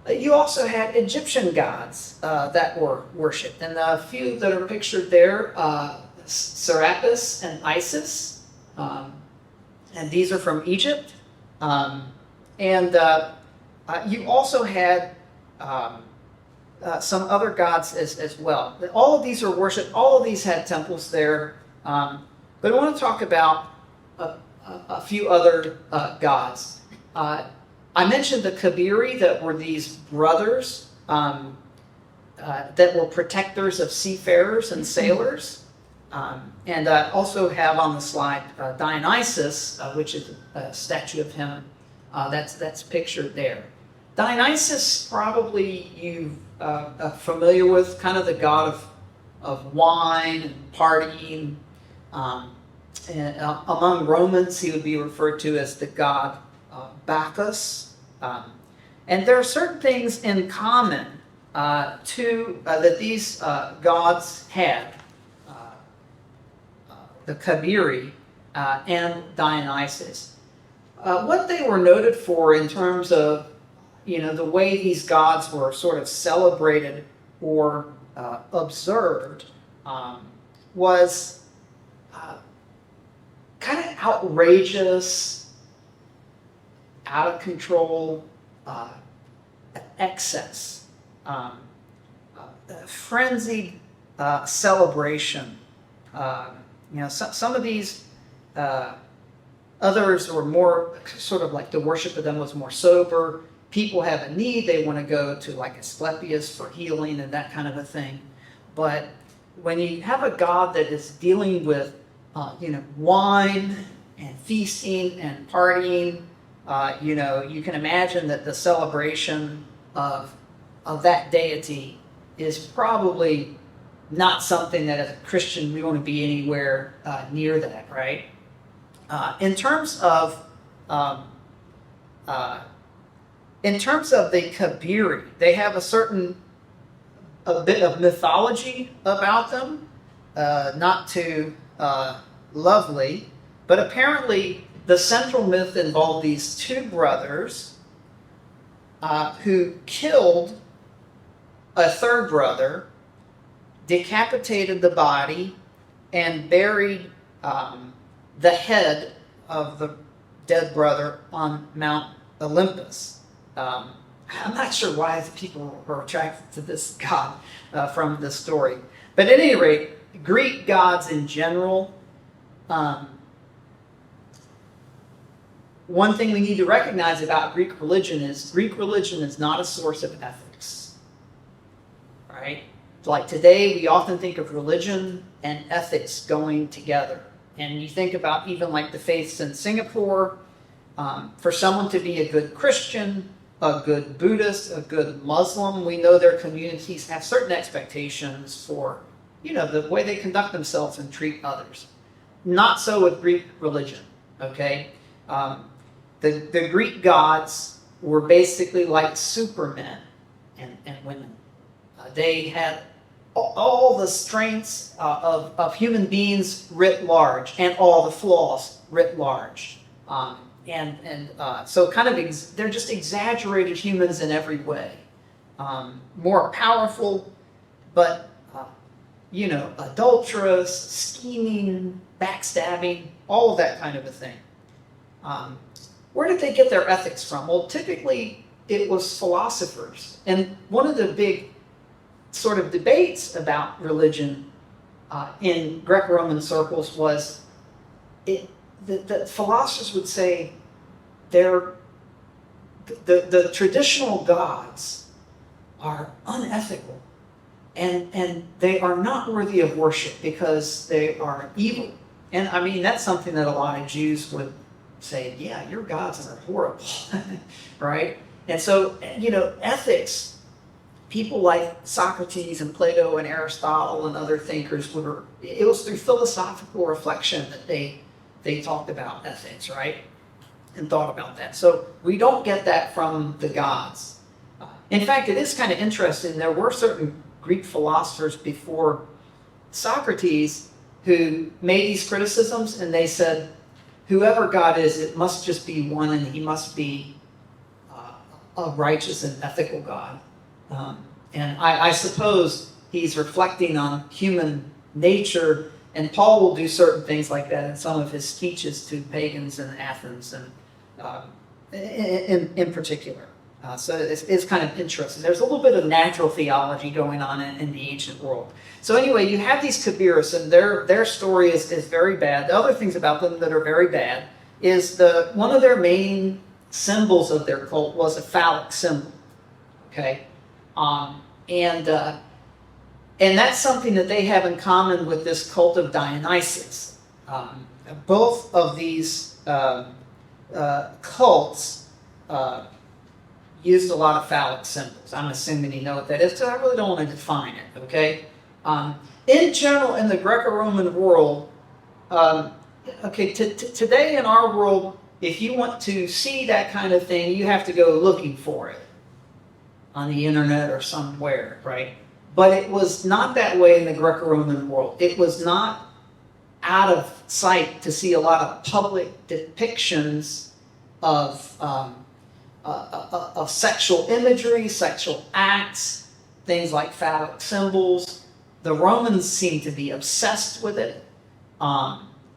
[SPEAKER 1] You also had Egyptian gods that were worshipped. And a few that are pictured there, Serapis and Isis. And these are from Egypt. You also had some other gods as well. All of these are worshipped. All of these had temples there. But I want to talk about a few other gods. I mentioned the Kabiri, that were these brothers that were protectors of seafarers and sailors. And I also have on the slide Dionysus, which is a statue of him that's pictured there. Dionysus, probably you familiar with, kind of the god of wine and partying. And among Romans, he would be referred to as the god Bacchus. And there are certain things in common that these gods had. The Kabiri and Dionysus. What they were noted for in terms of, the way these gods were sort of celebrated or observed was kind of outrageous, out of control, excess, frenzied celebration Some of these others were more sort of like the worship of them was more sober. People have a need, they want to go to like Asclepius for healing and that kind of a thing. But when you have a God that is dealing with, wine and feasting and partying, you can imagine that the celebration of that deity is probably not something that as a Christian we want to be anywhere near that, right? In terms of the Kabiri, they have a bit of mythology about them, not too lovely, but apparently the central myth involved these two brothers who killed a third brother, decapitated the body, and buried the head of the dead brother on Mount Olympus. I'm not sure why people are attracted to this god from this story. But at any rate, Greek gods in general, one thing we need to recognize about Greek religion is not a source of ethics. Right? Like today, we often think of religion and ethics going together. And you think about even like the faiths in Singapore, for someone to be a good Christian, a good Buddhist, a good Muslim, we know their communities have certain expectations for, the way they conduct themselves and treat others. Not so with Greek religion, okay? The Greek gods were basically like supermen and women. They had all the strengths of human beings writ large and all the flaws writ large. So kind of they're just exaggerated humans in every way. More powerful, but adulterous, scheming, backstabbing, all of that kind of a thing. Where did they get their ethics from? Well, typically it was philosophers. And one of the big sort of debates about religion in Greco-Roman circles was the philosophers would say the traditional gods are unethical and they are not worthy of worship because they are evil. And I mean, that's something that a lot of Jews would say, yeah, your gods are horrible, right? And so, ethics, people like Socrates and Plato and Aristotle and other thinkers it was through philosophical reflection that they talked about ethics, right? And thought about that. So we don't get that from the gods. In fact, it is kind of interesting. There were certain Greek philosophers before Socrates who made these criticisms, and they said, whoever God is, it must just be one, and he must be a righteous and ethical God. And I suppose he's reflecting on human nature, and Paul will do certain things like that in some of his speeches to pagans in Athens, and in particular. So it's kind of interesting. There's a little bit of natural theology going on in the ancient world. So anyway, you have these Kabiris, and their story is very bad. The other things about them that are very bad is one of their main symbols of their cult was a phallic symbol. Okay? And that's something that they have in common with this cult of Dionysus. Both of these cults used a lot of phallic symbols. I'm assuming you know what that is, because I really don't want to define it, okay? In general, in the Greco-Roman world, today in our world, if you want to see that kind of thing, you have to go looking for it on the internet or somewhere, right? But it was not that way in the Greco-Roman world. It was not out of sight to see a lot of public depictions of sexual imagery, sexual acts, things like phallic symbols. The Romans seem to be obsessed with it.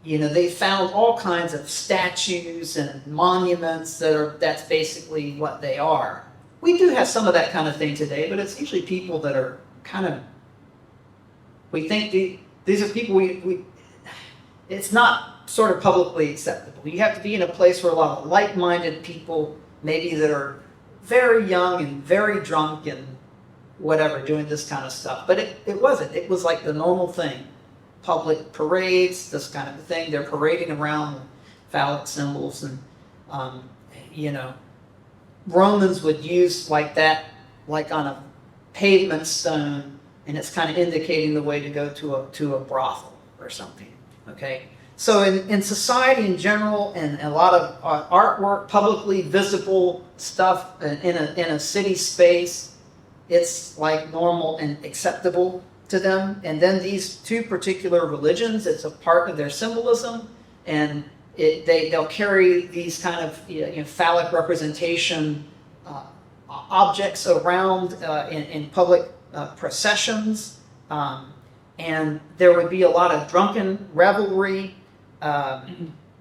[SPEAKER 1] They found all kinds of statues and monuments that's basically what they are. We do have some of that kind of thing today, but it's usually people that are kind of, we think these are people it's not sort of publicly acceptable. You have to be in a place where a lot of like-minded people, maybe that are very young and very drunk and whatever, doing this kind of stuff. But it wasn't. It was like the normal thing. Public parades, this kind of a thing. They're parading around phallic symbols, and Romans would use like that, like on a pavement stone, and it's kind of indicating the way to go to a brothel or something. Okay, so in society in general, and a lot of artwork, publicly visible stuff in a city space, it's like normal and acceptable to them. And then these two particular religions, it's a part of their symbolism, and they'll carry these kind of phallic representation objects around in public processions, and there would be a lot of drunken revelry.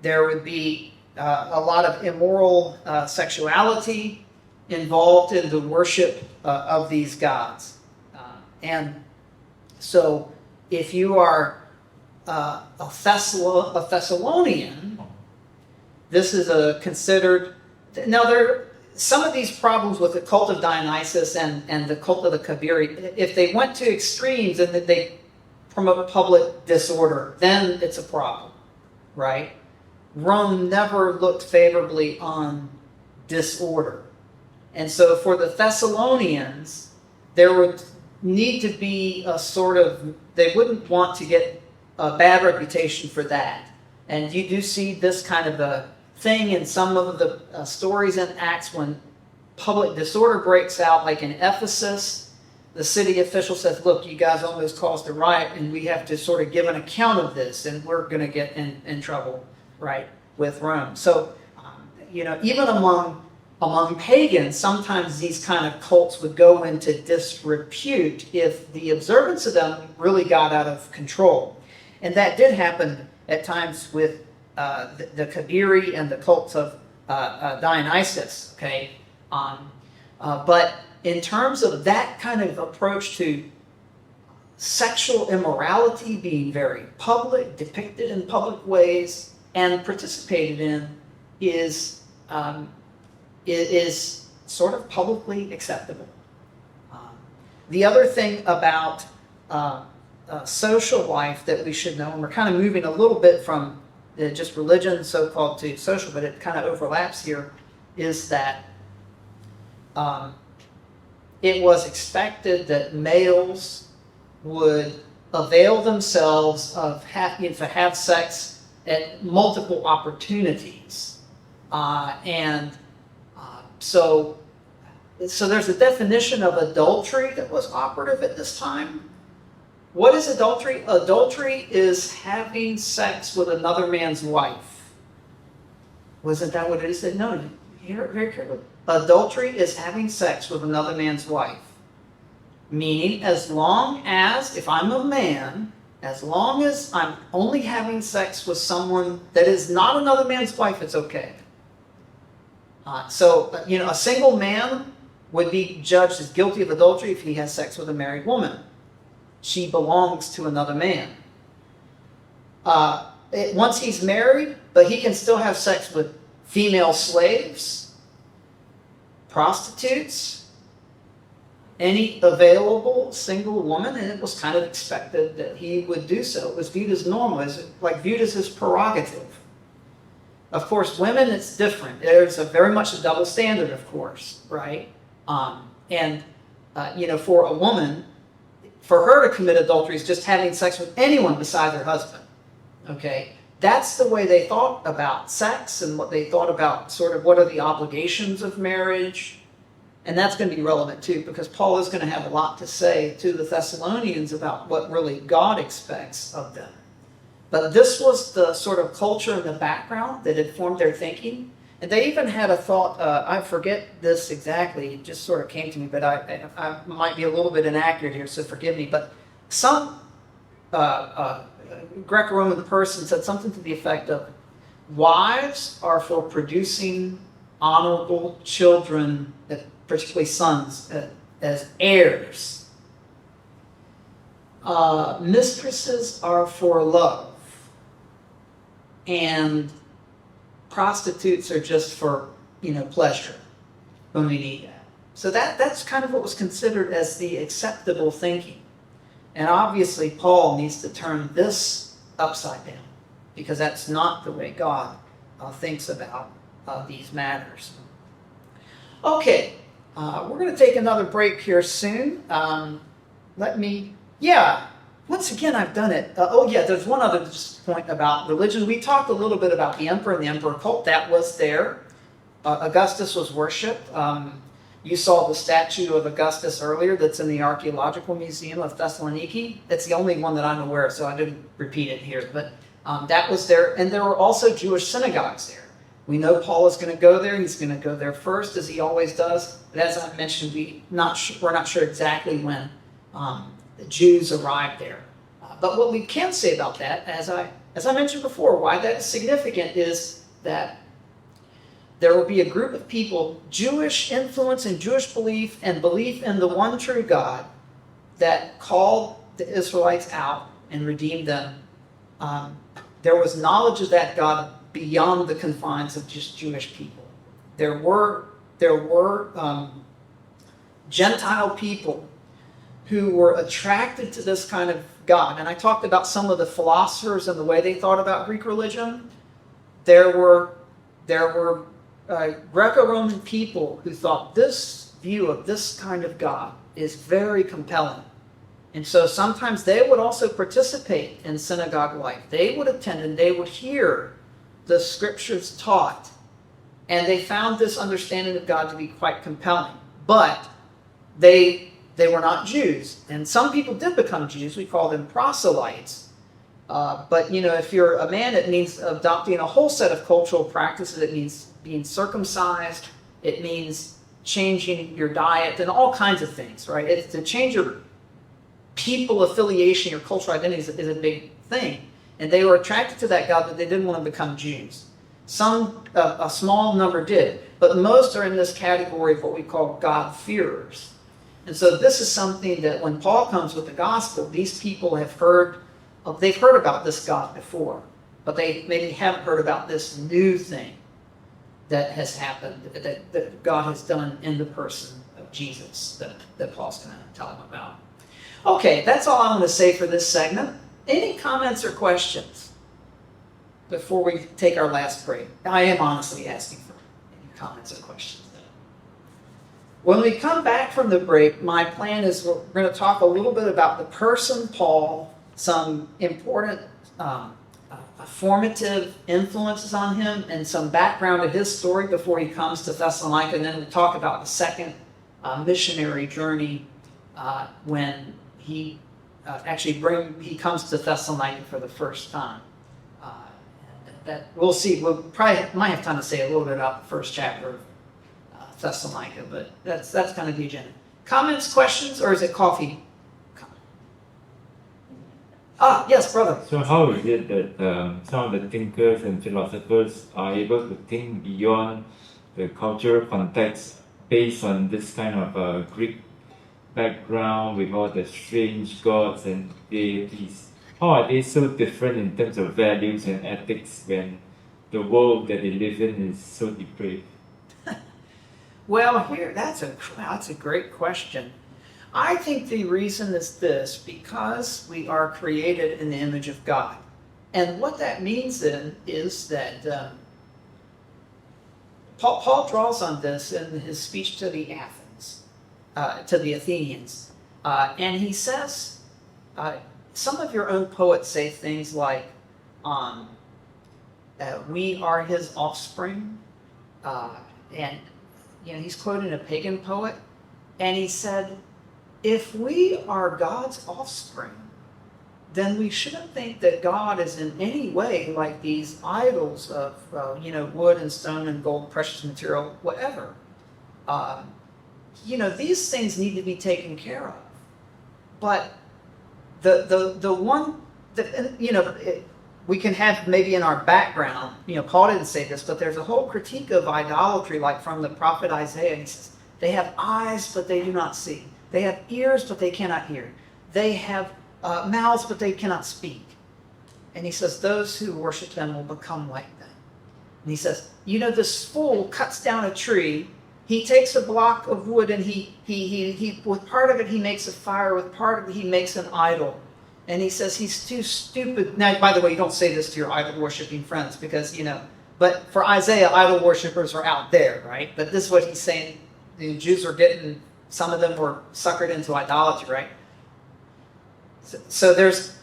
[SPEAKER 1] There would be a lot of immoral sexuality involved in the worship of these gods. And so if you are a Thessalonian, this is considered... Now, some of these problems with the cult of Dionysus and the cult of the Kabiri, if they went to extremes and that they promote public disorder, then it's a problem, right? Rome never looked favorably on disorder. And so for the Thessalonians, there would need to be a sort of... They wouldn't want to get a bad reputation for that. And you do see this kind of a thing in some of the stories in Acts when public disorder breaks out, like in Ephesus. The city official says, look, you guys almost caused a riot, and we have to sort of give an account of this, and we're going to get in trouble, right, with Rome. So, even among pagans, sometimes these kind of cults would go into disrepute if the observance of them really got out of control. And that did happen at times with the Kabiri and the cults of Dionysus, okay? But in terms of that kind of approach to sexual immorality being very public, depicted in public ways, and participated in, is sort of publicly acceptable. The other thing about social life that we should know, and we're kind of moving a little bit from just religion, so-called, to social, but it kind of overlaps here, is that it was expected that males would avail themselves of have sex at multiple opportunities. So there's a definition of adultery that was operative at this time. What is adultery? Adultery is having sex with another man's wife. Wasn't that what it is? No, hear it very carefully. Adultery is having sex with another man's wife. Meaning, as long as, if I'm a man, as long as I'm only having sex with someone that is not another man's wife, it's okay. So a single man would be judged as guilty of adultery if he has sex with a married woman. She belongs to another man. Once he's married, but he can still have sex with female slaves, prostitutes, any available single woman, and it was kind of expected that he would do so. It was viewed as normal, viewed as his prerogative. Of course, women, it's different. There's very much a double standard, of course, right? For a woman, for her to commit adultery is just having sex with anyone besides her husband, okay? That's the way they thought about sex and what they thought about sort of what are the obligations of marriage. And that's going to be relevant too, because Paul is going to have a lot to say to the Thessalonians about what really God expects of them. But this was the sort of culture in the background that had formed their thinking. And they even had a thought, I forget this exactly, it just sort of came to me, but I might be a little bit inaccurate here, so forgive me. But some Greco-Roman person said something to the effect of, wives are for producing honorable children, particularly sons, as heirs. Mistresses are for love. and prostitutes are just for, pleasure when we need that. So that's kind of what was considered as the acceptable thinking. And obviously Paul needs to turn this upside down, because that's not the way God thinks about these matters. Okay, we're going to take another break here soon. Once again, I've done it. There's one other point about religion. We talked a little bit about the emperor and the emperor cult. That was there. Augustus was worshipped. You saw the statue of Augustus earlier that's in the Archaeological Museum of Thessaloniki. That's the only one that I'm aware of, so I didn't repeat it here. But that was there. And there were also Jewish synagogues there. We know Paul is going to go there. He's going to go there first, as he always does. But as I mentioned, we're not sure exactly when the Jews arrived there. But what we can say about that, as I mentioned before, why that is significant is that there will be a group of people, Jewish influence and Jewish belief and belief in the one true God, that called the Israelites out and redeemed them. There was knowledge of that God beyond the confines of just Jewish people. There were Gentile people who were attracted to this kind of God. And I talked about some of the philosophers and the way they thought about Greek religion. There were Greco-Roman people who thought this view of this kind of God is very compelling. And so sometimes they would also participate in synagogue life. They would attend and they would hear the scriptures taught. And they found this understanding of God to be quite compelling. But they were not Jews. And some people did become Jews. We call them proselytes. But if you're a man, it means adopting a whole set of cultural practices. It means being circumcised. It means changing your diet and all kinds of things, right? It's to change your people affiliation, your cultural identity is a big thing. And they were attracted to that God, but they didn't want to become Jews. Some, a small number did, but most are in this category of what we call God-fearers. And so this is something that when Paul comes with the gospel, these people they've heard about this God before, but they maybe haven't heard about this new thing that has happened, that God has done in the person of Jesus, that Paul's going to tell them about. Okay, that's all I'm going to say for this segment. Any comments or questions before we take our last break? I am honestly asking for any comments or questions. When we come back from the break, my plan is we're going to talk a little bit about the person Paul, some important formative influences on him, and some background of his story before he comes to Thessalonica, and then we'll talk about the second missionary journey when he he comes to Thessalonica for the first time. That we'll see. We'll probably might have time to say a little bit about the first chapter of Thessalonica, but that's kind of the agenda. Comments, questions, or is it coffee? Yes, brother.
[SPEAKER 2] So how is it that some of the thinkers and philosophers are able to think beyond the cultural context based on this kind of Greek background with all the strange gods and deities? How are they so different in terms of values and ethics when the world that they live in is so depraved?
[SPEAKER 1] Well, that's a great question. I think the reason is this: because we are created in the image of God. And what that means then is that Paul draws on this in his speech to the Athenians. And he says, some of your own poets say things like, we are his offspring. And he's quoting a pagan poet. And he said, if we are God's offspring, then we shouldn't think that God is in any way like these idols of, wood and stone and gold, precious material, whatever. These things need to be taken care of. But the one that, we can have maybe in our background, Paul didn't say this, but there's a whole critique of idolatry, like from the prophet Isaiah. He says, they have eyes, but they do not see. They have ears, but they cannot hear. They have mouths, but they cannot speak. And he says, those who worship them will become like them. And he says, this fool cuts down a tree. He takes a block of wood and he with part of it he makes a fire, with part of it he makes an idol. And he says he's too stupid. Now, by the way, you don't say this to your idol worshiping friends because, but for Isaiah, idol worshipers are out there, right? But this is what he's saying. The Jews are some of them were suckered into idolatry, right? So there's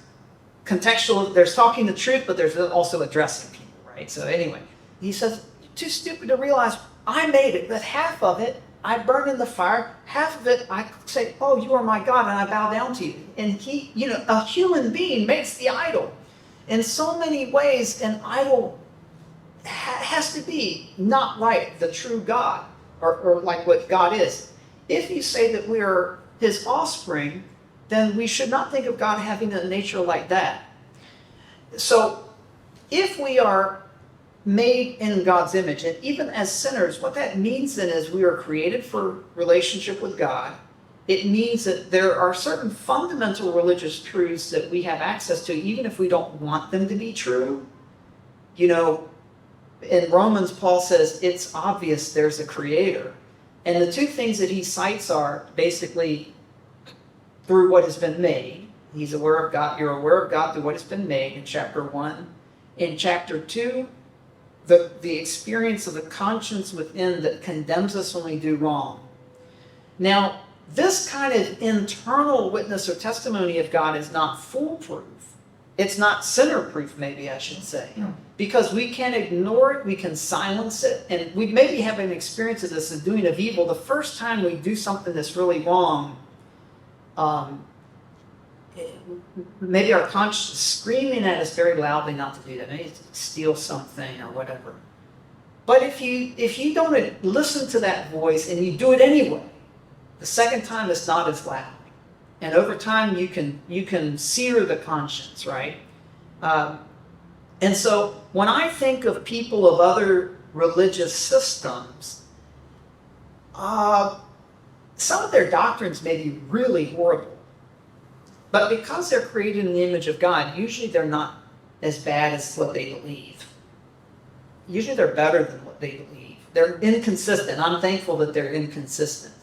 [SPEAKER 1] there's talking the truth, but there's also addressing people, right? So anyway, he says, too stupid to realize I made it, but half of it I burn in the fire, half of it I say, oh, you are my God, and I bow down to you. And a human being makes the idol. In so many ways, an idol has to be not like the true God, or like what God is. If you say that we are his offspring, then we should not think of God having a nature like that. So, if we are made in God's image, and even as sinners, what that means then is we are created for relationship with God. It means that there are certain fundamental religious truths that we have access to, even if we don't want them to be true. In Romans, Paul says it's obvious there's a creator. And the two things that he cites are basically through what has been made. He's aware of God. You're aware of God through what has been made in chapter 1. In chapter 2, the experience of the conscience within that condemns us when we do wrong. Now, this kind of internal witness or testimony of God is not foolproof. It's not sinner-proof, maybe I should say. Because we can ignore it, we can silence it, and we maybe have an experience of this, of doing of evil. The first time we do something that's really wrong, maybe our conscience is screaming at us very loudly not to do that. Maybe steal something or whatever. But if you don't listen to that voice and you do it anyway, the second time it's not as loud. And over time you can sear the conscience, right? And so when I think of people of other religious systems, some of their doctrines may be really horrible. But because they're created in the image of God, usually they're not as bad as what they believe. Usually they're better than what they believe. They're inconsistent. I'm thankful that they're inconsistent.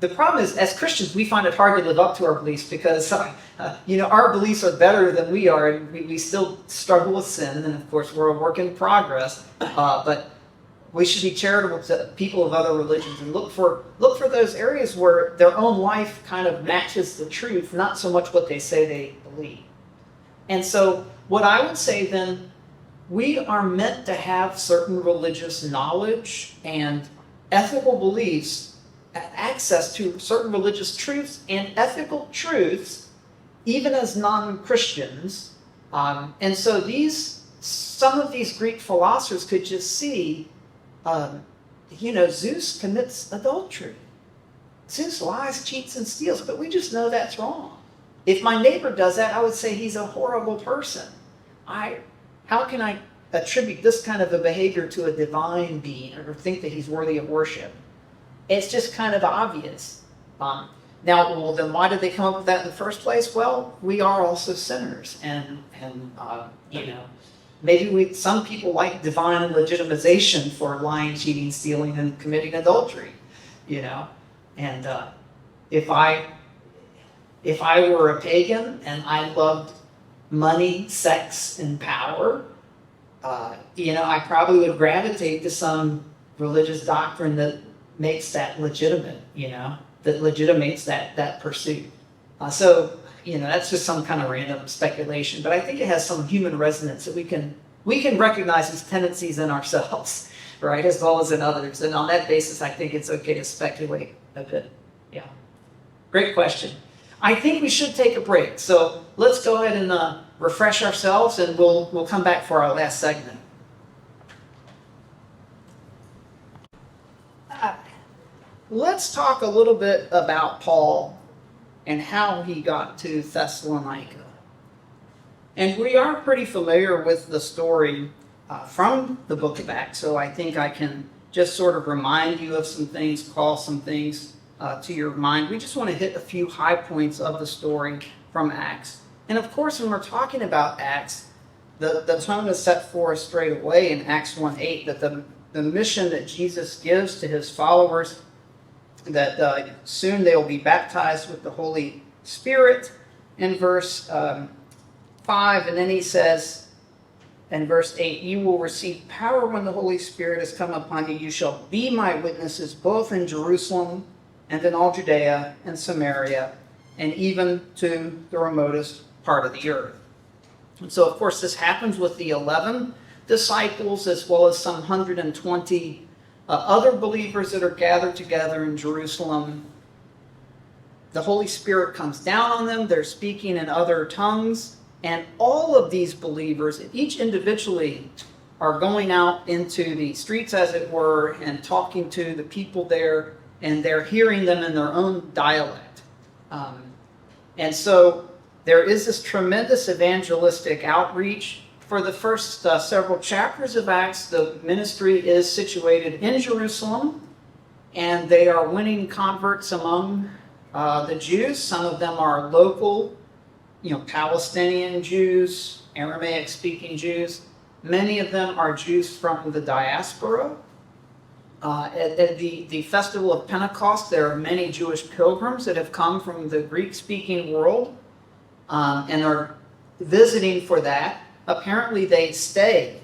[SPEAKER 1] The problem is, as Christians, we find it hard to live up to our beliefs because, our beliefs are better than we are, and we still struggle with sin, and of course we're a work in progress. But we should be charitable to people of other religions and look for those areas where their own life kind of matches the truth, not so much what they say they believe. And so what I would say then, we are meant to have certain religious knowledge and ethical beliefs, access to certain religious truths and ethical truths, even as non-Christians. And so some of these Greek philosophers could just see, Zeus commits adultery. Zeus lies, cheats, and steals, but we just know that's wrong. If my neighbor does that, I would say he's a horrible person. How can I attribute this kind of a behavior to a divine being or think that he's worthy of worship? It's just kind of obvious. Then why did they come up with that in the first place? Well, we are also sinners, and maybe some people like divine legitimization for lying, cheating, stealing, and committing adultery, And if I were a pagan and I loved money, sex, and power, I probably would gravitate to some religious doctrine that makes that legitimate, that legitimates that pursuit. So that's just some kind of random speculation, but I think it has some human resonance that we can recognize these tendencies in ourselves, right, as well as in others. And on that basis, I think it's okay to speculate a bit. Yeah, great question. I think we should take a break, so let's go ahead and refresh ourselves, and we'll come back for our last segment. Let's talk a little bit about Paul and how he got to Thessalonica. And we are pretty familiar with the story from the book of Acts, so I think I can just sort of remind you of some things, call some things to your mind. We just want to hit a few high points of the story from Acts. And of course, when we're talking about Acts, the tone is set for us straight away in Acts 1:8 that the mission that Jesus gives to his followers, that soon they will be baptized with the Holy Spirit in verse 5. And then he says in verse 8, you will receive power when the Holy Spirit has come upon you. You shall be my witnesses both in Jerusalem and in all Judea and Samaria and even to the remotest part of the earth. And so, of course, this happens with the 11 disciples as well as some 120 other believers that are gathered together in Jerusalem. The Holy Spirit comes down on them. They're speaking in other tongues. And all of these believers, each individually, are going out into the streets, as it were, and talking to the people there, and they're hearing them in their own dialect. And so there is this tremendous evangelistic outreach. For the first several chapters of Acts, the ministry is situated in Jerusalem, and they are winning converts among the Jews. Some of them are local, Palestinian Jews, Aramaic-speaking Jews. Many of them are Jews from the diaspora. At the Festival of Pentecost, there are many Jewish pilgrims that have come from the Greek-speaking world and are visiting for that. Apparently they stay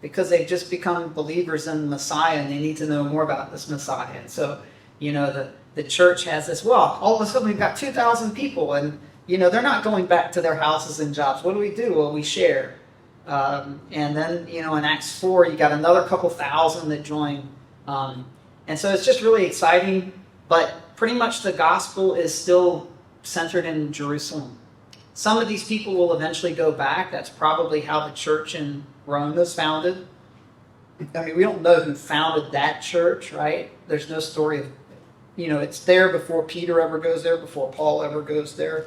[SPEAKER 1] because they've just become believers in the Messiah and they need to know more about this Messiah. And so, the church has this, all of a sudden we've got 2,000 people and, they're not going back to their houses and jobs. What do? Well, we share. And then, in Acts 4, you got another couple thousand that join. And so it's just really exciting, but pretty much the gospel is still centered in Jerusalem. Some of these people will eventually go back. That's probably how the church in Rome was founded. I mean, we don't know who founded that church, right? There's no story of, it's there before Peter ever goes there, before Paul ever goes there.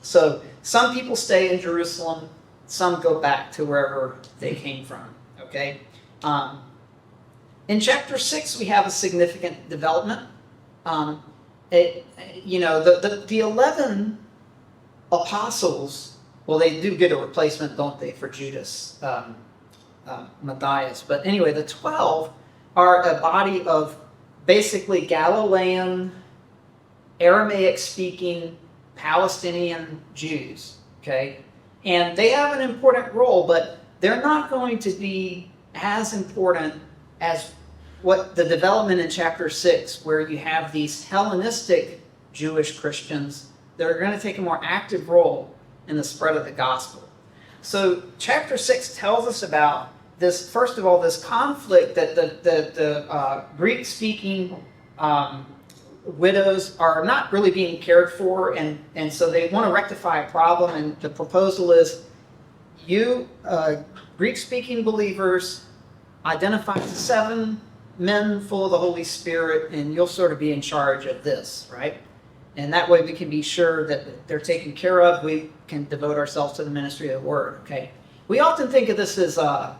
[SPEAKER 1] So some people stay in Jerusalem. Some go back to wherever they came from, okay? In chapter 6, we have a significant development. The 11 apostles, well, they do get a replacement, don't they, for Judas Matthias. But anyway, the 12 are a body of basically Galilean, Aramaic-speaking Palestinian Jews, okay? And they have an important role, but they're not going to be as important as what the development in chapter 6, where you have these Hellenistic Jewish Christians that are going to take a more active role in the spread of the gospel. So chapter 6 tells us about this, first of all, this conflict that the Greek-speaking widows are not really being cared for, and so they want to rectify a problem, and the proposal is you, Greek-speaking believers, identify 7 men full of the Holy Spirit, and you'll sort of be in charge of this, right? And that way we can be sure that they're taken care of. We can devote ourselves to the ministry of the word, okay? We often think of this as that's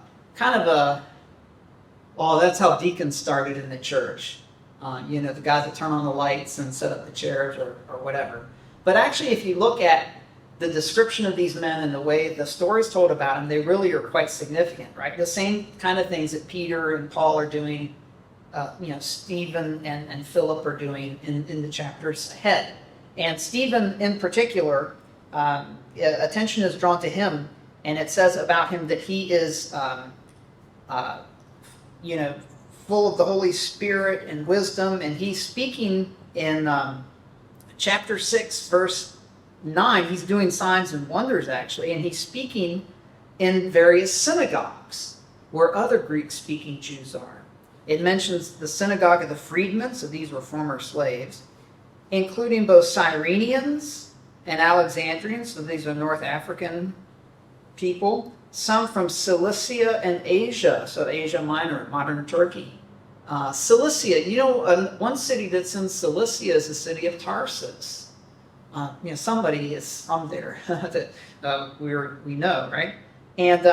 [SPEAKER 1] how deacons started in the church. The guys that turn on the lights and set up the chairs or whatever. But actually, if you look at the description of these men and the way the stories told about them, they really are quite significant, right? The same kind of things that Peter and Paul are doing, Stephen and Philip are doing in the chapters ahead. And Stephen in particular, attention is drawn to him, and it says about him that he is, full of the Holy Spirit and wisdom, and he's speaking in chapter 6, verse 9. He's doing signs and wonders, actually, and he's speaking in various synagogues where other Greek-speaking Jews are. It mentions the synagogue of the freedmen, so these were former slaves, including both Cyrenians and Alexandrians, so these are North African people, some from Cilicia and Asia, so Asia Minor, modern Turkey. Cilicia, one city that's in Cilicia is the city of Tarsus. Somebody is from there that we know, right? And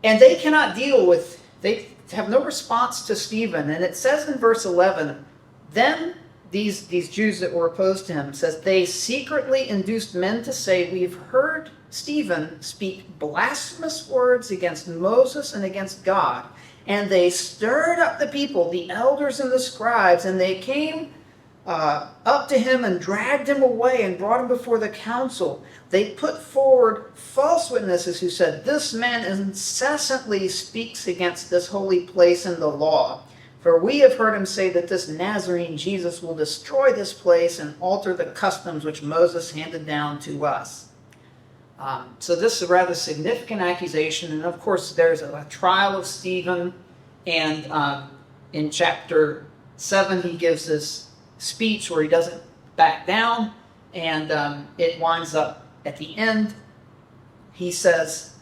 [SPEAKER 1] they cannot deal with, they have no response to Stephen. And it says in verse 11, then these Jews that were opposed to him, says, they secretly induced men to say, we've heard Stephen speak blasphemous words against Moses and against God. And they stirred up the people, the elders and the scribes, and they came up to him and dragged him away and brought him before the council. They put forward false witnesses who said, this man incessantly speaks against this holy place and the law. For we have heard him say that this Nazarene Jesus will destroy this place and alter the customs which Moses handed down to us. So this is a rather significant accusation. And of course, there's a trial of Stephen. And in chapter 7, he gives this speech where he doesn't back down. And it winds up at the end. He says,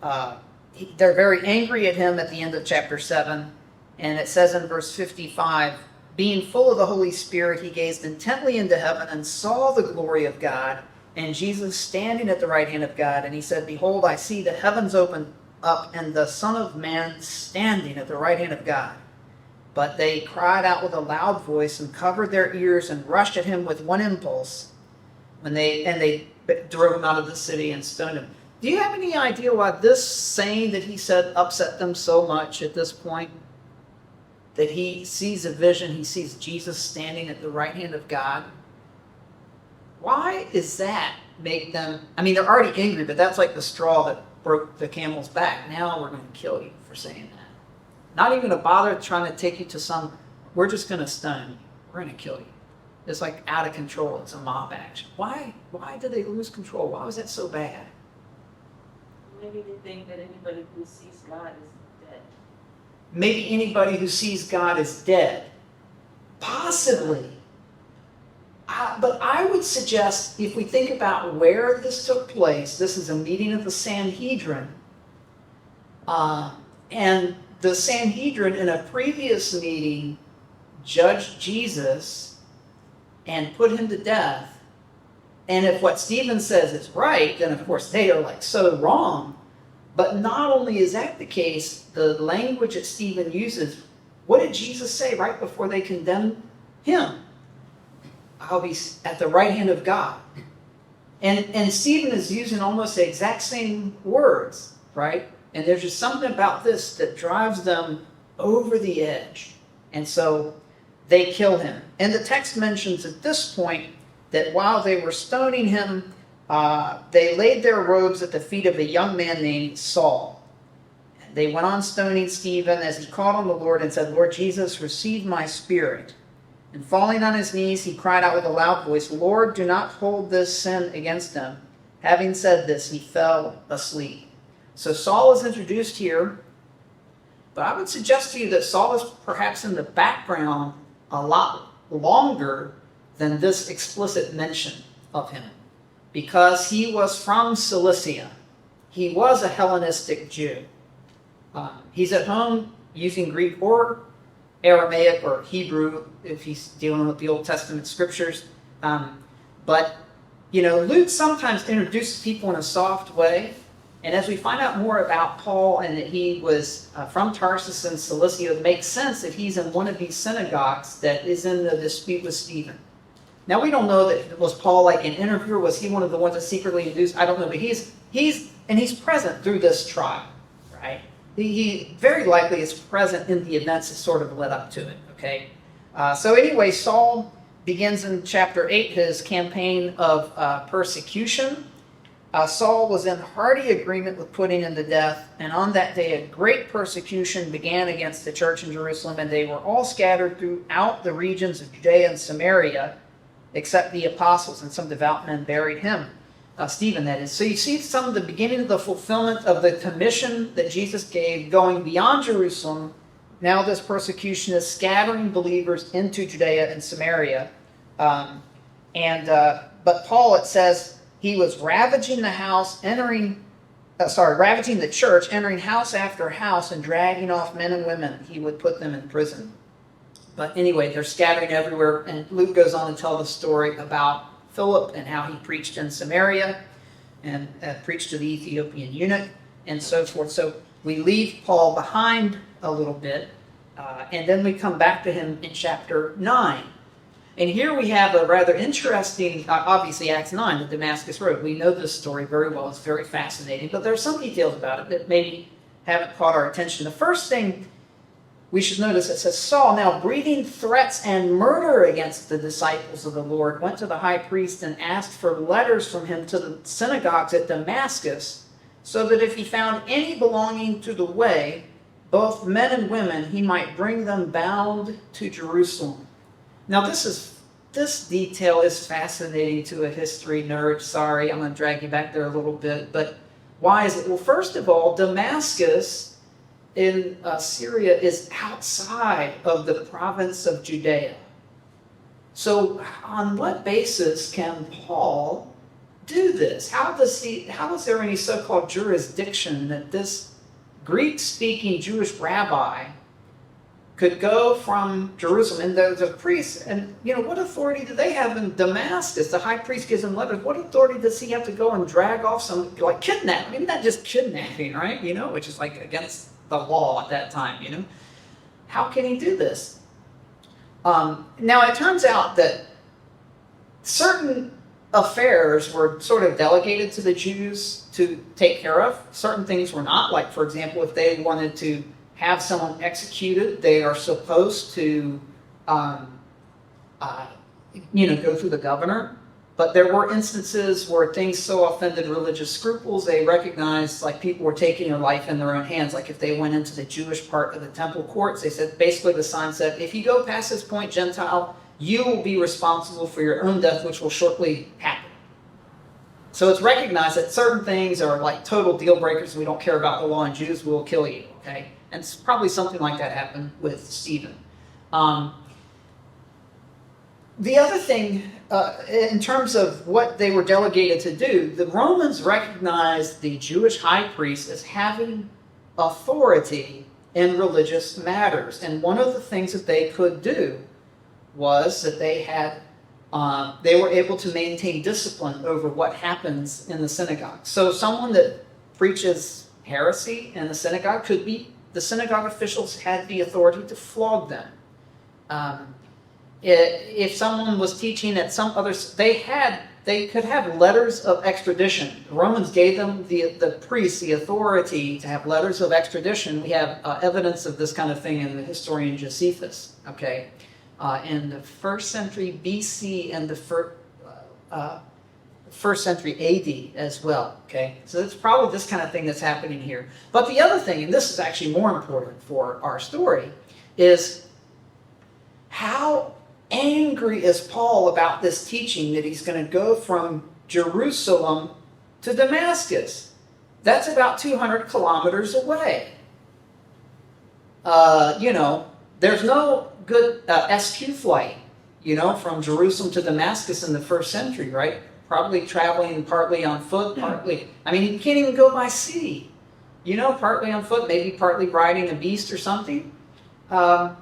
[SPEAKER 1] they're very angry at him at the end of chapter 7. And it says in verse 55, being full of the Holy Spirit, he gazed intently into heaven and saw the glory of God and Jesus standing at the right hand of God. And he said, behold, I see the heavens open up and the Son of Man standing at the right hand of God. But they cried out with a loud voice and covered their ears and rushed at him with one impulse. And they drove him out of the city and stoned him. Do you have any idea why this saying that he said upset them so much at this point? That he sees a vision, he sees Jesus standing at the right hand of God. Why does that make them, I mean, they're already angry, but that's like the straw that broke the camel's back. Now we're going to kill you for saying that. Not even going to bother trying to take you to some, we're just going to stone you. We're going to kill you. It's like out of control. It's a mob action. Why did they lose control? Why was that so bad?
[SPEAKER 3] Maybe they think that anybody who sees God is dead.
[SPEAKER 1] Maybe anybody who sees God is dead. Possibly. But I would suggest, if we think about where this took place, this is a meeting of the Sanhedrin. And the Sanhedrin, in a previous meeting, judged Jesus and put him to death. And if what Stephen says is right, then of course they are like so wrong. But not only is that the case, the language that Stephen uses, what did Jesus say right before they condemned him? I'll be at the right hand of God. And Stephen is using almost the exact same words, right? And there's just something about this that drives them over the edge. And so they kill him. And the text mentions at this point that while they were stoning him, they laid their robes at the feet of a young man named Saul. They went on stoning Stephen as he called on the Lord and said, Lord Jesus, receive my spirit. And falling on his knees, he cried out with a loud voice, Lord, do not hold this sin against them. Having said this, he fell asleep. So Saul is introduced here, but I would suggest to you that Saul is perhaps in the background a lot longer than this explicit mention of him, because he was from Cilicia. He was a Hellenistic Jew. He's at home using Greek or Aramaic or Hebrew if he's dealing with the Old Testament scriptures. But, Luke sometimes introduces people in a soft way. And as we find out more about Paul and that he was from Tarsus in Cilicia, it makes sense that he's in one of these synagogues that is in the dispute with Stephen. Now, we don't know that was Paul like an interviewer. Was he one of the ones that secretly induced? I don't know. But he's present through this trial, right? He very likely is present in the events that sort of led up to it, okay? So anyway, Saul begins in chapter 8 his campaign of persecution. Saul was in hearty agreement with putting him to death, and on that day a great persecution began against the church in Jerusalem, and they were all scattered throughout the regions of Judea and Samaria, except the apostles, and some devout men buried him. Stephen, that is. So you see some of the beginning of the fulfillment of the commission that Jesus gave going beyond Jerusalem. Now this persecution is scattering believers into Judea and Samaria. But Paul, it says, he was ravaging the church, entering house after house and dragging off men and women. He would put them in prison. But anyway, they're scattering everywhere. And Luke goes on to tell the story about Philip and how he preached in Samaria and preached to the Ethiopian eunuch and so forth. So we leave Paul behind a little bit, and then we come back to him in chapter 9. And here we have a rather interesting, obviously Acts 9, the Damascus Road. We know this story very well. It's very fascinating. But there are some details about it that maybe haven't caught our attention. The first thing we should notice, it says, Saul, now breathing threats and murder against the disciples of the Lord, went to the high priest and asked for letters from him to the synagogues at Damascus, so that if he found any belonging to the way, both men and women, he might bring them bound to Jerusalem. Now this detail is fascinating to a history nerd. Sorry, I'm going to drag you back there a little bit. But why is it? Well, first of all, Damascus in Syria is outside of the province of Judea. So on what basis can Paul do this? How is there any so-called jurisdiction that this Greek-speaking Jewish rabbi could go from Jerusalem? And there's a priest, and what authority do they have in Damascus? The high priest gives him letters. What authority does he have to go and drag off some, like kidnapping? I mean, not just kidnapping, right? Which is like against the law at that time, How can he do this? Now, it turns out that certain affairs were sort of delegated to the Jews to take care of. Certain things were not. Like, for example, if they wanted to have someone executed, they are supposed to, go through the governor. But there were instances where things so offended religious scruples, they recognized like people were taking their life in their own hands. Like if they went into the Jewish part of the temple courts, they said, basically the sign said, if you go past this point, Gentile, you will be responsible for your own death, which will shortly happen. So it's recognized that certain things are like total deal breakers. We don't care about the law, and Jews will kill you, okay? And it's probably something like that happened with Stephen. The other thing, in terms of what they were delegated to do, the Romans recognized the Jewish high priest as having authority in religious matters. And one of the things that they could do was that they were able to maintain discipline over what happens in the synagogue. So someone that preaches heresy in the synagogue the synagogue officials had the authority to flog them. If someone was teaching at some other, they could have letters of extradition. The Romans gave them, the priests, the authority to have letters of extradition. We have evidence of this kind of thing in the historian Josephus, okay? In the 1st century BC and the first century AD as well, okay? So it's probably this kind of thing that's happening here. But the other thing, and this is actually more important for our story, is how angry is Paul about this teaching that he's going to go from Jerusalem to Damascus. That's about 200 kilometers away. There's no good SQ flight, from Jerusalem to Damascus in the 1st century, right? Probably traveling partly on foot, partly, you can't even go by sea, partly on foot, maybe partly riding a beast or something. Wow.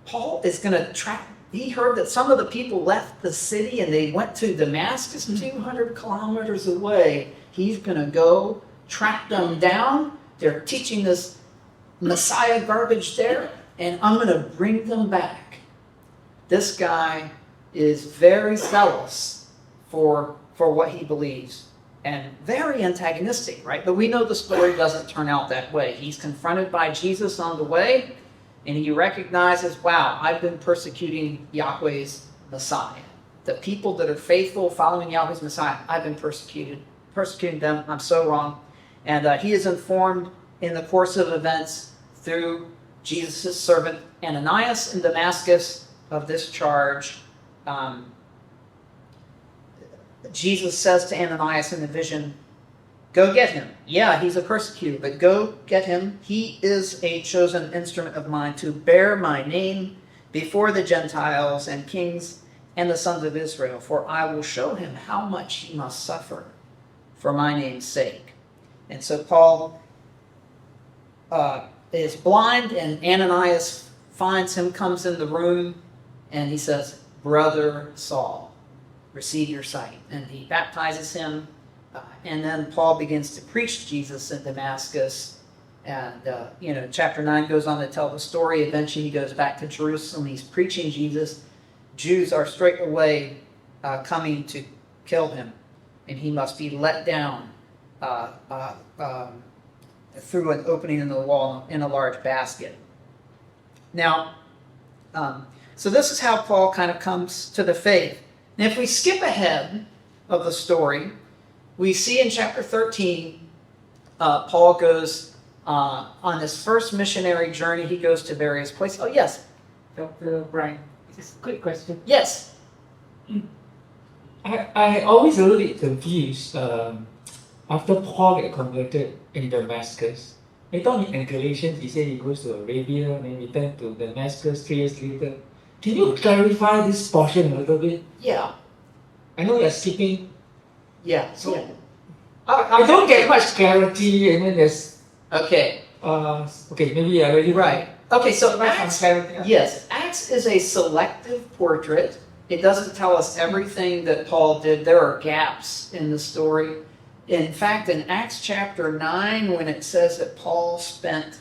[SPEAKER 1] Paul is going to track. He heard that some of the people left the city and they went to Damascus, 200 kilometers away. He's going to go track them down. They're teaching this Messiah garbage there, and I'm going to bring them back. This guy is very zealous for what he believes and very antagonistic, right? But we know the story doesn't turn out that way. He's confronted by Jesus on the way, and he recognizes, wow, I've been persecuting Yahweh's Messiah. The people that are faithful, following Yahweh's Messiah, I've been persecuting them. I'm so wrong. And he is informed in the course of events through Jesus' servant Ananias in Damascus of this charge. Jesus says to Ananias in the vision, go get him. Yeah, he's a persecutor, but go get him. He is a chosen instrument of mine to bear my name before the Gentiles and kings and the sons of Israel, for I will show him how much he must suffer for my name's sake. And so Paul is blind, and Ananias finds him, comes in the room, and he says, Brother Saul, receive your sight. And he baptizes him. And then Paul begins to preach Jesus in Damascus. And, chapter 9 goes on to tell the story. Eventually he goes back to Jerusalem. He's preaching Jesus. Jews are straight away coming to kill him. And he must be let down through an opening in the wall in a large basket. Now, so this is how Paul kind of comes to the faith. And if we skip ahead of the story, we see in chapter 13, Paul goes on his first missionary journey. He goes to various places. Oh, yes.
[SPEAKER 4] Dr. Brian, just a quick question.
[SPEAKER 1] Yes.
[SPEAKER 4] I always a little bit confused after Paul got converted in Damascus. I thought in Galatians he said he goes to Arabia and then returned to Damascus 3 years later. Can you clarify this portion a little bit?
[SPEAKER 1] Yeah.
[SPEAKER 4] I know you're skipping.
[SPEAKER 1] Yeah.
[SPEAKER 4] So
[SPEAKER 1] yeah.
[SPEAKER 4] I don't get much clarity, and then there's
[SPEAKER 1] Okay.
[SPEAKER 4] okay, maybe I already
[SPEAKER 1] Right. Okay, so
[SPEAKER 4] provide some
[SPEAKER 1] Acts,
[SPEAKER 4] clarity.
[SPEAKER 1] yes, Acts is a selective portrait. It doesn't tell us everything that Paul did. There are gaps in the story. In fact, in Acts chapter 9, when it says that Paul spent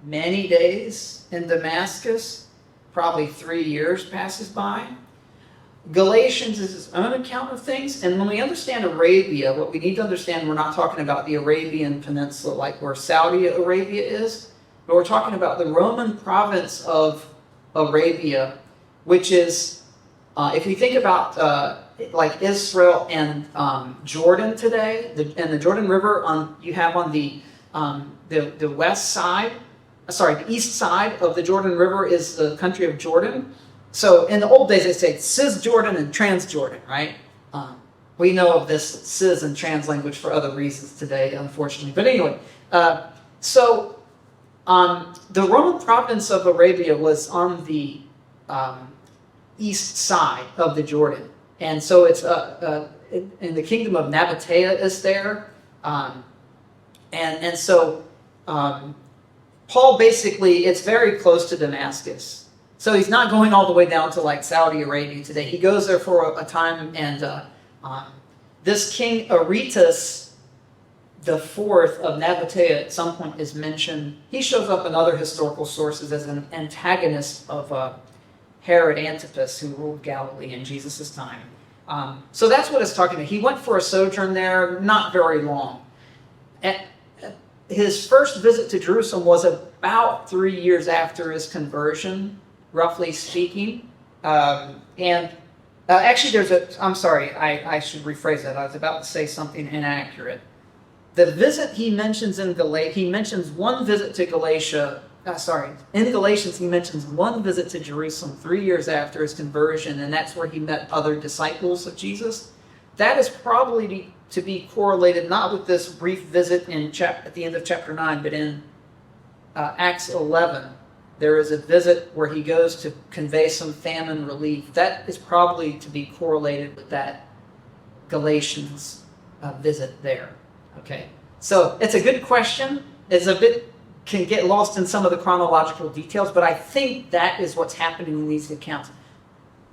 [SPEAKER 1] many days in Damascus, probably 3 years passes by. Galatians is his own account of things. And when we understand Arabia, what we need to understand, we're not talking about the Arabian Peninsula like where Saudi Arabia is, but we're talking about the Roman province of Arabia, which is, if you think about like Israel and Jordan today, and the Jordan River, you have on the west side, the east side of the Jordan River is the country of Jordan. So in the old days, they say Cisjordan and Transjordan, right? We know of this cis and trans language for other reasons today, unfortunately. But anyway, so the Roman province of Arabia was on the east side of the Jordan. And so it's in the kingdom of Nabatea is there. And so Paul basically, it's very close to Damascus. So he's not going all the way down to like Saudi Arabia today. He goes there for a time, and this king Aretas the fourth of Nabatea at some point is mentioned. He shows up in other historical sources as an antagonist of Herod Antipas, who ruled Galilee in Jesus' time. So that's what it's talking about. He went for a sojourn there, not very long. His first visit to Jerusalem was about 3 years after his conversion, roughly speaking. Actually, I'm sorry, I should rephrase that. I was about to say something inaccurate. The visit he mentions in he mentions one visit to Galatia. In Galatians he mentions one visit to Jerusalem 3 years after his conversion, and that's where he met other disciples of Jesus. That is probably to be correlated not with this brief visit at the end of chapter 9, but in Acts 11. There is a visit where he goes to convey some famine relief. That is probably to be correlated with that Galatians visit there. Okay, so it's a good question. It's can get lost in some of the chronological details, but I think that is what's happening in these accounts.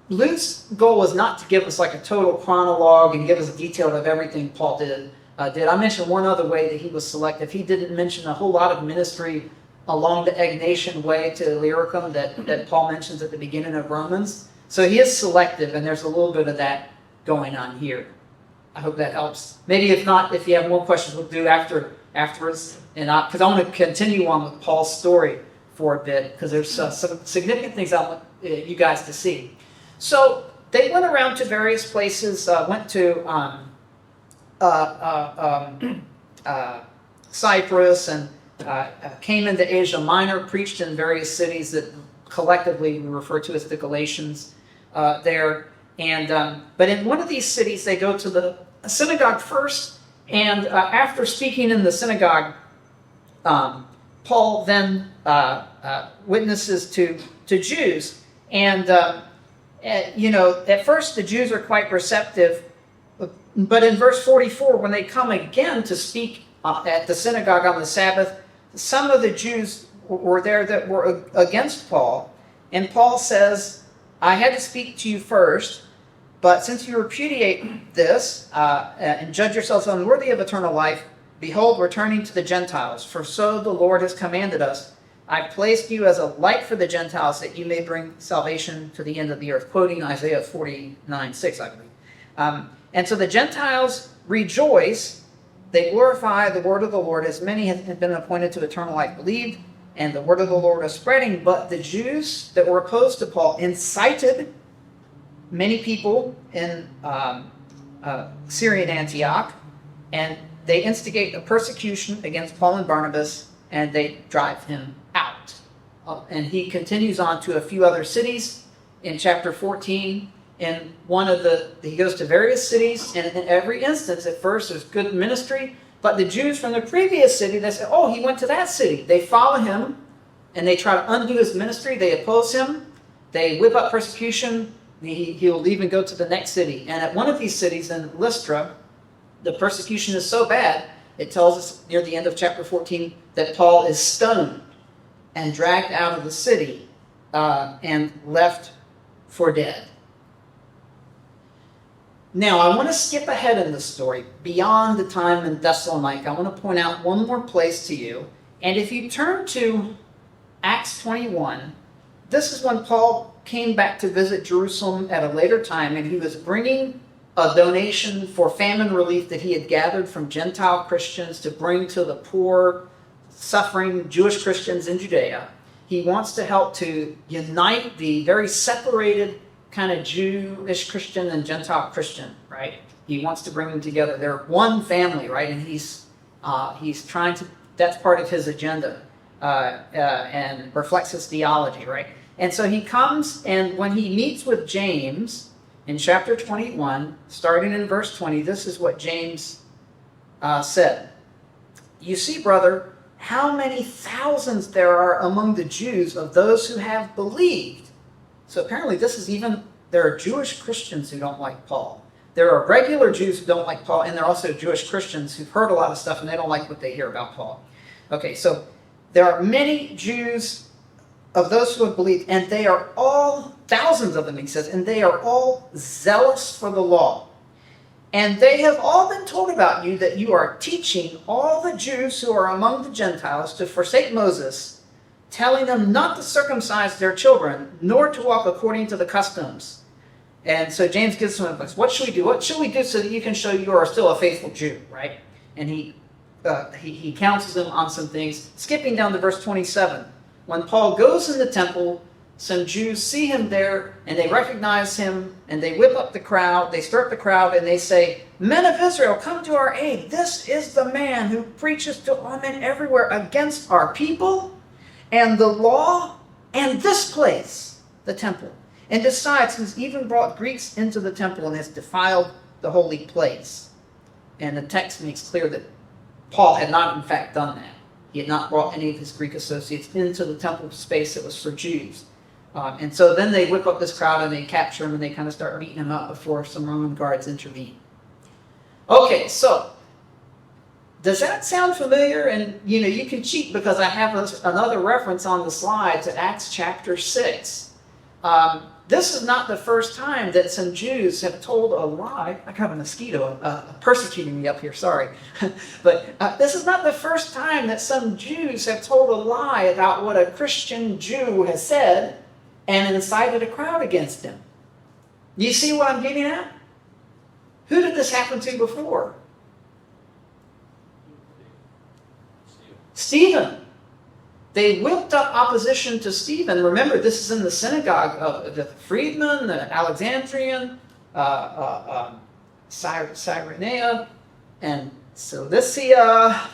[SPEAKER 1] Luke's goal was not to give us like a total chronologue and give us a detail of everything Paul did. I mentioned one other way that he was selective. He didn't mention a whole lot of ministry along the Egnatian way to Illyricum that Paul mentions at the beginning of Romans. So he is selective, and there's a little bit of that going on here. I hope that helps. Maybe if not, if you have more questions, we'll do afterwards. And because I want to continue on with Paul's story for a bit, because there's some significant things I want you guys to see. So they went around to various places, went to Cyprus and came into Asia Minor, preached in various cities that collectively we refer to as the Galatians there. And but in one of these cities, they go to the synagogue first, and after speaking in the synagogue, Paul then witnesses to Jews. And at first the Jews are quite receptive, but in verse 44, when they come again to speak at the synagogue on the Sabbath, some of the Jews were there that were against Paul. And Paul says, I had to speak to you first, but since you repudiate this and judge yourselves unworthy of eternal life, Behold, we're turning to the Gentiles, for so the Lord has commanded us. I've placed you as a light for the Gentiles, that you may bring salvation to the end of the earth. Quoting Isaiah 49:6, I believe. And so the Gentiles rejoice. They glorify the word of the Lord, as many have been appointed to eternal life believed, and the word of the Lord is spreading. But the Jews that were opposed to Paul incited many people in Syrian Antioch, and they instigate a persecution against Paul and Barnabas, and they drive him out. And he continues on to a few other cities in chapter 14. In he goes to various cities, and in every instance, at first, there's good ministry, but the Jews from the previous city, they say, oh, he went to that city. They follow him, and they try to undo his ministry. They oppose him. They whip up persecution. He'll even go to the next city. And at one of these cities in Lystra, the persecution is so bad, it tells us near the end of chapter 14 that Paul is stoned and dragged out of the city and left for dead. Now, I want to skip ahead in the story beyond the time in Thessalonica. I want to point out one more place to you. And if you turn to Acts 21, this is when Paul came back to visit Jerusalem at a later time, and he was bringing a donation for famine relief that he had gathered from Gentile Christians to bring to the poor, suffering Jewish Christians in Judea. He wants to help to unite the very separated kind of Jewish Christian and Gentile Christian, right? He wants to bring them together. They're one family, right? And he's trying to, that's part of his agenda and reflects his theology, right? And so he comes, and when he meets with James in chapter 21, starting in verse 20, this is what James said. You see, brother, how many thousands there are among the Jews of those who have believed. So apparently there are Jewish Christians who don't like Paul. There are regular Jews who don't like Paul, and there are also Jewish Christians who've heard a lot of stuff and they don't like what they hear about Paul. Okay, so there are many Jews of those who have believed, and they are all, thousands of them, he says, and they are all zealous for the law. And they have all been told about you that you are teaching all the Jews who are among the Gentiles to forsake Moses, telling them not to circumcise their children, nor to walk according to the customs. And so James gives some advice. What should we do? What should we do so that you can show you are still a faithful Jew, right? And he counsels them on some things. Skipping down to verse 27. When Paul goes in the temple, some Jews see him there, and they recognize him, and they whip up the crowd. They stir up the crowd, and they say, Men of Israel, come to our aid. This is the man who preaches to all men everywhere against our people and the law and this place, the temple. And besides, he's even brought Greeks into the temple and has defiled the holy place. And the text makes clear that Paul had not in fact done that. He had not brought any of his Greek associates into the temple space that was for Jews. And so then they whip up this crowd and they capture him and they kind of start beating him up before some Roman guards intervene. Okay, so does that sound familiar? And you can cheat because I have another reference on the slide to Acts chapter 6. This is not the first time that some Jews have told a lie. I got a mosquito persecuting me up here, sorry. But this is not the first time that some Jews have told a lie about what a Christian Jew has said and incited a crowd against him. You see what I'm getting at? Who did this happen to before? Stephen. They whipped up opposition to Stephen. Remember, this is in the synagogue of the freedmen, the Alexandrian, Cyrene, and Cilicia,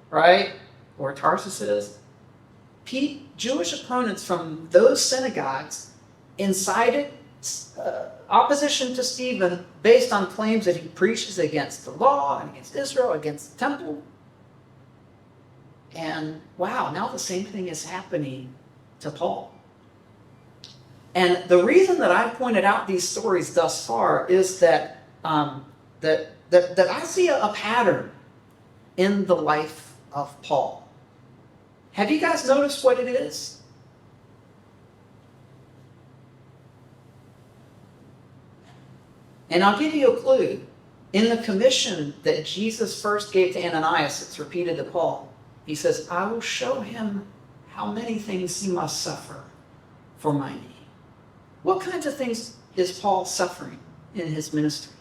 [SPEAKER 1] right? Or Tarsus is. Jewish opponents from those synagogues incited opposition to Stephen based on claims that he preaches against the law and against Israel, against the temple. And wow, now the same thing is happening to Paul. And the reason that I've pointed out these stories thus far is that that I see a pattern in the life of Paul. Have you guys noticed what it is? And I'll give you a clue. In the commission that Jesus first gave to Ananias, it's repeated to Paul. He says, I will show him how many things he must suffer for my name. What kinds of things is Paul suffering in his ministry?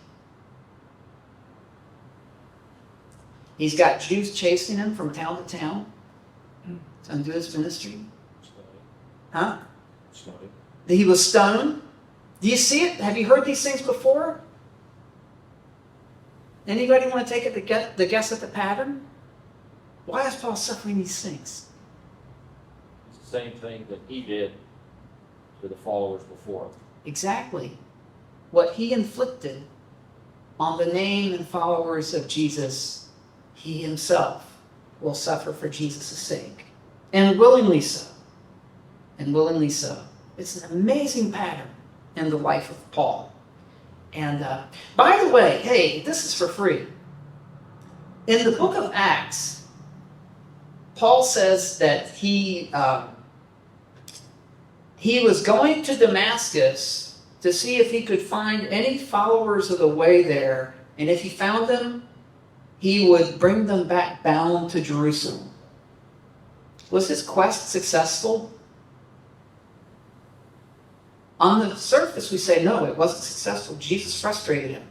[SPEAKER 1] He's got Jews chasing him from town to town to undo his ministry. Huh? He was stoned. Do you see it? Have you heard these things before? Anybody want to take the guess at the pattern? Why is Paul suffering these things?
[SPEAKER 5] It's the same thing that he did to the followers before.
[SPEAKER 1] Exactly. What he inflicted on the name and followers of Jesus, he himself will suffer for Jesus' sake. And willingly so. And willingly so. It's an amazing pattern in the life of Paul. And by the way, hey, this is for free. In the book of Acts, Paul says that he was going to Damascus to see if he could find any followers of the way there, and if he found them, he would bring them back bound to Jerusalem. Was his quest successful? On the surface, we say, no, it wasn't successful. Jesus frustrated him.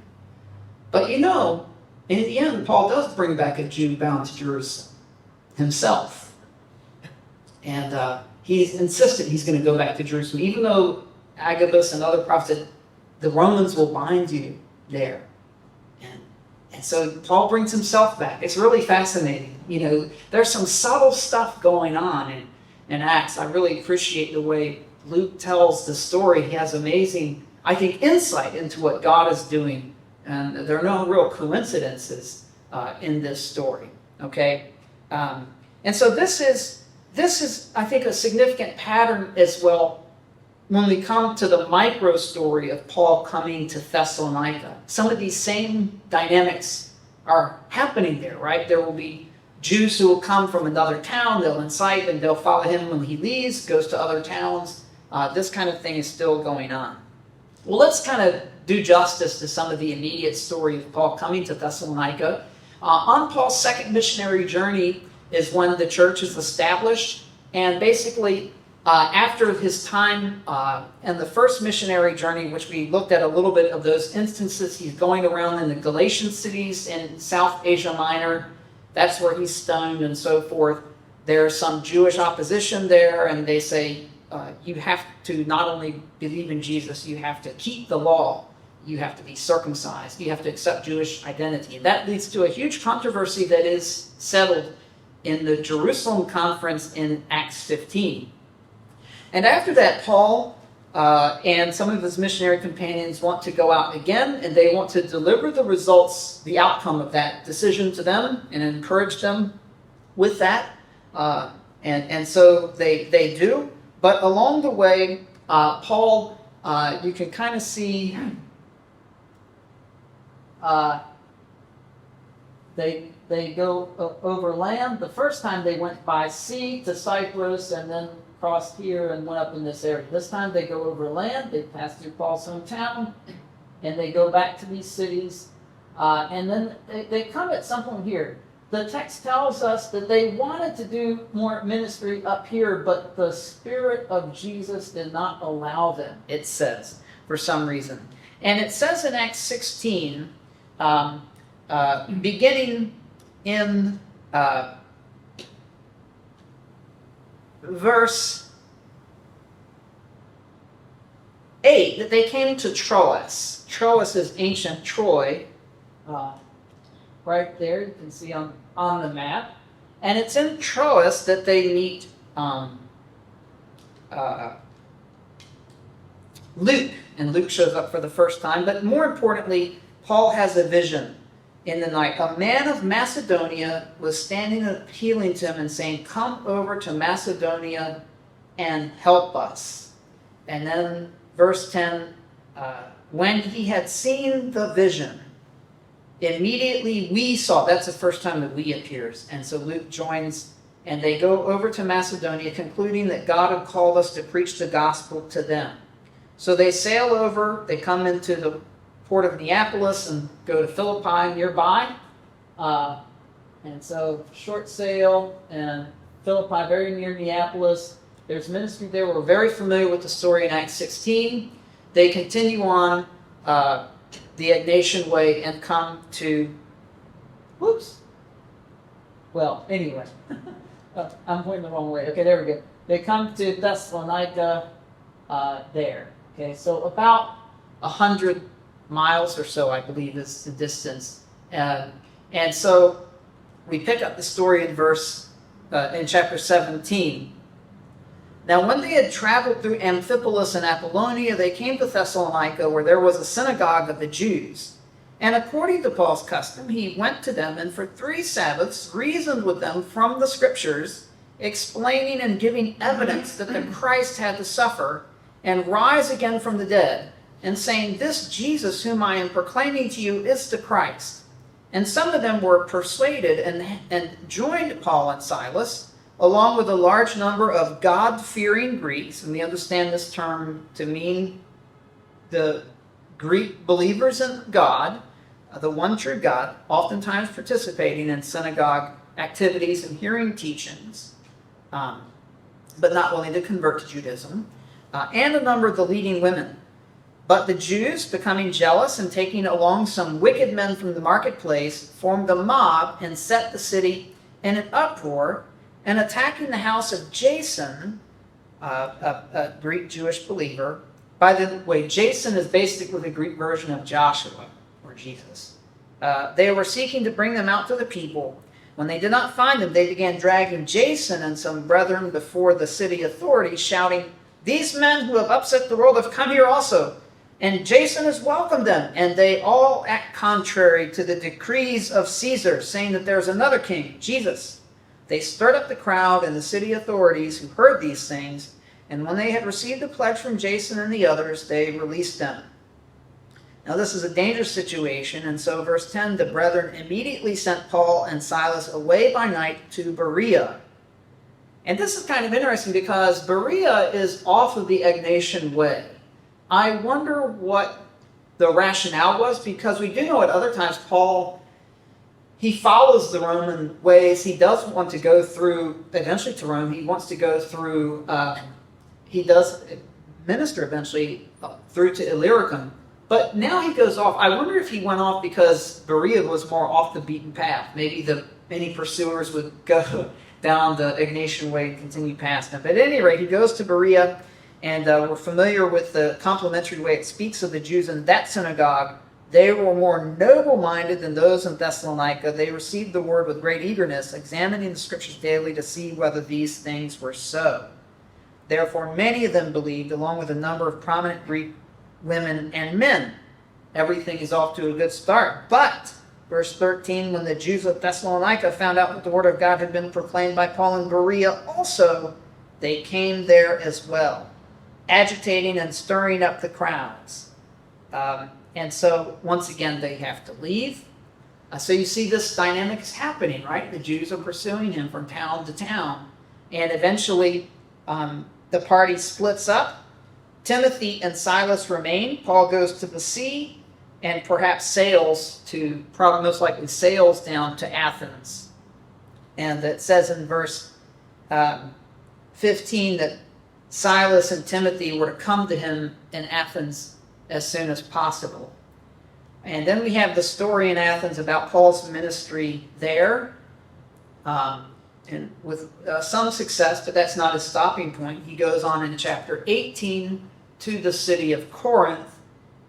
[SPEAKER 1] But in the end, Paul does bring back a Jew bound to Jerusalem himself. And he's insistent he's going to go back to Jerusalem, even though Agabus and other prophets said, the Romans will bind you there. And so Paul brings himself back. It's really fascinating. There's some subtle stuff going on in Acts. I really appreciate the way Luke tells the story. He has amazing, I think, insight into what God is doing. And there are no real coincidences in this story. Okay? And so this is, I think, a significant pattern as well when we come to the micro story of Paul coming to Thessalonica. Some of these same dynamics are happening there, right? There will be Jews who will come from another town. They'll incite and they'll follow him when he leaves, goes to other towns. This kind of thing is still going on. Well, let's kind of do justice to some of the immediate story of Paul coming to Thessalonica. On Paul's second missionary journey is when the church is established. And basically, after his time in the first missionary journey, which we looked at a little bit of those instances, he's going around in the Galatian cities in South Asia Minor. That's where he's stoned and so forth. There's some Jewish opposition there, and they say, you have to not only believe in Jesus, you have to keep the law. You have to be circumcised. You have to accept Jewish identity. And that leads to a huge controversy that is settled in the Jerusalem conference in Acts 15. And after that, Paul and some of his missionary companions want to go out again, and they want to deliver the results, the outcome of that decision to them, and encourage them with that. And so they do. But along the way, Paul, you can kind of see they go over land. The first time they went by sea to Cyprus and then crossed here and went up in this area. This time they go over land. They pass through Paul's hometown and they go back to these cities. And then they come at some point here. The text tells us that they wanted to do more ministry up here, but the Spirit of Jesus did not allow them, it says, for some reason. And it says in Acts 16, beginning in verse 8, that they came to Troas. Troas is ancient Troy. Right there, you can see on the map. And it's in Troas that they meet Luke. And Luke shows up for the first time. But more importantly, Paul has a vision in the night. A man of Macedonia was standing and appealing to him and saying, "Come over to Macedonia and help us." And then verse 10, when he had seen the vision, immediately we saw. That's the first time that we appears. And so Luke joins, and they go over to Macedonia, concluding that God had called us to preach the gospel to them. So they sail over, they come into the port of Neapolis and go to Philippi nearby. And so short sail and Philippi, very near Neapolis. There's ministry there. We're very familiar with the story in Acts 16. They continue on the Ignatian way and come to, well, anyway, I'm pointing the wrong way. Okay, there we go. They come to Thessalonica there. Okay, so about 100 miles or so, I believe, is the distance. And so we pick up the story in chapter 17. Now, when they had traveled through Amphipolis and Apollonia, they came to Thessalonica, where there was a synagogue of the Jews. And according to Paul's custom, he went to them and for 3 Sabbaths reasoned with them from the Scriptures, explaining and giving evidence that the Christ had to suffer and rise again from the dead, and saying, "This Jesus whom I am proclaiming to you is the Christ." And some of them were persuaded and joined Paul and Silas, along with a large number of God-fearing Greeks, and we understand this term to mean the Greek believers in God, the one true God, oftentimes participating in synagogue activities and hearing teachings, but not willing to convert to Judaism, and a number of the leading women. But the Jews, becoming jealous and taking along some wicked men from the marketplace, formed a mob and set the city in an uproar, and attacking the house of Jason, a Greek Jewish believer. By the way, Jason is basically the Greek version of Joshua, or Jesus. They were seeking to bring them out to the people. When they did not find them, they began dragging Jason and some brethren before the city authorities, shouting, "These men who have upset the world have come here also, and Jason has welcomed them, and they all act contrary to the decrees of Caesar, saying that there is another king, Jesus." They stirred up the crowd and the city authorities who heard these things, and when they had received a pledge from Jason and the others, they released them. Now this is a dangerous situation, and so verse 10, the brethren immediately sent Paul and Silas away by night to Berea. And this is kind of interesting because Berea is off of the Egnatian way. I wonder what the rationale was, because we do know at other times Paul, he follows the Roman ways. He does want to go through, eventually to Rome. He wants to go through, he does minister eventually through to Illyricum. But now he goes off. I wonder if he went off because Berea was more off the beaten path. Maybe any pursuers would go down the Egnatian way and continue past him. But at any rate, he goes to Berea, and we're familiar with the complimentary way it speaks of the Jews in that synagogue. They were more noble-minded than those in Thessalonica. They received the word with great eagerness, examining the Scriptures daily to see whether these things were so. Therefore, many of them believed, along with a number of prominent Greek women and men. Everything is off to a good start. But, verse 13, when the Jews of Thessalonica found out that the word of God had been proclaimed by Paul in Berea also, they came there as well, agitating and stirring up the crowds. And so, once again, they have to leave. So you see this dynamic is happening, right? The Jews are pursuing him from town to town. And eventually, the party splits up. Timothy and Silas remain. Paul goes to the sea and perhaps probably most likely sails down to Athens. And it says in verse 15 that Silas and Timothy were to come to him in Athens as soon as possible. And then we have the story in Athens about Paul's ministry there, and with some success, but that's not his stopping point. He goes on in chapter 18 to the city of Corinth,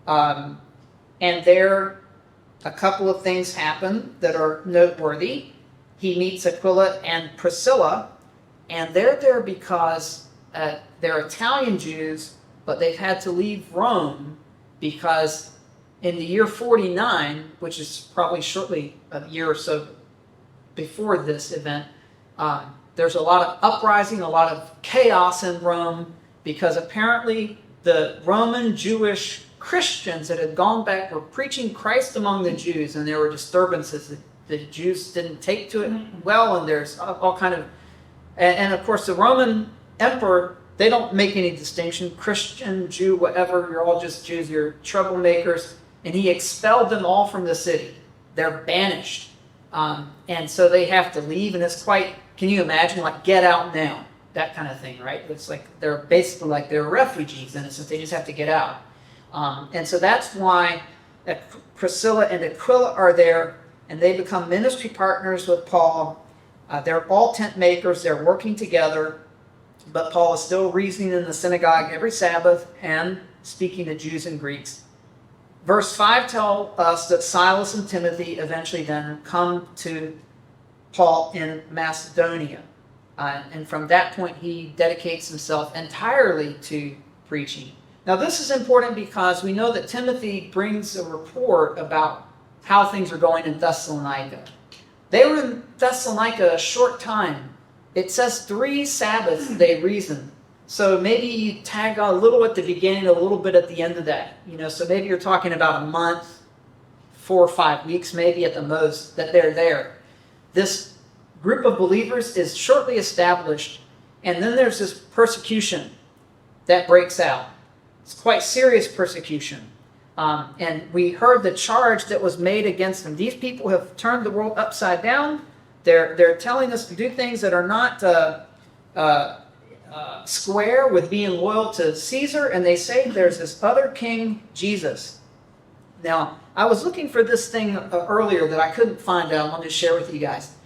[SPEAKER 1] and there a couple of things happen that are noteworthy. He meets Aquila and Priscilla, and they're there because they're Italian Jews, but they've had to leave Rome because in the year 49, which is probably shortly a year or so before this event, there's a lot of uprising, a lot of chaos in Rome, because apparently the Roman Jewish Christians that had gone back were preaching Christ among the Jews, and there were disturbances. The Jews didn't take to it well, and there's all kind of... And of course, the Roman emperor, they don't make any distinction, Christian, Jew, whatever, you're all just Jews, you're troublemakers. and he expelled them all from the city. They're banished. And so they have to leave, and it's quite, can you imagine, like, get out now, that kind of thing, right? It's like they're basically like they're refugees in a sense. They just have to get out. And so that's why Priscilla and Aquila are there, and they become ministry partners with Paul. They're all tent makers. They're working together, but Paul is still reasoning in the synagogue every Sabbath and speaking to Jews and Greeks. Verse 5 tells us that Silas and Timothy eventually then come to Paul in Macedonia. And from that point, he dedicates himself entirely to preaching. Now, this is important because we know that Timothy brings a report about how things are going in Thessalonica. They were in Thessalonica a short time. It says 3 Sabbaths they reasoned. So maybe you tag on a little at the beginning, a little bit at the end of that. So maybe you're talking about a month, 4 or 5 weeks, maybe at the most, that they're there. This group of believers is shortly established, and then there's this persecution that breaks out. It's quite serious persecution. And we heard the charge that was made against them. These people have turned the world upside down. They're telling us to do things that are not square with being loyal to Caesar, and they say there's this other king, Jesus. Now, I was looking for this thing earlier that I couldn't find out. I wanted to share with you guys.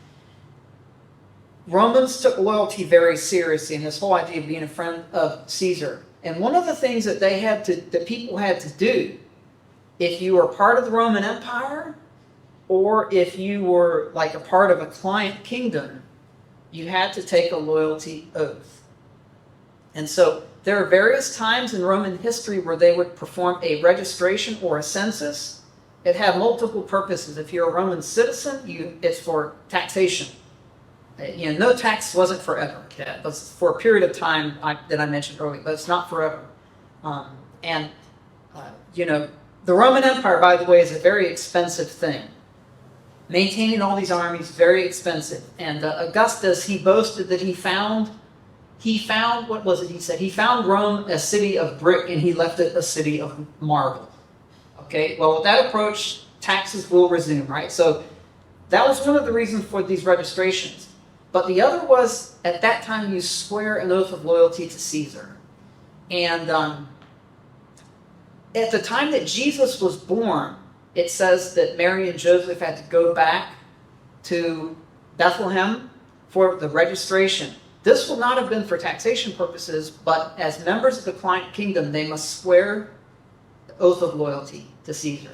[SPEAKER 1] Romans took loyalty very seriously, and this whole idea of being a friend of Caesar. And one of the things that that people had to do, if you were part of the Roman Empire, or if you were like a part of a client kingdom, you had to take a loyalty oath. And so there are various times in Roman history where they would perform a registration or a census. It had multiple purposes. If you're a Roman citizen, it's for taxation. No tax wasn't forever. It was for a period of time that I mentioned earlier, but it's not forever. The Roman Empire, by the way, is a very expensive thing. Maintaining all these armies, very expensive. And Augustus, he boasted that he found, what was it he said? He found Rome a city of brick, and he left it a city of marble. Okay, well, with that approach, taxes will resume, right? So that was one of the reasons for these registrations. But the other was, at that time, you swear an oath of loyalty to Caesar. And at the time that Jesus was born, it says that Mary and Joseph had to go back to Bethlehem for the registration. This will not have been for taxation purposes, but as members of the client kingdom, they must swear the oath of loyalty to Caesar.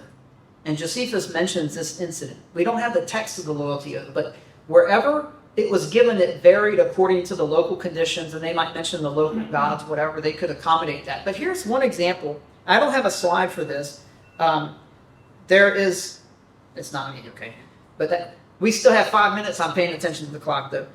[SPEAKER 1] And Josephus mentions this incident. We don't have the text of the loyalty oath, but wherever it was given, it varied according to the local conditions, and they might mention the local gods, whatever, they could accommodate that. But here's one example. I don't have a slide for this. It's not me, okay. But we still have 5 minutes. I'm paying attention to the clock, though.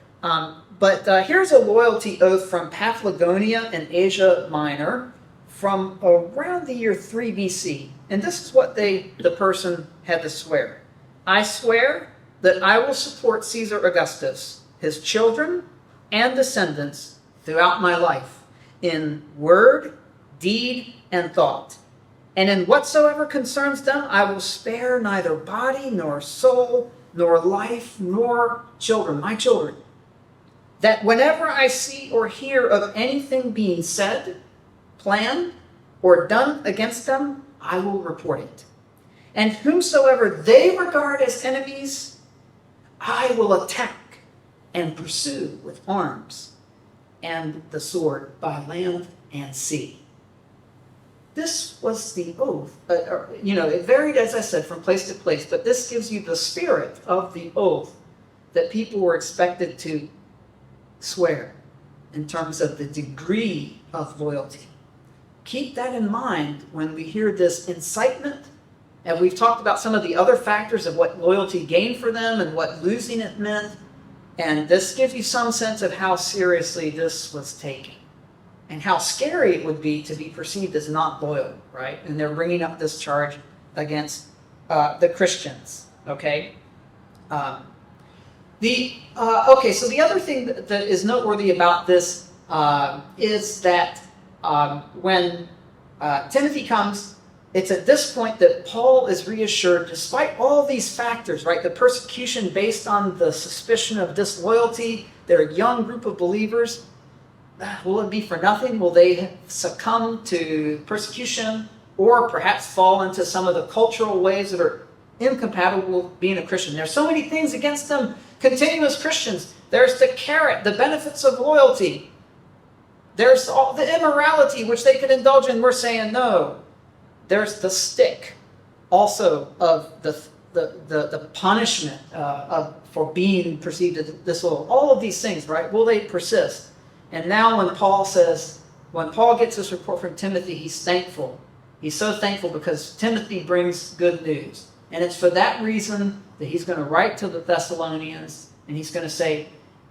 [SPEAKER 1] But here's a loyalty oath from Paphlagonia in Asia Minor from around the year 3 BC. And this is what the person had to swear. I swear that I will support Caesar Augustus, his children, and descendants throughout my life, in word, deed, and thought. And in whatsoever concerns them, I will spare neither body, nor soul, nor life, nor children, my children. That whenever I see or hear of anything being said, planned, or done against them, I will report it. And whomsoever they regard as enemies, I will attack and pursue with arms and the sword by land and sea. This was the oath. It varied, as I said, from place to place, but this gives you the spirit of the oath that people were expected to swear in terms of the degree of loyalty. Keep that in mind when we hear this incitement. And we've talked about some of the other factors of what loyalty gained for them and what losing it meant. And this gives you some sense of how seriously this was taken and how scary it would be to be perceived as not loyal, right? And they're bringing up this charge against the Christians, okay? So the other thing that is noteworthy about this is that when Timothy comes, it's at this point that Paul is reassured, despite all these factors, right? The persecution based on the suspicion of disloyalty, they're a young group of believers. Will it be for nothing? Will they succumb to persecution or perhaps fall into some of the cultural ways that are incompatible with being a Christian? There's so many things against them continue as Christians. There's the carrot, the benefits of loyalty. There's all the immorality which they could indulge in. We're saying no. There's the stick also of the punishment for being perceived as disloyal. All of these things, right? Will they persist? And now when Paul gets this report from Timothy, he's thankful. He's so thankful because Timothy brings good news. And it's for that reason that he's going to write to the Thessalonians and he's going to say,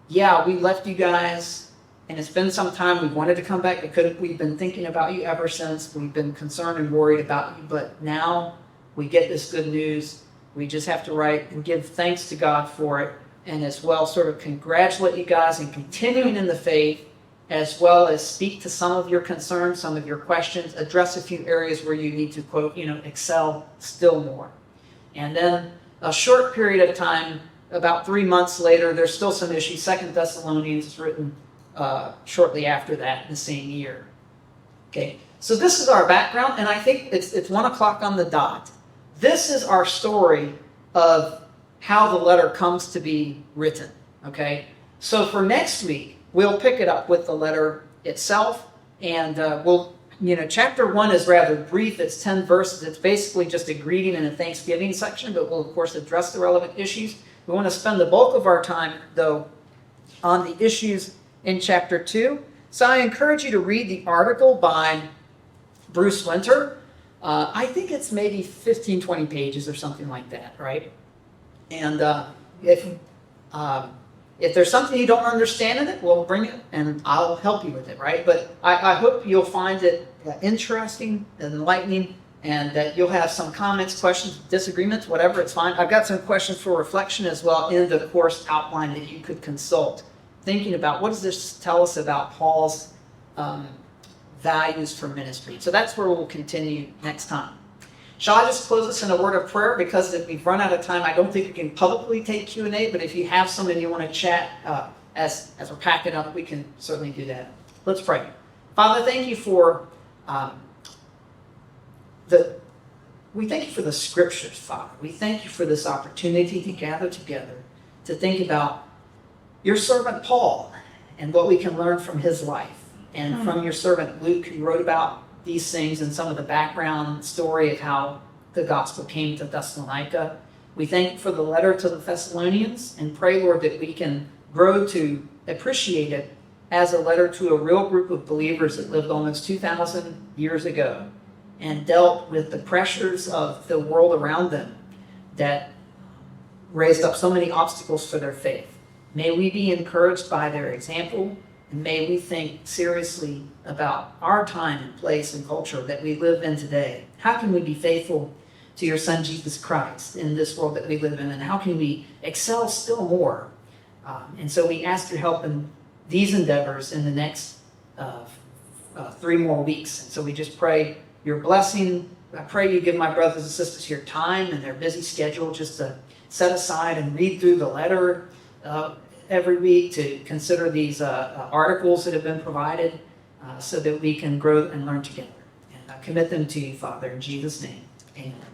[SPEAKER 1] yeah, we left you guys and it's been some time. We wanted to come back. We've been thinking about you ever since. We've been concerned and worried about you. But now we get this good news. We just have to write and give thanks to God for it. And as well sort of congratulate you guys in continuing in the faith, as well as speak to some of your concerns, some of your questions, address a few areas where you need to, quote, excel still more. And then a short period of time, about 3 months later, there's still some issues. 2 Thessalonians is written shortly after that in the same year. Okay, so this is our background, and I think it's 1 o'clock on the dot. This is our story of how the letter comes to be written. Okay, so for next week, we'll pick it up with the letter itself, and chapter 1 is rather brief. It's 10 verses. It's basically just a greeting and a thanksgiving section, but we'll, of course, address the relevant issues. We want to spend the bulk of our time, though, on the issues in chapter 2. So I encourage you to read the article by Bruce Winter. I think it's maybe 15, 20 pages or something like that, right? And if there's something you don't understand in it, we'll bring it and I'll help you with it, right? But I hope you'll find it interesting and enlightening and that you'll have some comments, questions, disagreements, whatever, it's fine. I've got some questions for reflection as well in the course outline that you could consult, thinking about what does this tell us about Paul's values for ministry. So that's where we'll continue next time. Shall I just close us in a word of prayer? Because if we've run out of time, I don't think we can publicly take Q&A, but if you have some and you want to chat as we're packing up, we can certainly do that. Let's pray. Father, thank you for the scriptures, Father. We thank you for this opportunity to gather together, to think about your servant Paul and what we can learn from his life, and from your servant Luke, who wrote about these things and some of the background story of how the gospel came to Thessalonica. We thank you for the letter to the Thessalonians and pray, Lord, that we can grow to appreciate it as a letter to a real group of believers that lived almost 2,000 years ago and dealt with the pressures of the world around them that raised up so many obstacles for their faith. May we be encouraged by their example, and may we think seriously about our time and place and culture that we live in today. How can we be faithful to your Son, Jesus Christ, in this world that we live in? And how can we excel still more? And so we ask your help in these endeavors in the next 3 more weeks. And so we just pray your blessing. I pray you give my brothers and sisters here time in their busy schedule just to set aside and read through the letter every week, to consider these articles that have been provided so that we can grow and learn together. And I commit them to you, Father, in Jesus' name. Amen.